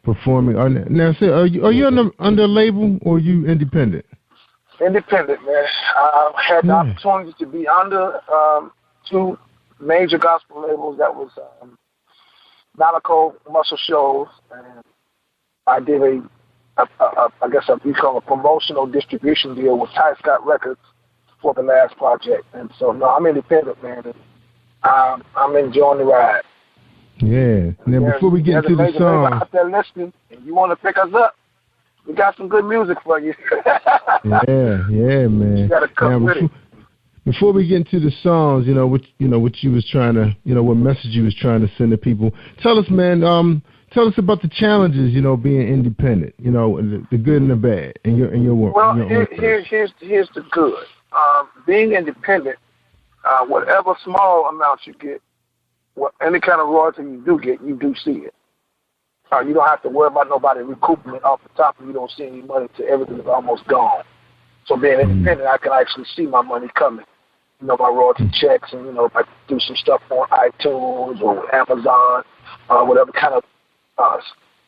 performing. Now, say, are you under a label or are you independent? Independent, man. I had the opportunity to be under two major gospel labels. That was Malaco Muscle Shows, and I did I guess you call a promotional distribution deal with Ty Scott Records for the last project. And so, no, I'm independent, man. And, I'm enjoying the ride. Yeah. Now, before we get into the song, out there listening, and you want to pick us up, we got some good music for you. yeah, man. You gotta come with it. Before we get into the songs, what you was trying to, what message you was trying to send to people. Tell us, man. Tell us about the challenges, being independent. The good and the bad in your work. Well, here's the good. Being independent, whatever small amount you get, any kind of royalty you do get, you do see it. You don't have to worry about nobody recouping it off the top, and you don't see any money till everything is almost gone. So being independent, I can actually see my money coming. My royalty checks, and if I do some stuff on iTunes or Amazon, whatever kind of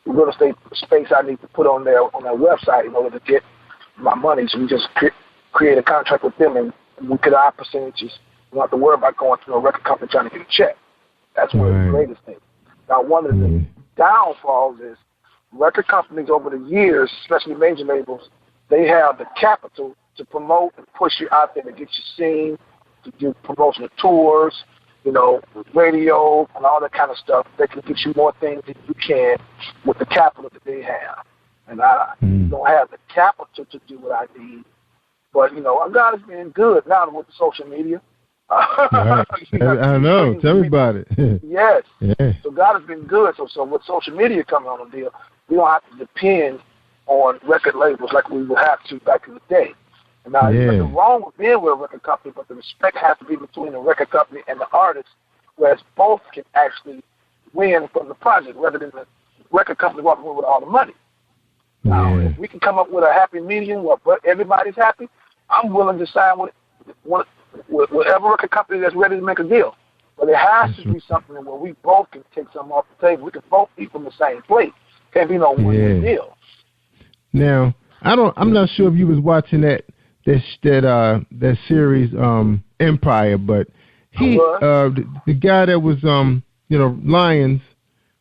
real estate space I need to put on their website in order to get my money. So we just create a contract with them, and we get our percentages. We don't have to worry about going to a record company trying to get a check. That's one of the greatest things. Now, one of the downfalls is record companies over the years, especially major labels, they have the capital to promote and push you out there to get you seen, to do promotional tours, radio and all that kind of stuff. They can get you more things than you can with the capital that they have. And I don't have the capital to do what I need. But, God has been good now with the social media. Right. I know. Tell me about it. Yes. Yeah. So God has been good. So with social media coming on the deal, we don't have to depend on record labels like we would have to back in the day. And now, there's nothing wrong with being with a record company, but the respect has to be between the record company and the artist, whereas both can actually win from the project rather than the record company walking away with all the money. Now, if we can come up with a happy medium where everybody's happy, I'm willing to sign with whatever record company that's ready to make a deal. But it has to be something where we both can take something off the table. We can both eat from the same plate. Can't be no one deal. Now, I'm not sure if you was watching that series Empire, but the guy that was Lyons,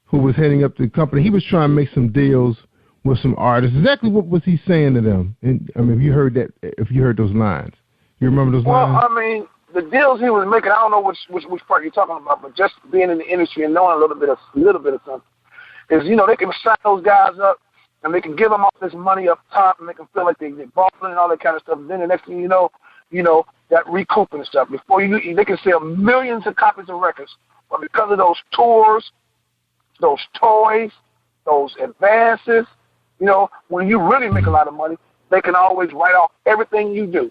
who was heading up the company, he was trying to make some deals with some artists. Exactly what was he saying to them? And, if you heard those lines, you remember those lines? Well, the deals he was making, I don't know which part you're talking about, but just being in the industry and knowing a little bit of something is, they can sign those guys up and they can give them all this money up top and make them feel like they're balling and all that kind of stuff. And then the next thing you know, that recouping and stuff. Before they can sell millions of copies of records, but because of those tours, those toys, those advances, when you really make a lot of money, they can always write off everything you do.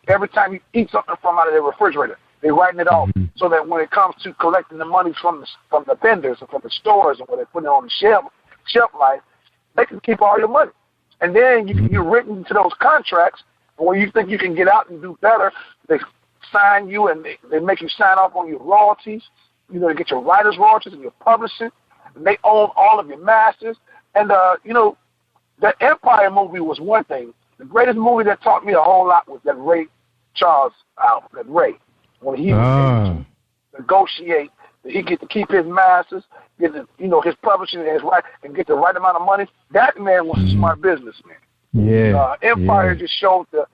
Every time you eat something from out of their refrigerator, they're writing it off, so that when it comes to collecting the money from the vendors and from the stores and when they put it on the shelf life, they can keep all your money. And then you're written into those contracts, and when you think you can get out and do better, they sign you and they make you sign off on your royalties. To get your writers' royalties and your publishing. And they own all of your masters. And, that Empire movie was one thing. The greatest movie that taught me a whole lot was that Ray Charles album, that Ray. When he was able to negotiate, that he get to keep his masters, get his publishing and his right, and get the right amount of money. That man was a smart businessman. Yeah. Empire just showed the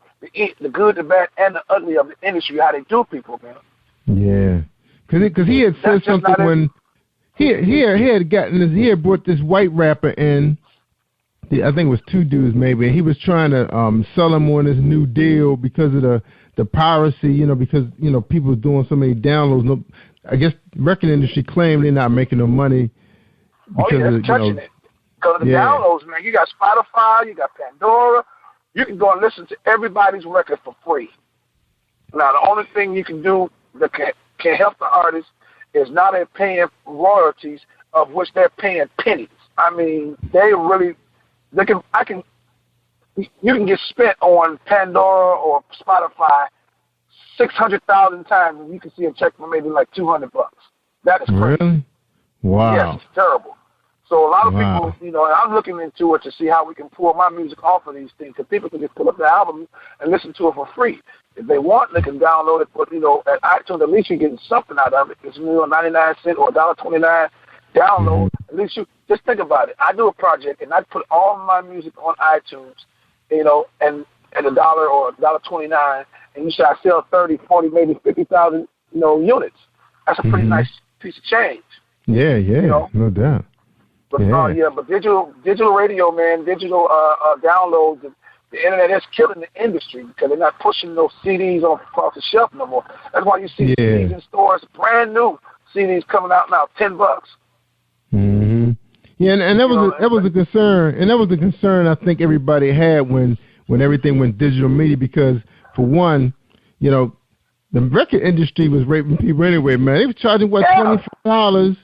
good, the bad, and the ugly of the industry, how they do people, man. Yeah. Because he had said something when he had brought this white rapper in I think it was two dudes maybe, and he was trying to sell them on this new deal because of the piracy, because people were doing so many downloads. No, I guess the record industry claimed they're not making no money because that's touching it. Because of the downloads, man. You got Spotify, you got Pandora. You can go and listen to everybody's record for free. Now, the only thing you can do that can help the artist is now they're paying royalties, of which they're paying pennies. I mean, you can get spent on Pandora or Spotify 600,000 times, and you can see a check for maybe like $200. That is crazy. Really? Wow. Yes, it's terrible. So a lot of people, and I'm looking into it to see how we can pull my music off of these things, because people can just pull up the album and listen to it for free. If they want, they can download it, but, at iTunes, at least you're getting something out of it. It's 99 cents or $1.29 download. At least you, just think about it. I do a project, and I put all my music on iTunes, and $1 or $1.29, and you say I sell 30, 40, maybe 50,000, units. That's a pretty nice piece of change. Yeah, no doubt. But but digital radio, man, digital downloads, the internet is killing the industry because they're not pushing those CDs across the shelf no more. That's why you see CDs in stores, brand new CDs coming out now, $10. Mm-hmm. Yeah, and that was a concern, and that was the concern I think everybody had when everything went digital media, because for one, the record industry was raping people anyway, man. They were charging $24.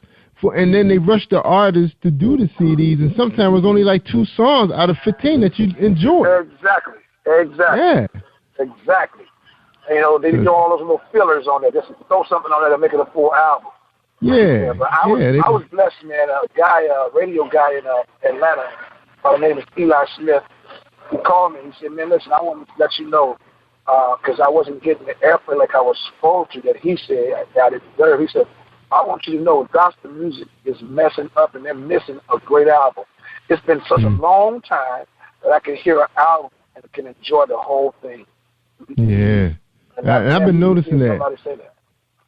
And then they rushed the artists to do the CDs, and sometimes it was only like 2 songs out of 15 that you enjoy. Exactly. Yeah. Exactly. They do all those little fillers on there, just throw something on there to make it a full album. Yeah. But I was blessed, man. A radio guy in Atlanta, by the name of Eli Smith, he called me. He said, man, listen, I want to let you know, because I wasn't getting the airplay like I was supposed to, that he said I deserve. He said, I want you to know gospel music is messing up and they're missing a great album. It's been such a long time that I can hear an album and can enjoy the whole thing. Yeah. And I've been noticing that. Somebody say that.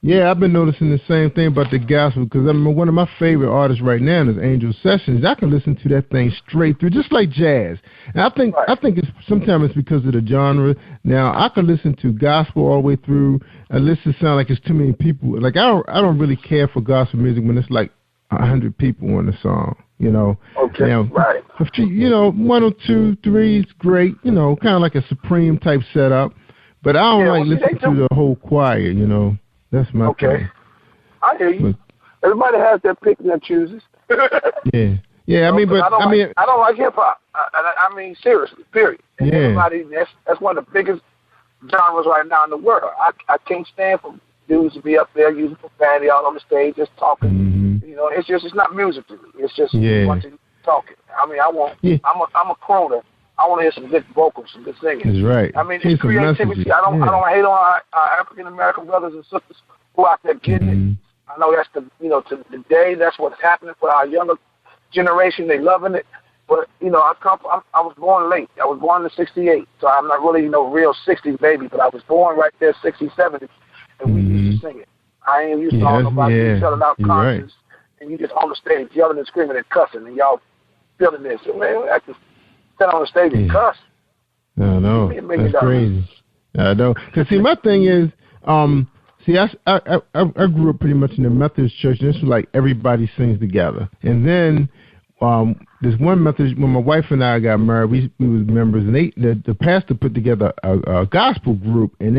Yeah, I've been noticing the same thing about the gospel, because one of my favorite artists right now is Angel Sessions. I can listen to that thing straight through, just like jazz. And I think it's sometimes it's because of the genre. Now I can listen to gospel all the way through, unless it sounds like it's too many people. Like I don't really care for gospel music when it's like 100 people on the song. Okay. Now, 1 or 2, 3 is great. Kind of like a Supreme type setup. But I don't like listening to the whole choir. That's my thing. I hear you. Everybody has their pick and their chooses. Yeah. I mean, but I don't like hip hop. I mean, seriously, period. And everybody, that's one of the biggest genres right now in the world. I can't stand for dudes to be up there using profanity all on the stage, just talking. It's not music to me. It's just a bunch of talking. I mean, I'm a crooner. I want to hear some good vocals, some good singing. That's right. I mean, it's creativity. I don't hate on our African American brothers and sisters who out there getting it. I know that's to today that's what's happening for our younger generation. They loving it. But I was born late. I was born in '68, so I'm not really real '60s baby. But I was born right there '60s, '70s, and we used to sing it. I ain't used to all nobody selling out concerts, and you just on the stage yelling and screaming and cussing, and y'all feeling this. So, man, I just stand on the stage and cuss. No, that's crazy. I know. Because, see, my thing is, I grew up pretty much in the Methodist church, and this was like everybody sings together. And then there's one Methodist, when my wife and I got married, we was members, and the pastor put together a gospel group, and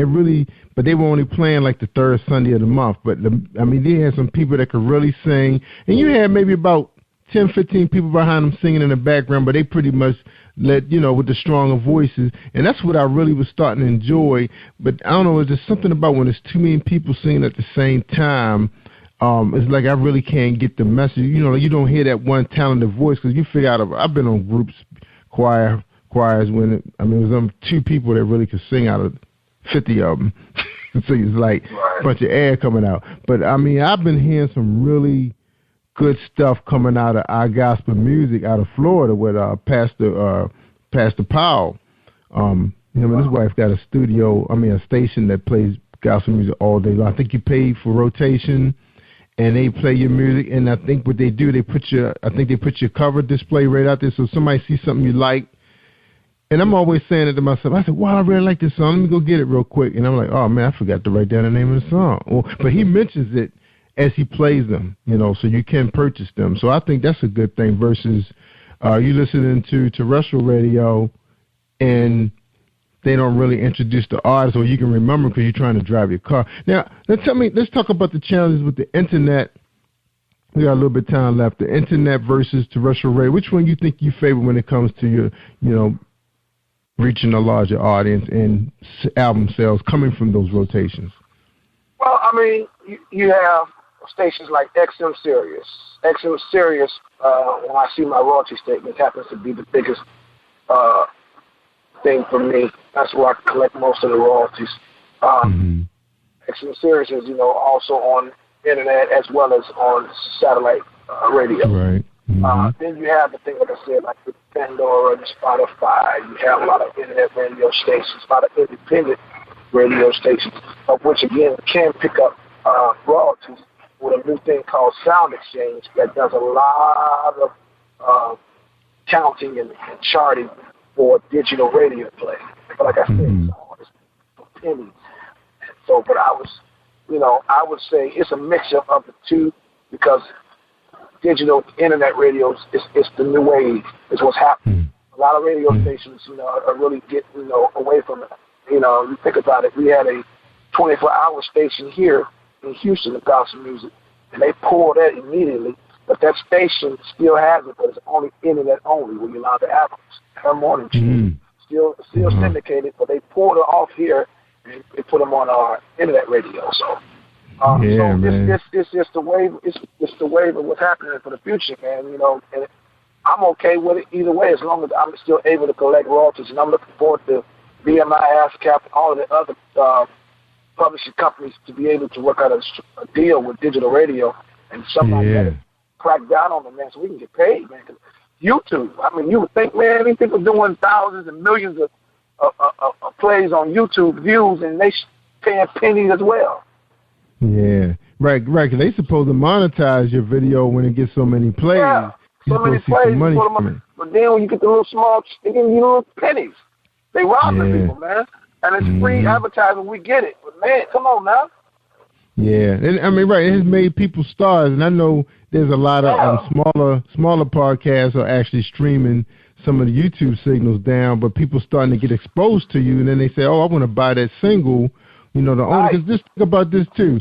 but they were only playing like the third Sunday of the month. But, they had some people that could really sing, and you had maybe about 10, 15 people behind them singing in the background, but they pretty much with the stronger voices. And that's what I really was starting to enjoy. But I don't know, there's something about when there's too many people singing at the same time. It's like I really can't get the message. You don't hear that one talented voice, because you figure out, I've been on groups, choirs, when it was 2 people that really could sing out of 50 of them. So it's like a bunch of air coming out. But, I've been hearing some really good stuff coming out of our gospel music out of Florida with Pastor Powell. His wife got a station that plays gospel music all day long. I think he paid for rotation, and they play your music. And I think what they do, they put your cover display right out there, so somebody sees something you like. And I'm always saying it to myself. I said, wow, I really like this song. Let me go get it real quick. And I'm like, oh, man, I forgot to write down the name of the song. But he mentions it as he plays them, so you can purchase them. So I think that's a good thing versus you listening to terrestrial radio and they don't really introduce the artist or you can remember because you're trying to drive your car. Now, let's talk about the challenges with the Internet. We got a little bit of time left. The Internet versus terrestrial radio. Which one you think you favor when it comes to your, reaching a larger audience and album sales coming from those rotations? Well, I mean, you have stations like XM Sirius. XM Sirius, when I see my royalty statement, happens to be the biggest thing for me. That's where I collect most of the royalties. XM Sirius is, also on internet as well as on satellite radio. Right. Then you have the thing, like I said, like the Pandora and Spotify. You have a lot of internet radio stations, a lot of independent radio stations, of which, again, can pick up royalties with a new thing called Sound Exchange that does a lot of counting and charting for digital radio play. But like I said, it's pennies. So, but I would say it's a mixture of the two because digital internet radios is the new wave. Is what's happening. A lot of radio stations, are really getting, away from it. You think about it. We had a 24-hour station here in Houston of gospel music, and they pulled that immediately. But that station still has it, but it's only internet only when you're allowed to have it. Her morning show still syndicated, but they pulled it off here and they put them on our internet radio. So. It's just the wave. It's the wave of what's happening for the future, man. And I'm okay with it either way, as long as I'm still able to collect royalties. And I'm looking forward to BMI, ASCAP, and all of the other publishing companies to be able to work out a deal with digital radio and somebody that crack down on them, man, so we can get paid, man. 'Cause YouTube, I mean, you would think, man, these people doing thousands and millions of plays on YouTube views, and they paying pennies as well. Yeah, right. Cause they supposed to monetize your video when it gets so many plays. Yeah, so many plays. But then when you get the little small, they give you little pennies. They rob the people, man. And it's free advertising. We get it. But man, come on now. Yeah, and I mean, right. It has made people stars, and I know there's a lot of smaller podcasts are actually streaming some of the YouTube signals down, but people starting to get exposed to you, and then they say, "Oh, I want to buy that single." The owner, because just think about this too.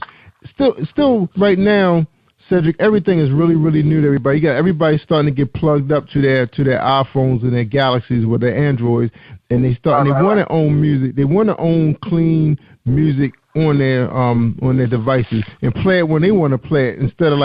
Still, right now, Cedric, everything is really, really new to everybody. You got everybody starting to get plugged up to their iPhones and their Galaxies with their Androids, and they want to own music. They want to own clean music on their devices and play it when they want to play it instead of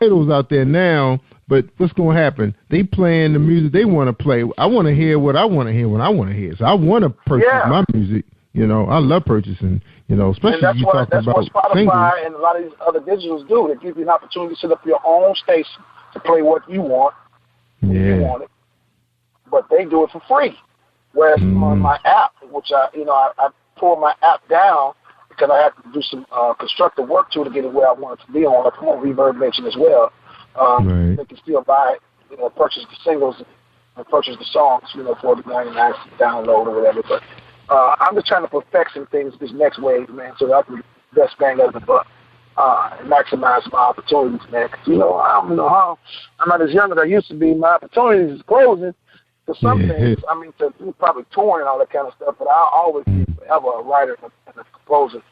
titles out there now. But what's going to happen? They playing the music they want to play. I want to hear what I want to hear when I want to hear. So I want to purchase my music. I love purchasing, especially and you talking about what Spotify singles. And a lot of these other digitals do. They give you an opportunity to set up your own station to play what you want. Yeah. You want it. But they do it for free. Whereas on my app, which I pulled my app down because I had to do some constructive work to get it where I want it to be on. Like come on, Reverb mentioned as well. They can still buy it, purchase the singles and purchase the songs, for the 99 download or whatever. But I'm just trying to perfect some things this next wave, man, so that I can best bang out of the buck and maximize my opportunities, man. Because, I don't know how I'm not as young as I used to be. My opportunities is closing for some things. I mean, to do probably touring and all that kind of stuff, but I'll always be forever a writer and a composer.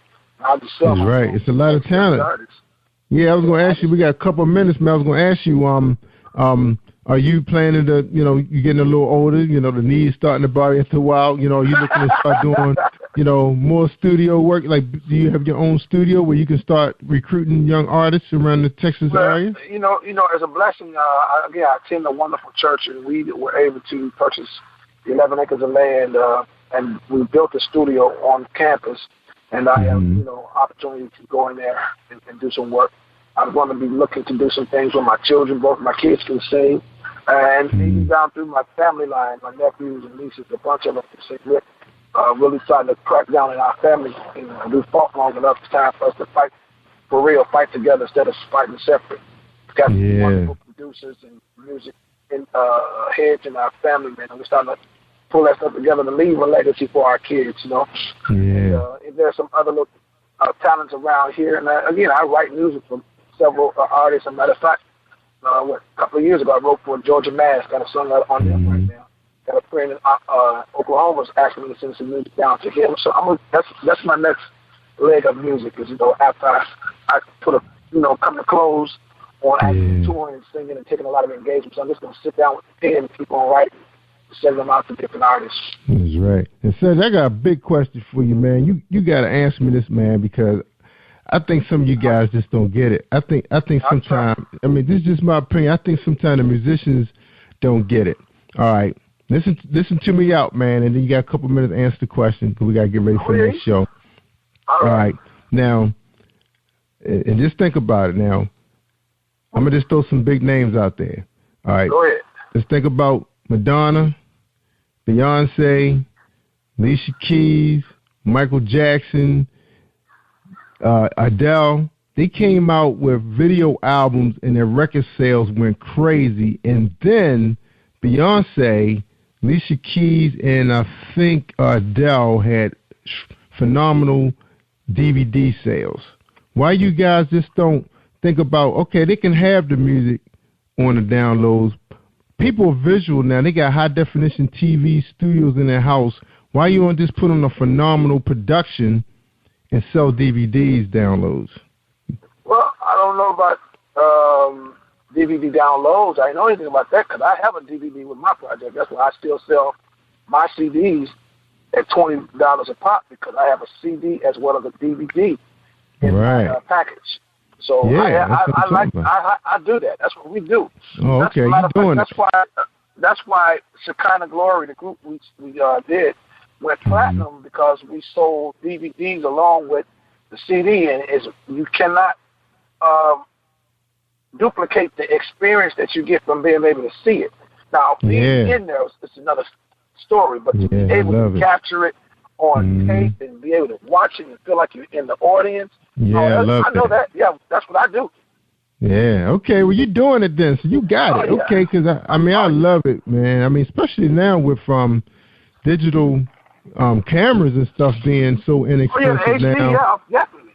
I'll just sell my right. It's a lot of talent. Yeah, I was going to ask you, we got a couple of minutes, man. I was going to ask you, are you planning to, you're getting a little older, the knees starting to bother after a while, you looking to start doing, more studio work? Like, do you have your own studio where you can start recruiting young artists around the Texas area? As a blessing, I attend a wonderful church, and we were able to purchase 11 acres of land, and we built a studio on campus, and I have, opportunity to go in there and do some work. I'm going to be looking to do some things with my children. Both my kids can sing. And even down through my family line, my nephews and nieces, a bunch of them can sing. We're really trying to crack down in our family. We've fought long enough. It's time for us to fight for real, fight together instead of fighting separate. We've got wonderful producers and music heads in our family, man, and we're starting to pull that stuff together to leave a legacy for our kids, you know. And if there's some other little talents around here, and again, I write music for several artists. As a matter of fact, a couple of years ago, I wrote for Georgia Mass, got a song on them right now. Got a friend in Oklahoma's asking me to send some music down to him. So that's my next leg of music is, you know, after I put come to close on actually touring and singing and taking a lot of engagements. So I'm just going to sit down with the pen and keep on writing, send them out to different artists. That's right. And Serge, I got a big question for you, man. You got to answer me this, man, because I think some of you guys just don't get it. I think sometimes, I mean, this is just my opinion. I think sometimes the musicians don't get it. All right. Listen to me out, man, and then you got a couple minutes to answer the question because we got to get ready for the next show. All right. Now, and just think about it now. I'm going to just throw some big names out there. All right. Go ahead. Let's think about Madonna, Beyonce, Alicia Keys, Michael Jackson, Adele. They came out with video albums and their record sales went crazy. And then Beyonce, Alicia Keys, and I think Adele had phenomenal DVD sales. Why you guys just don't think about, okay, they can have the music on the downloads. People are visual now. They got high-definition TV studios in their house. Why you don't just put on a phenomenal production and sell DVDs downloads? Well, I don't know about DVD downloads. I didn't know anything about that because I have a DVD with my project. That's why I still sell my CDs at $20 a pop because I have a CD as well as a DVD in my package. So I do that. That's what we do. Oh, okay. That's why Shekinah Glory, the group we did, went platinum because we sold DVDs along with the CD, and you cannot duplicate the experience that you get from being able to see it. Now, being in there is another story, but to be able to capture it on tape and be able to watch it and feel like you're in the audience. Yeah, I know that. Yeah, that's what I do. Yeah, okay. Well, you're doing it then, so you got it. Yeah. Okay, because, I love it, man. I mean, especially now with digital cameras and stuff being so inexpensive now. Yeah, definitely.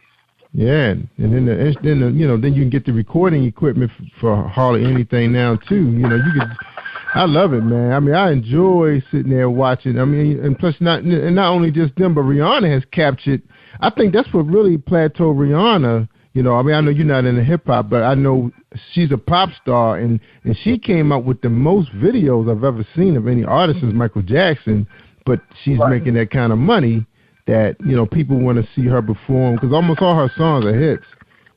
Yeah, and then then you can get the recording equipment for hardly anything now too. You know, you could. I love it, man. I mean, I enjoy sitting there watching. I mean, and plus not only just them, but Rihanna has captured. I think that's what really plateaued Rihanna. You know, I mean, I know you're not into hip hop, but I know she's a pop star, and she came out with the most videos I've ever seen of any artist since Michael Jackson. But she's making that kind of money that, you know, people want to see her perform because almost all her songs are hits.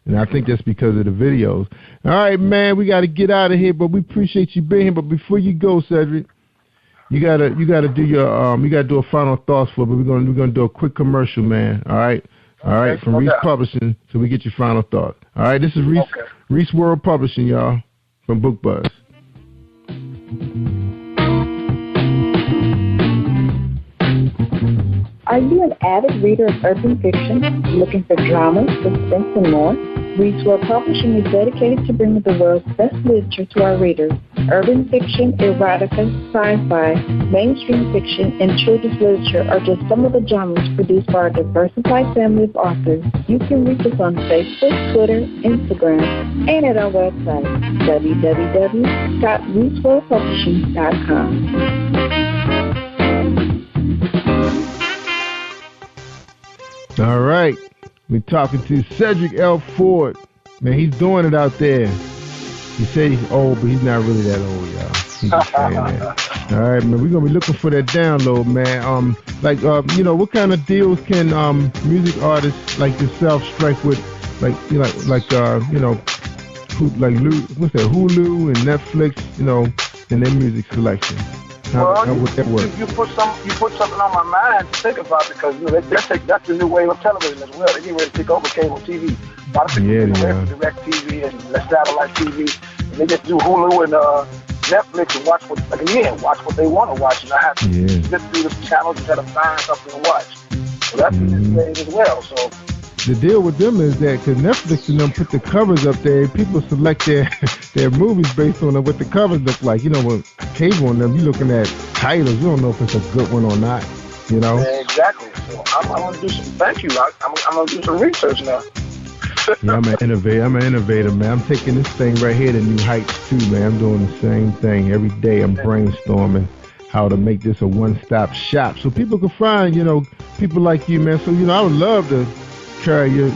And I think that's because of the videos. All right, man, we got to get out of here, but we appreciate you being here. But before you go, Cedric, you gotta do a final thoughts for. But we're gonna do a quick commercial, man. All right, from Reese Publishing, so we get your final thought. All right, this is Reese World Publishing, y'all, from Book Buzz. Are you an avid reader of urban fiction, looking for drama, suspense, and more? Reese World Publishing is dedicated to bringing the world's best literature to our readers. Urban fiction, erotica, sci-fi, mainstream fiction, and children's literature are just some of the genres produced by our diversified family of authors. You can reach us on Facebook, Twitter, Instagram, and at our website, www.reeseworldpublishing.com. All right. We're talking to Cedric L. Ford. Man, he's doing it out there. He said he's old, but he's not really that old, y'all. He's just saying that. All right, man. We're going to be looking for that download, man. What kind of deals can music artists like yourself strike with, Hulu and Netflix, in their music selection? How would that work? You put something on my mind to think about because that's the new wave of television as well. They're getting ready to take over cable TV. A lot of people get away from direct TV and satellite TV, and they just do Hulu and Netflix and watch what they want to watch, and I have to sit through the channels and try to find something to watch. So that's the new wave as well. So the deal with them is that because Netflix and them put the covers up there, people select their movies based on what the covers look like. You know, with cable on them, you're looking at titles. You don't know if it's a good one or not. You know. Yeah, exactly. So I'm gonna do some. Thank you, Rock. I'm gonna do some research now. Yeah, I'm an innovator, man. I'm taking this thing right here to new heights too, man. I'm doing the same thing every day. I'm brainstorming how to make this a one-stop shop so people can find, people like you, man. So, I would love to carry your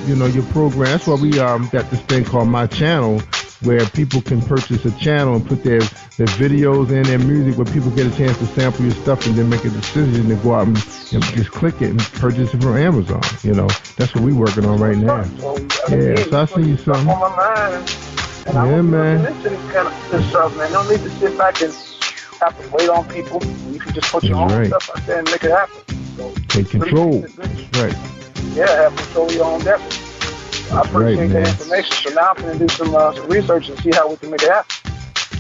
program. That's why we got this thing called My Channel, where people can purchase a channel and put their videos and their music, where people get a chance to sample your stuff and then make a decision to go out and just click it and purchase it from Amazon. That's what we're working on right now. Yeah, so I see you something. On my mind. Yeah, man. Into this kind of stuff, man. No need to sit back and have to wait on people. You can just put your own stuff out there and make it happen. So, take control. Right. Yeah, have control of your own destiny. I appreciate that information. So now I'm going to do some research and see how we can make it happen.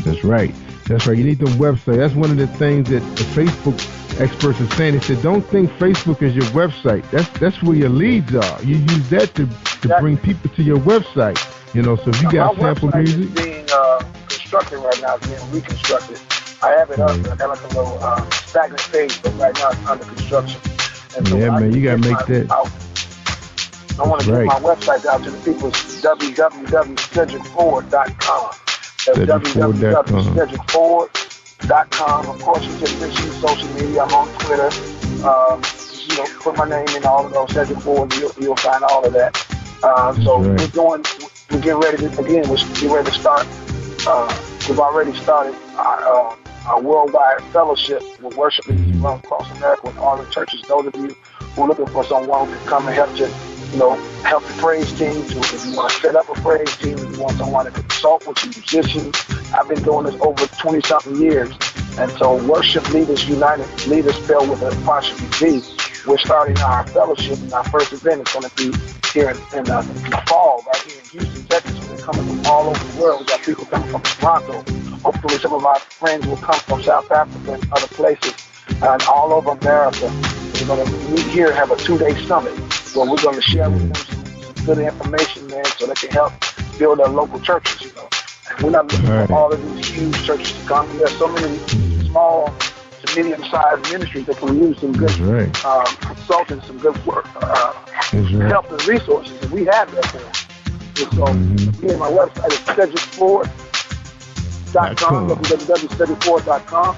That's right. You need the website. That's one of the things that the Facebook experts are saying. They said, don't think Facebook is your website. That's where your leads are. You use that to bring people to your website. So if you got sample music. It's being constructed right now. It's being reconstructed. I have it up. I got like a little stagnant phase, but right now it's under construction. And so man, you got to make that. I want to get my website out to the people. It's www.cedricford.com. That's www.cedricford.com. Of course, you just mention social media. I'm on Twitter. Put my name in all of those, Cedric Ford. You'll find all of that. We're getting ready to start. We've already started our worldwide fellowship with worship leaders from across America with all the churches. Those of you who are looking for someone who can come and help you, help the praise team. If you want to set up a praise team, if you want someone to consult with you, musicians. I've been doing this over 20-something years. And so Worship Leaders United, leaders spelled with an apostrophe G. We're starting our fellowship, and our first event is going to be here in the fall, right here in Houston, Texas. They're coming from all over the world. We got people coming from Toronto. Hopefully some of our friends will come from South Africa and other places, and all over America. We're going to meet here and have a 2-day summit where we're going to share with them some good information, man, so they can help build their local churches, And we're not looking for all of these huge churches to come. There's so many small to medium-sized ministries that can use some good consultants, some good work, help and resources, and we have that for them. And so, again, my website is cedricford.com, www.cedricford.com.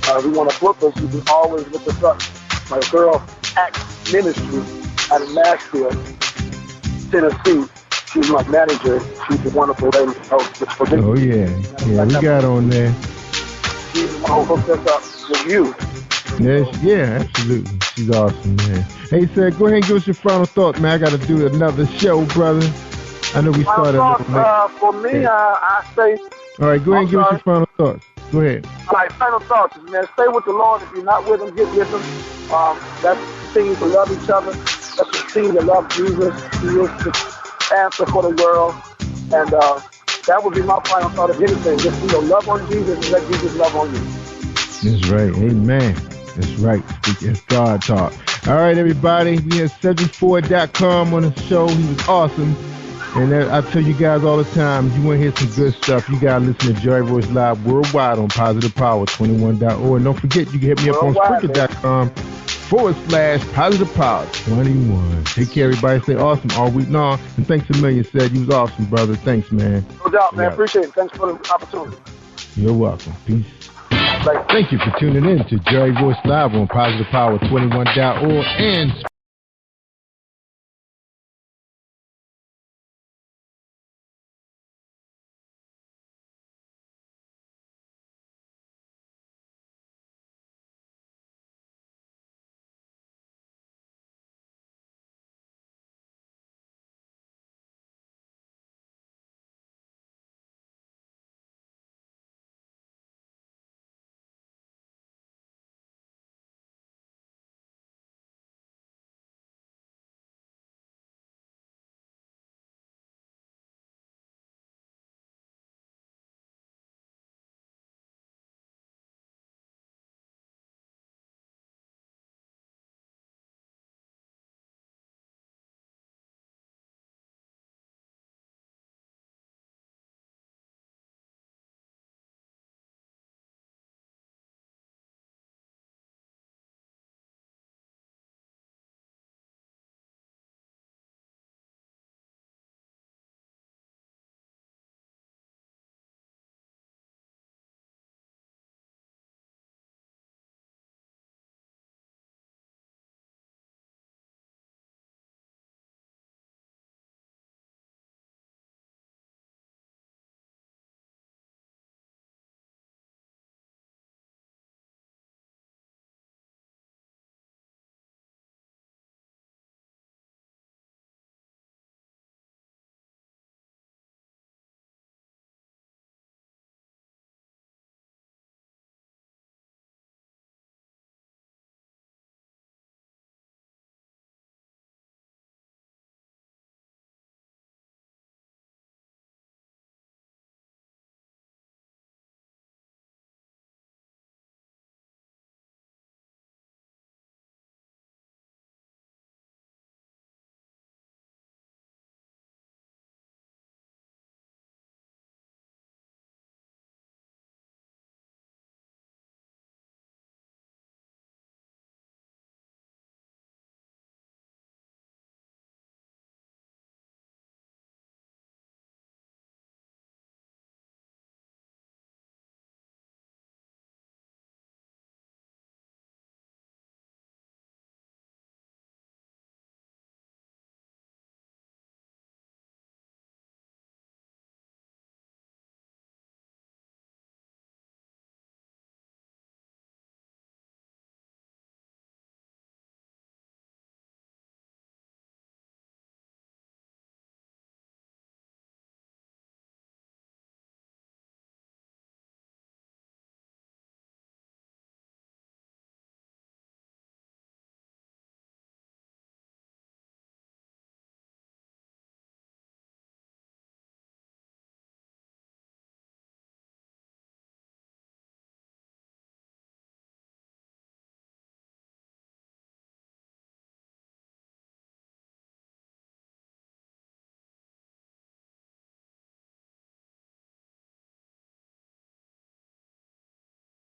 If you want to book us, you can always look us up. My girl, Act Ministry out of Nashville, Tennessee. She's my manager. She's a wonderful lady. Oh, yeah. Yeah, we got on there. She's the one who hooked us up with you. Yes, yeah, absolutely. She's awesome, man. Hey, Seth, go ahead and give us your final thoughts, man. I got to do another show, brother. I know we started. For me, I say... All right, go ahead and give us your final thoughts. Go ahead. All right, final thoughts is, man, stay with the Lord. If you're not with him, get with him. Let's continue to love each other. Let's continue to love Jesus. He is the answer for the world. And that would be my final thought of anything. Just, love on Jesus and let Jesus love on you. That's right. Amen. That's right. Speaking God talk. All right, everybody. We have sevan-jordan.com on the show. He was awesome. And I tell you guys all the time, if you want to hear some good stuff, you got to listen to Jerry Royce Live worldwide on positivepower21.org. And don't forget, you can hit me up on Spreaker.com/positivepower21. Take care, everybody. Stay awesome all week long. And thanks a million, Seth. You was awesome, brother. Thanks, man. No doubt, man. Appreciate it. Thanks for the opportunity. You're welcome. Peace. Thank you for tuning in to Jerry Royce Live on positivepower21.org and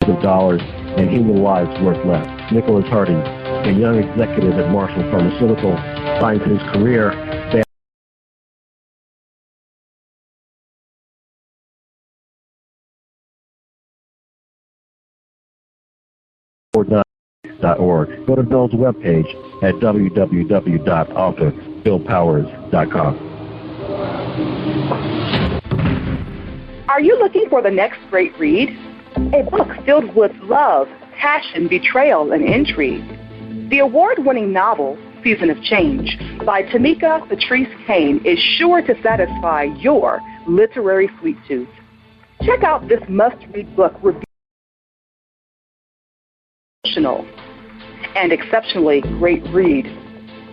of dollars and human lives worth less. Nicholas Harding, a young executive at Marshall Pharmaceutical, finds his career .org. Go to Bill's webpage at www.author.billpowers.com. Are you looking for the next great read? A book filled with love, passion, betrayal, and intrigue. The award-winning novel, Season of Change, by Tamika Patrice Kane, is sure to satisfy your literary sweet tooth. Check out this must-read book, emotional and exceptionally great read,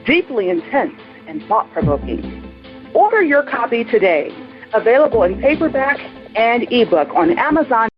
deeply intense and thought-provoking. Order your copy today. Available in paperback and ebook on Amazon.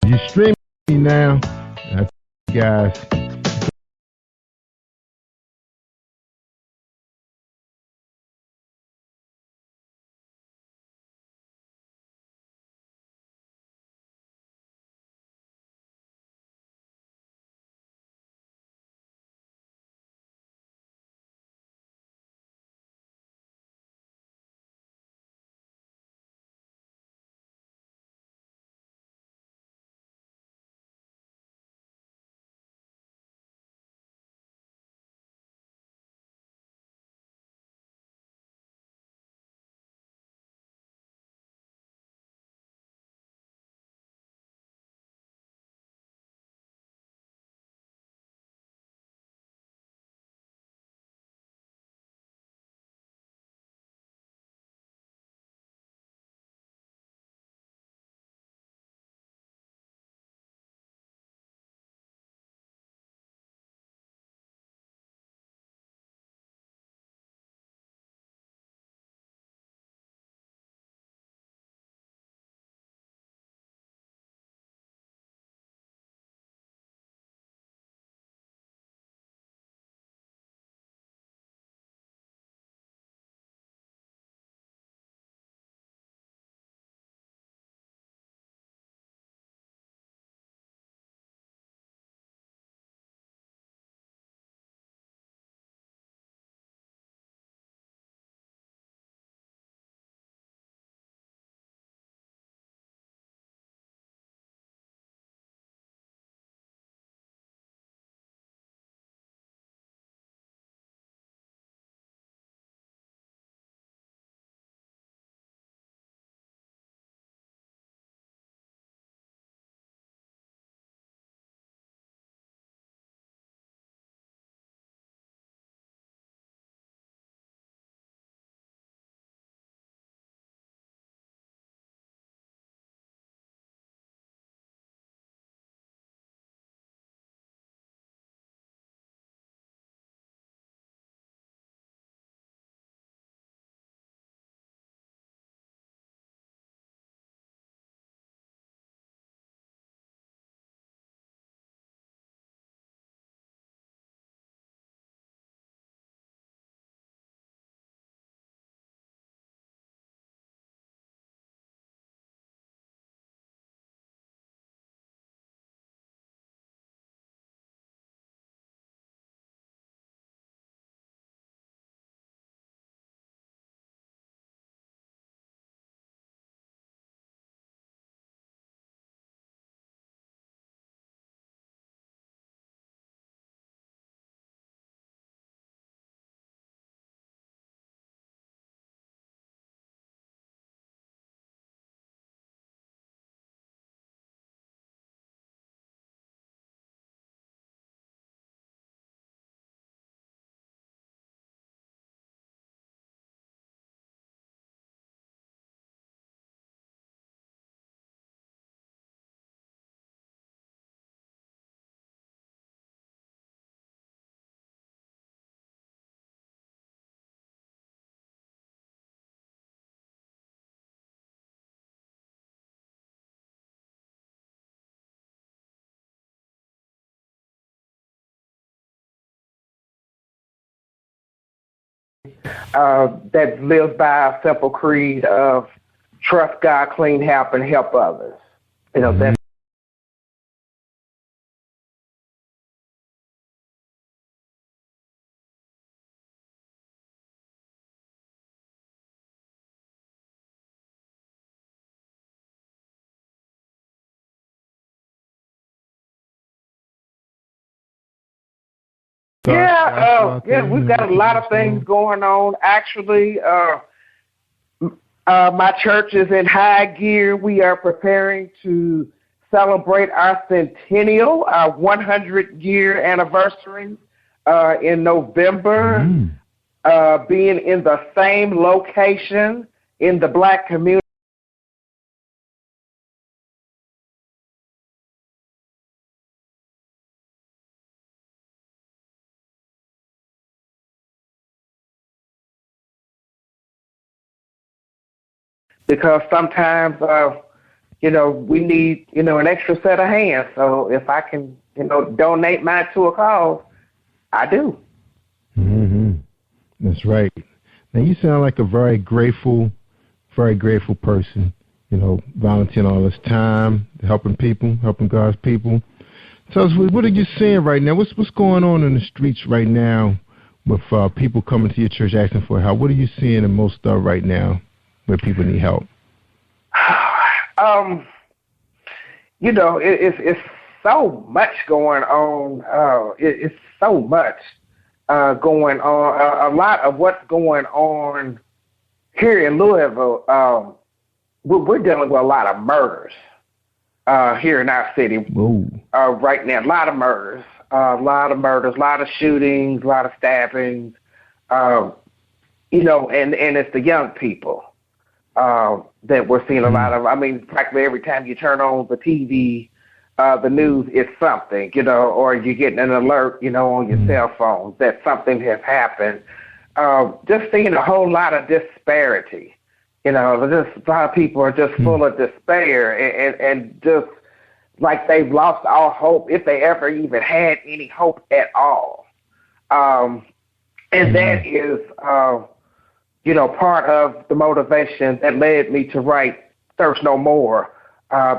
You streaming now. Guys. that lives by a simple creed of trust God, clean help, and help others. You know, that's we've got a lot of things going on. Actually, my church is in high gear. We are preparing to celebrate our centennial, our 100-year anniversary in November, being in the same location in the Black community. Because sometimes, we need, an extra set of hands. So if I can, donate mine to a cause, I do. Mm-hmm. That's right. Now, you sound like a very grateful person, volunteering all this time, helping people, helping God's people. Tell us, what are you seeing right now? What's going on in the streets right now with people coming to your church asking for help? What are you seeing in most of right now where people need help? It's so much going on. It's so much going on. A lot of what's going on here in Louisville, we're dealing with a lot of murders here in our city right now. A lot of murders, a lot of shootings, a lot of stabbings, and it's the young people that we're seeing a lot of. I mean, practically every time you turn on the TV, the news is something, or you're getting an alert, on your cell phone that something has happened. Just seeing a whole lot of disparity. Just a lot of people are just full of despair and just like they've lost all hope, if they ever even had any hope at all. And that is, part of the motivation that led me to write Thirst No More,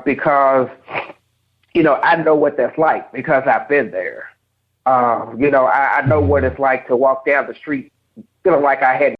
because, I know what that's like because I've been there. I know what it's like to walk down the street feeling like I had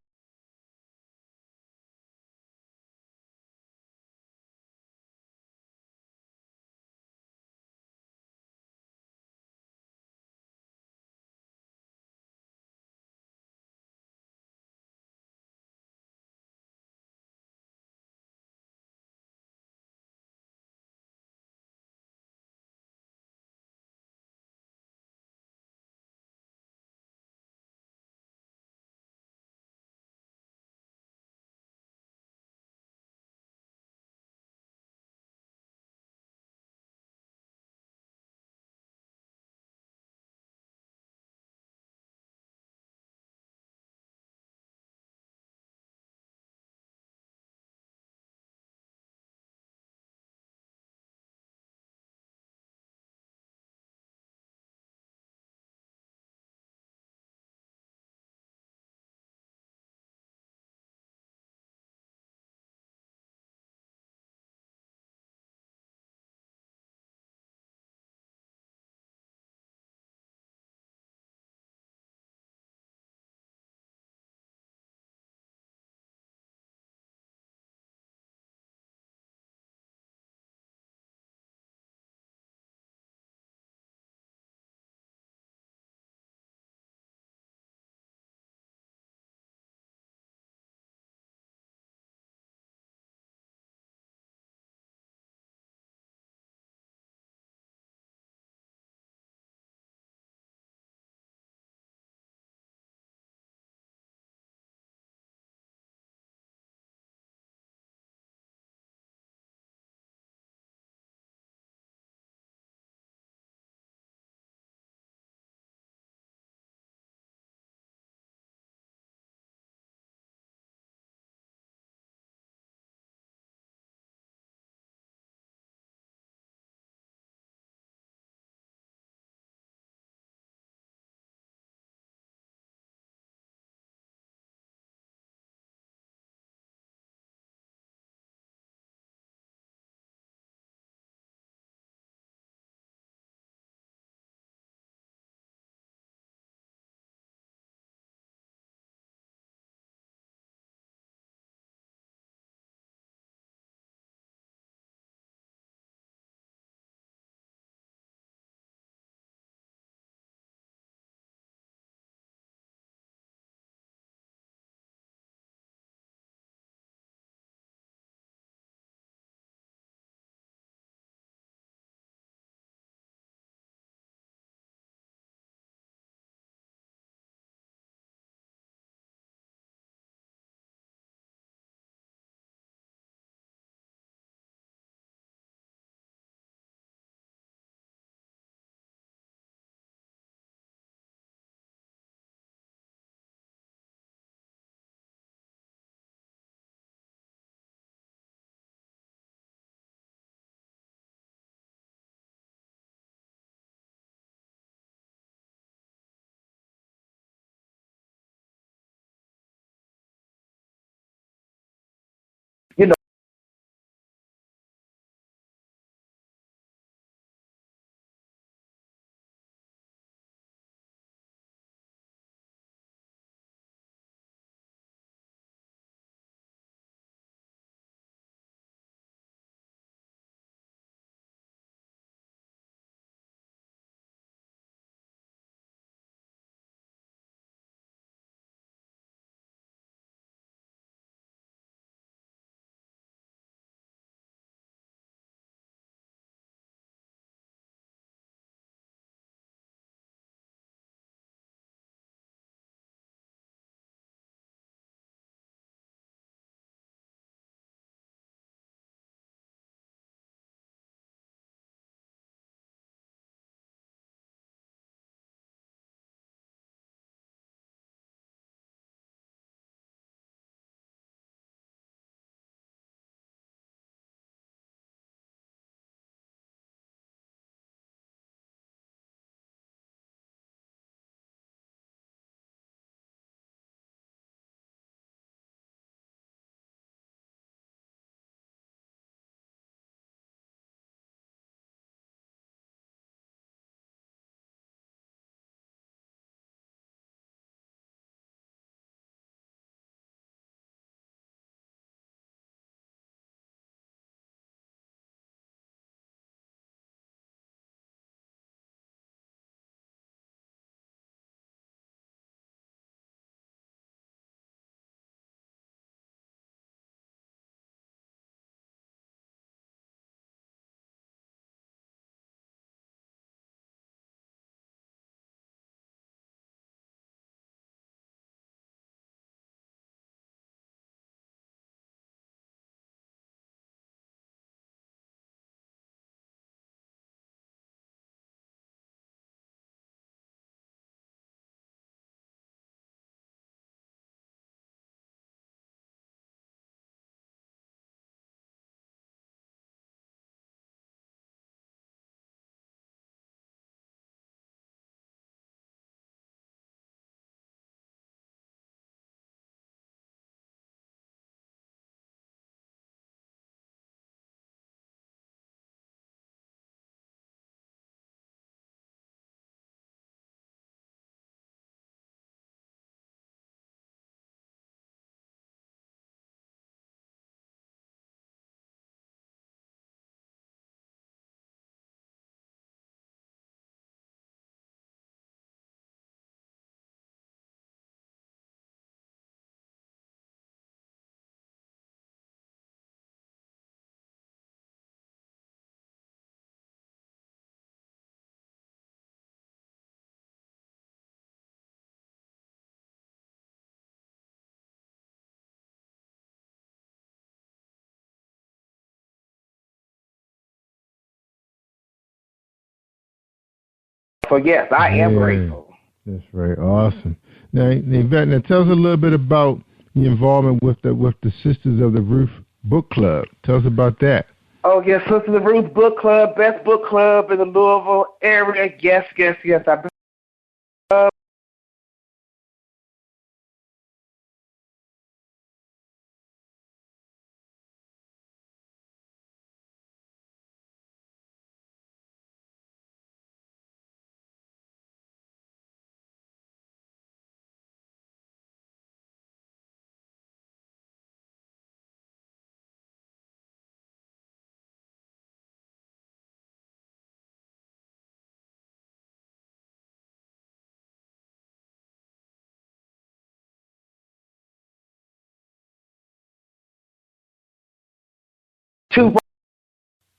So, yes, I am grateful. That's right. Awesome. Now, Yvette, tell us a little bit about your involvement with the Sisters of the Roof Book Club. Tell us about that. Oh, yes, Sisters of the Roof Book Club, best book club in the Louisville area. Yes. I've been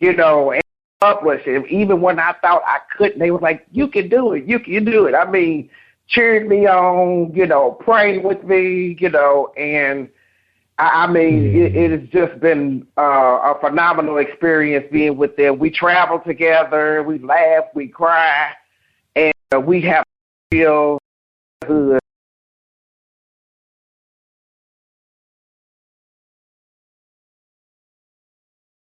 and publish it. Even when I thought I couldn't, they were like, you can do it. I mean, cheered me on, prayed with me, and I mean, it has just been a phenomenal experience being with them. We travel together, we laugh, we cry, and we have feel good.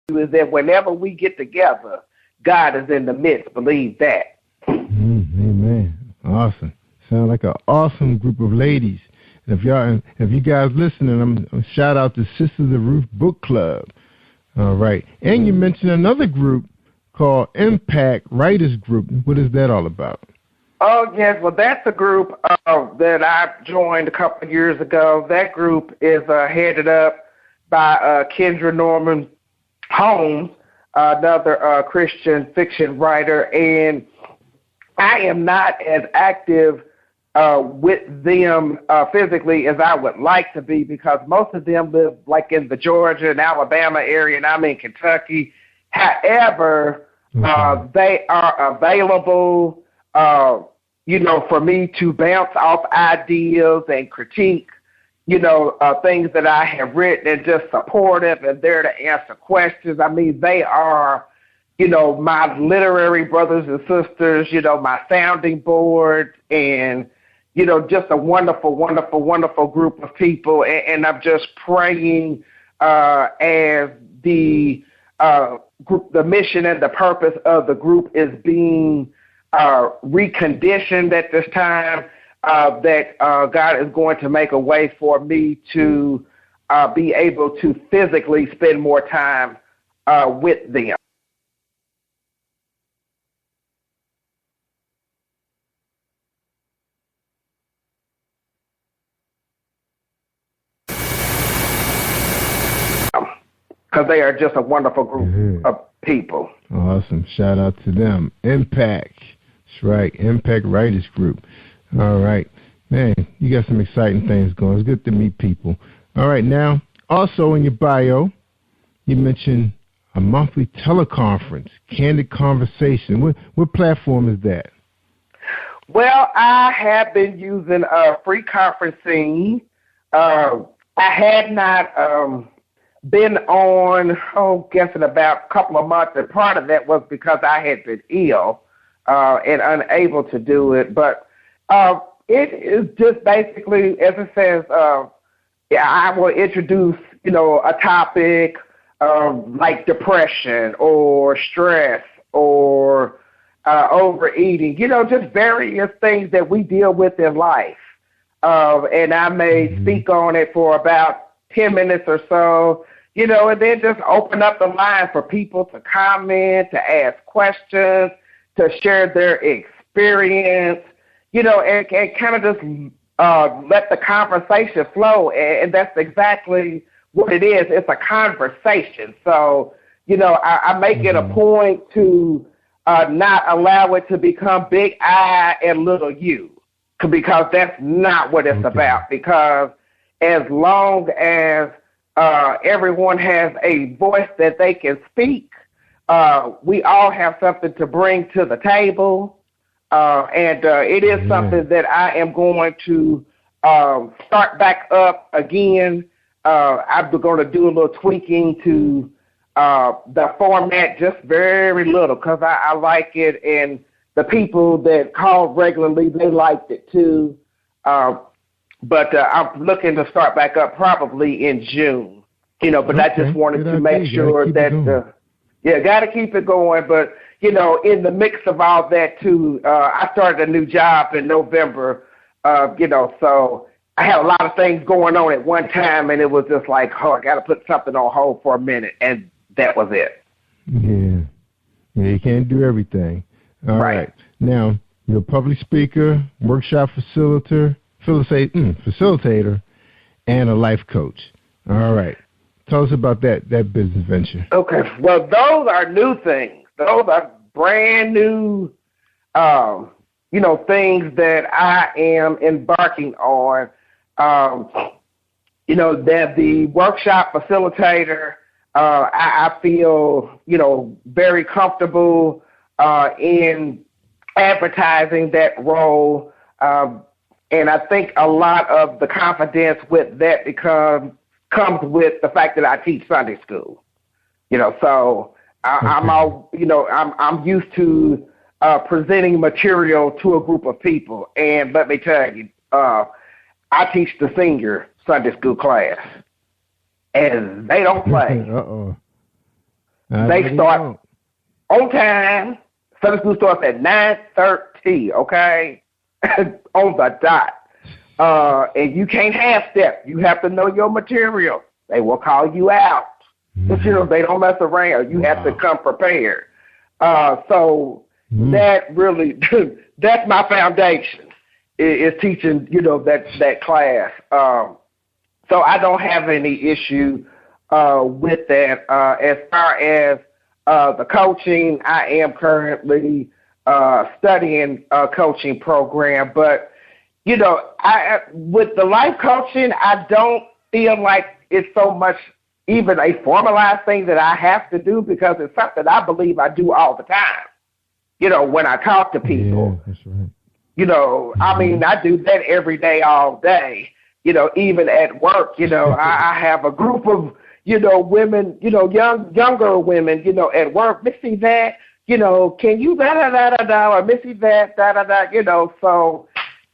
Is that whenever we get together, God is in the midst. Believe that. Amen. Awesome. Sound like an awesome group of ladies. If you guys listening, I'm shout out to Sisters of the Roof Book Club. All right. And you mentioned another group called Impact Writers Group. What is that all about? Oh, yes. Well, that's a group that I joined a couple of years ago. That group is headed up by Kendra Norman Holmes, another Christian fiction writer, and I am not as active with them physically as I would like to be, because most of them live like in the Georgia and Alabama area, and I'm in Kentucky. However, they are available, for me to bounce off ideas and critique, things that I have written, and just supportive and there to answer questions. I mean, they are, my literary brothers and sisters, my sounding board, and, just a wonderful, wonderful, wonderful group of people. And I'm just praying as the group, the mission and the purpose of the group is being reconditioned at this time, that God is going to make a way for me to be able to physically spend more time with them. Because they are just a wonderful group of people. Awesome. Shout out to them. Impact. That's right. Impact Writers Group. All right. Man, you got some exciting things going. It's good to meet people. All right. Now, also in your bio, you mentioned a monthly teleconference, Candid Conversation. What platform is that? Well, I have been using free conferencing. I had not been on, guessing about a couple of months, and part of that was because I had been ill and unable to do it. But it is just basically, as it says, I will introduce, a topic like depression or stress or overeating, just various things that we deal with in life. And I may speak on it for about 10 minutes or so, and then just open up the line for people to comment, to ask questions, to share their experience, and kind of just let the conversation flow. And that's exactly what it is. It's a conversation. So, I make it a point to not allow it to become big I and little you, because that's not what it's about. Because as long as everyone has a voice that they can speak, we all have something to bring to the table. And it is something that I am going to start back up again. I'm going to do a little tweaking to the format, just very little, because I like it. And the people that called regularly, they liked it too. But I'm looking to start back up probably in June. But I just wanted to make sure that, got to keep it going. But, in the mix of all that too, I started a new job in November, so I had a lot of things going on at one time, and it was just like, I got to put something on hold for a minute, and that was it. Yeah, you can't do everything. All right. Now, you're a public speaker, workshop facilitator, and a life coach. All right. Tell us about that business venture. Okay. Well, those are new things. Those are brand new, things that I am embarking on. That the workshop facilitator, I feel, very comfortable in advertising that role. And I think a lot of the confidence with that comes with the fact that I teach Sunday school. So I'm used to presenting material to a group of people. And let me tell you, I teach the senior Sunday school class, and they don't play. They start on time. Sunday school starts at 9:30, okay? On the dot. And you can't half-step. You have to know your material. They will call you out. But, they don't mess around. You have to come prepared. That really, that's my foundation, is teaching, that class. So I don't have any issue with that. As far as the coaching, I am currently studying a coaching program, but with the life coaching, I don't feel like it's so much even a formalized thing that I have to do, because it's something I believe I do all the time. When I talk to people, that's right. I mean, I do that every day, all day. Even at work, I have a group of women, younger women, at work. Miss Yvette, can you da-da-da-da-da, or Miss Yvette, da-da-da, so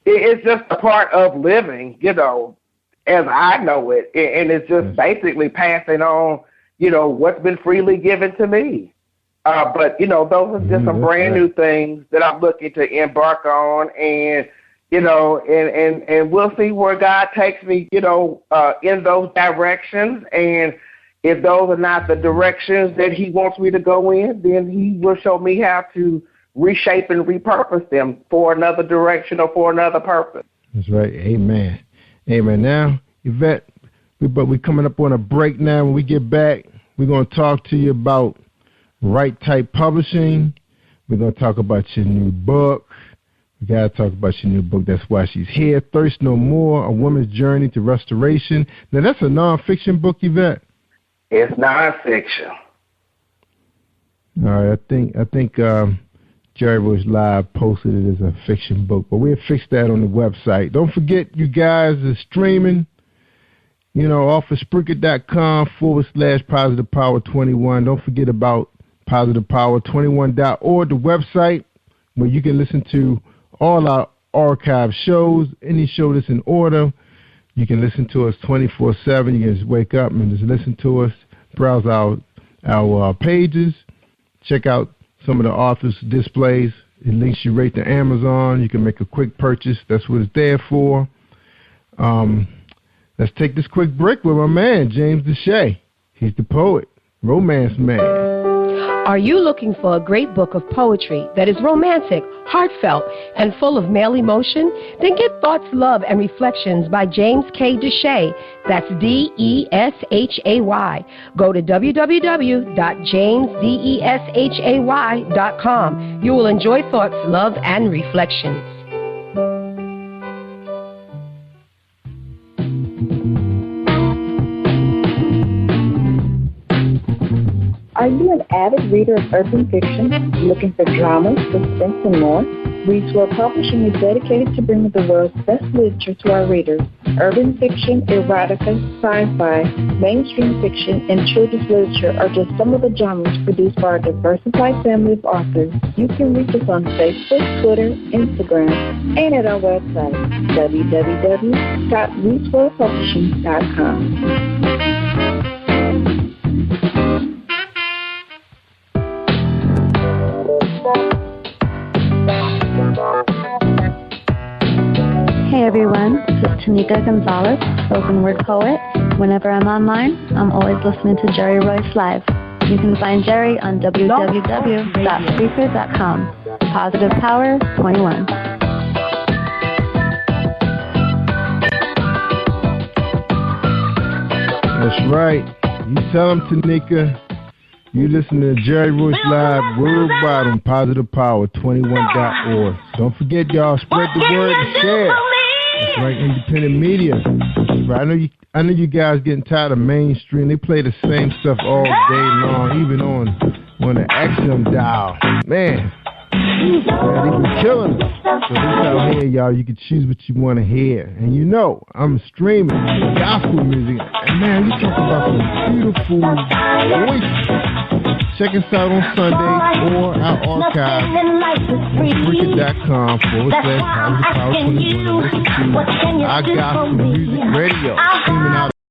it's just a part of living, as I know it. And it's just basically passing on, what's been freely given to me. But, those are just some brand new things that I'm looking to embark on, and, and we'll see where God takes me, in those directions. And if those are not the directions that he wants me to go in, then he will show me how to reshape and repurpose them for another direction or for another purpose. That's right. Amen. Now, Yvette, we're coming up on a break now. When we get back, we're going to talk to you about Right Type Publishing. We're going to talk about your new book. We got to talk about your new book. That's why she's here. Thirst No More, A Woman's Journey to Restoration. Now, that's a nonfiction book, Yvette. It's nonfiction. All right. I think Jerry Royce Live posted it as a fiction book, but we'll fix that on the website. Don't forget, you guys are streaming, off of Spreaker.com/Positive Power 21. Don't forget about PositivePower21.org, the website where you can listen to all our archive shows, any show that's in order. You can listen to us 24/7. You can just wake up and just listen to us, browse our pages, check out some of the authors' displays. It links you right to Amazon. You can make a quick purchase. That's what it's there for. Let's take this quick break with my man, James Deshay. He's the poet, romance man. Are you looking for a great book of poetry that is romantic, heartfelt, and full of male emotion? Then get Thoughts, Love, and Reflections by James K. Deshay. That's Deshay. Go to www.jamesdeshay.com. You will enjoy Thoughts, Love, and Reflections. Are you an avid reader of urban fiction, looking for drama, suspense, and more? Reads World Publishing is dedicated to bringing the world's best literature to our readers. Urban fiction, erotica, sci-fi, mainstream fiction, and children's literature are just some of the genres produced by our diversified family of authors. You can reach us on Facebook, Twitter, Instagram, and at our website, www.readsworldpublishing.com. Hey everyone, this is Tanika Gonzalez, spoken word poet. Whenever I'm online, I'm always listening to Jerry Royce Live. You can find Jerry on www.speaker.com. Positive Power 21. That's right. You tell them, Tanika. You listen to Jerry Royce Live worldwide on positivepower21.org. Don't forget, y'all, spread the word and share. That's right, independent media. That's right. I know you guys getting tired of mainstream. They play the same stuff all day long, even on the XM dial. Man, they've been killing us. So this out here, y'all, you can choose what you want to hear. And you know, I'm streaming gospel music. And man, you talk about some beautiful voices. Check us out on Sunday or our archive on Spreaker.com/PositivePower21 and listen to our gospel music radio streaming out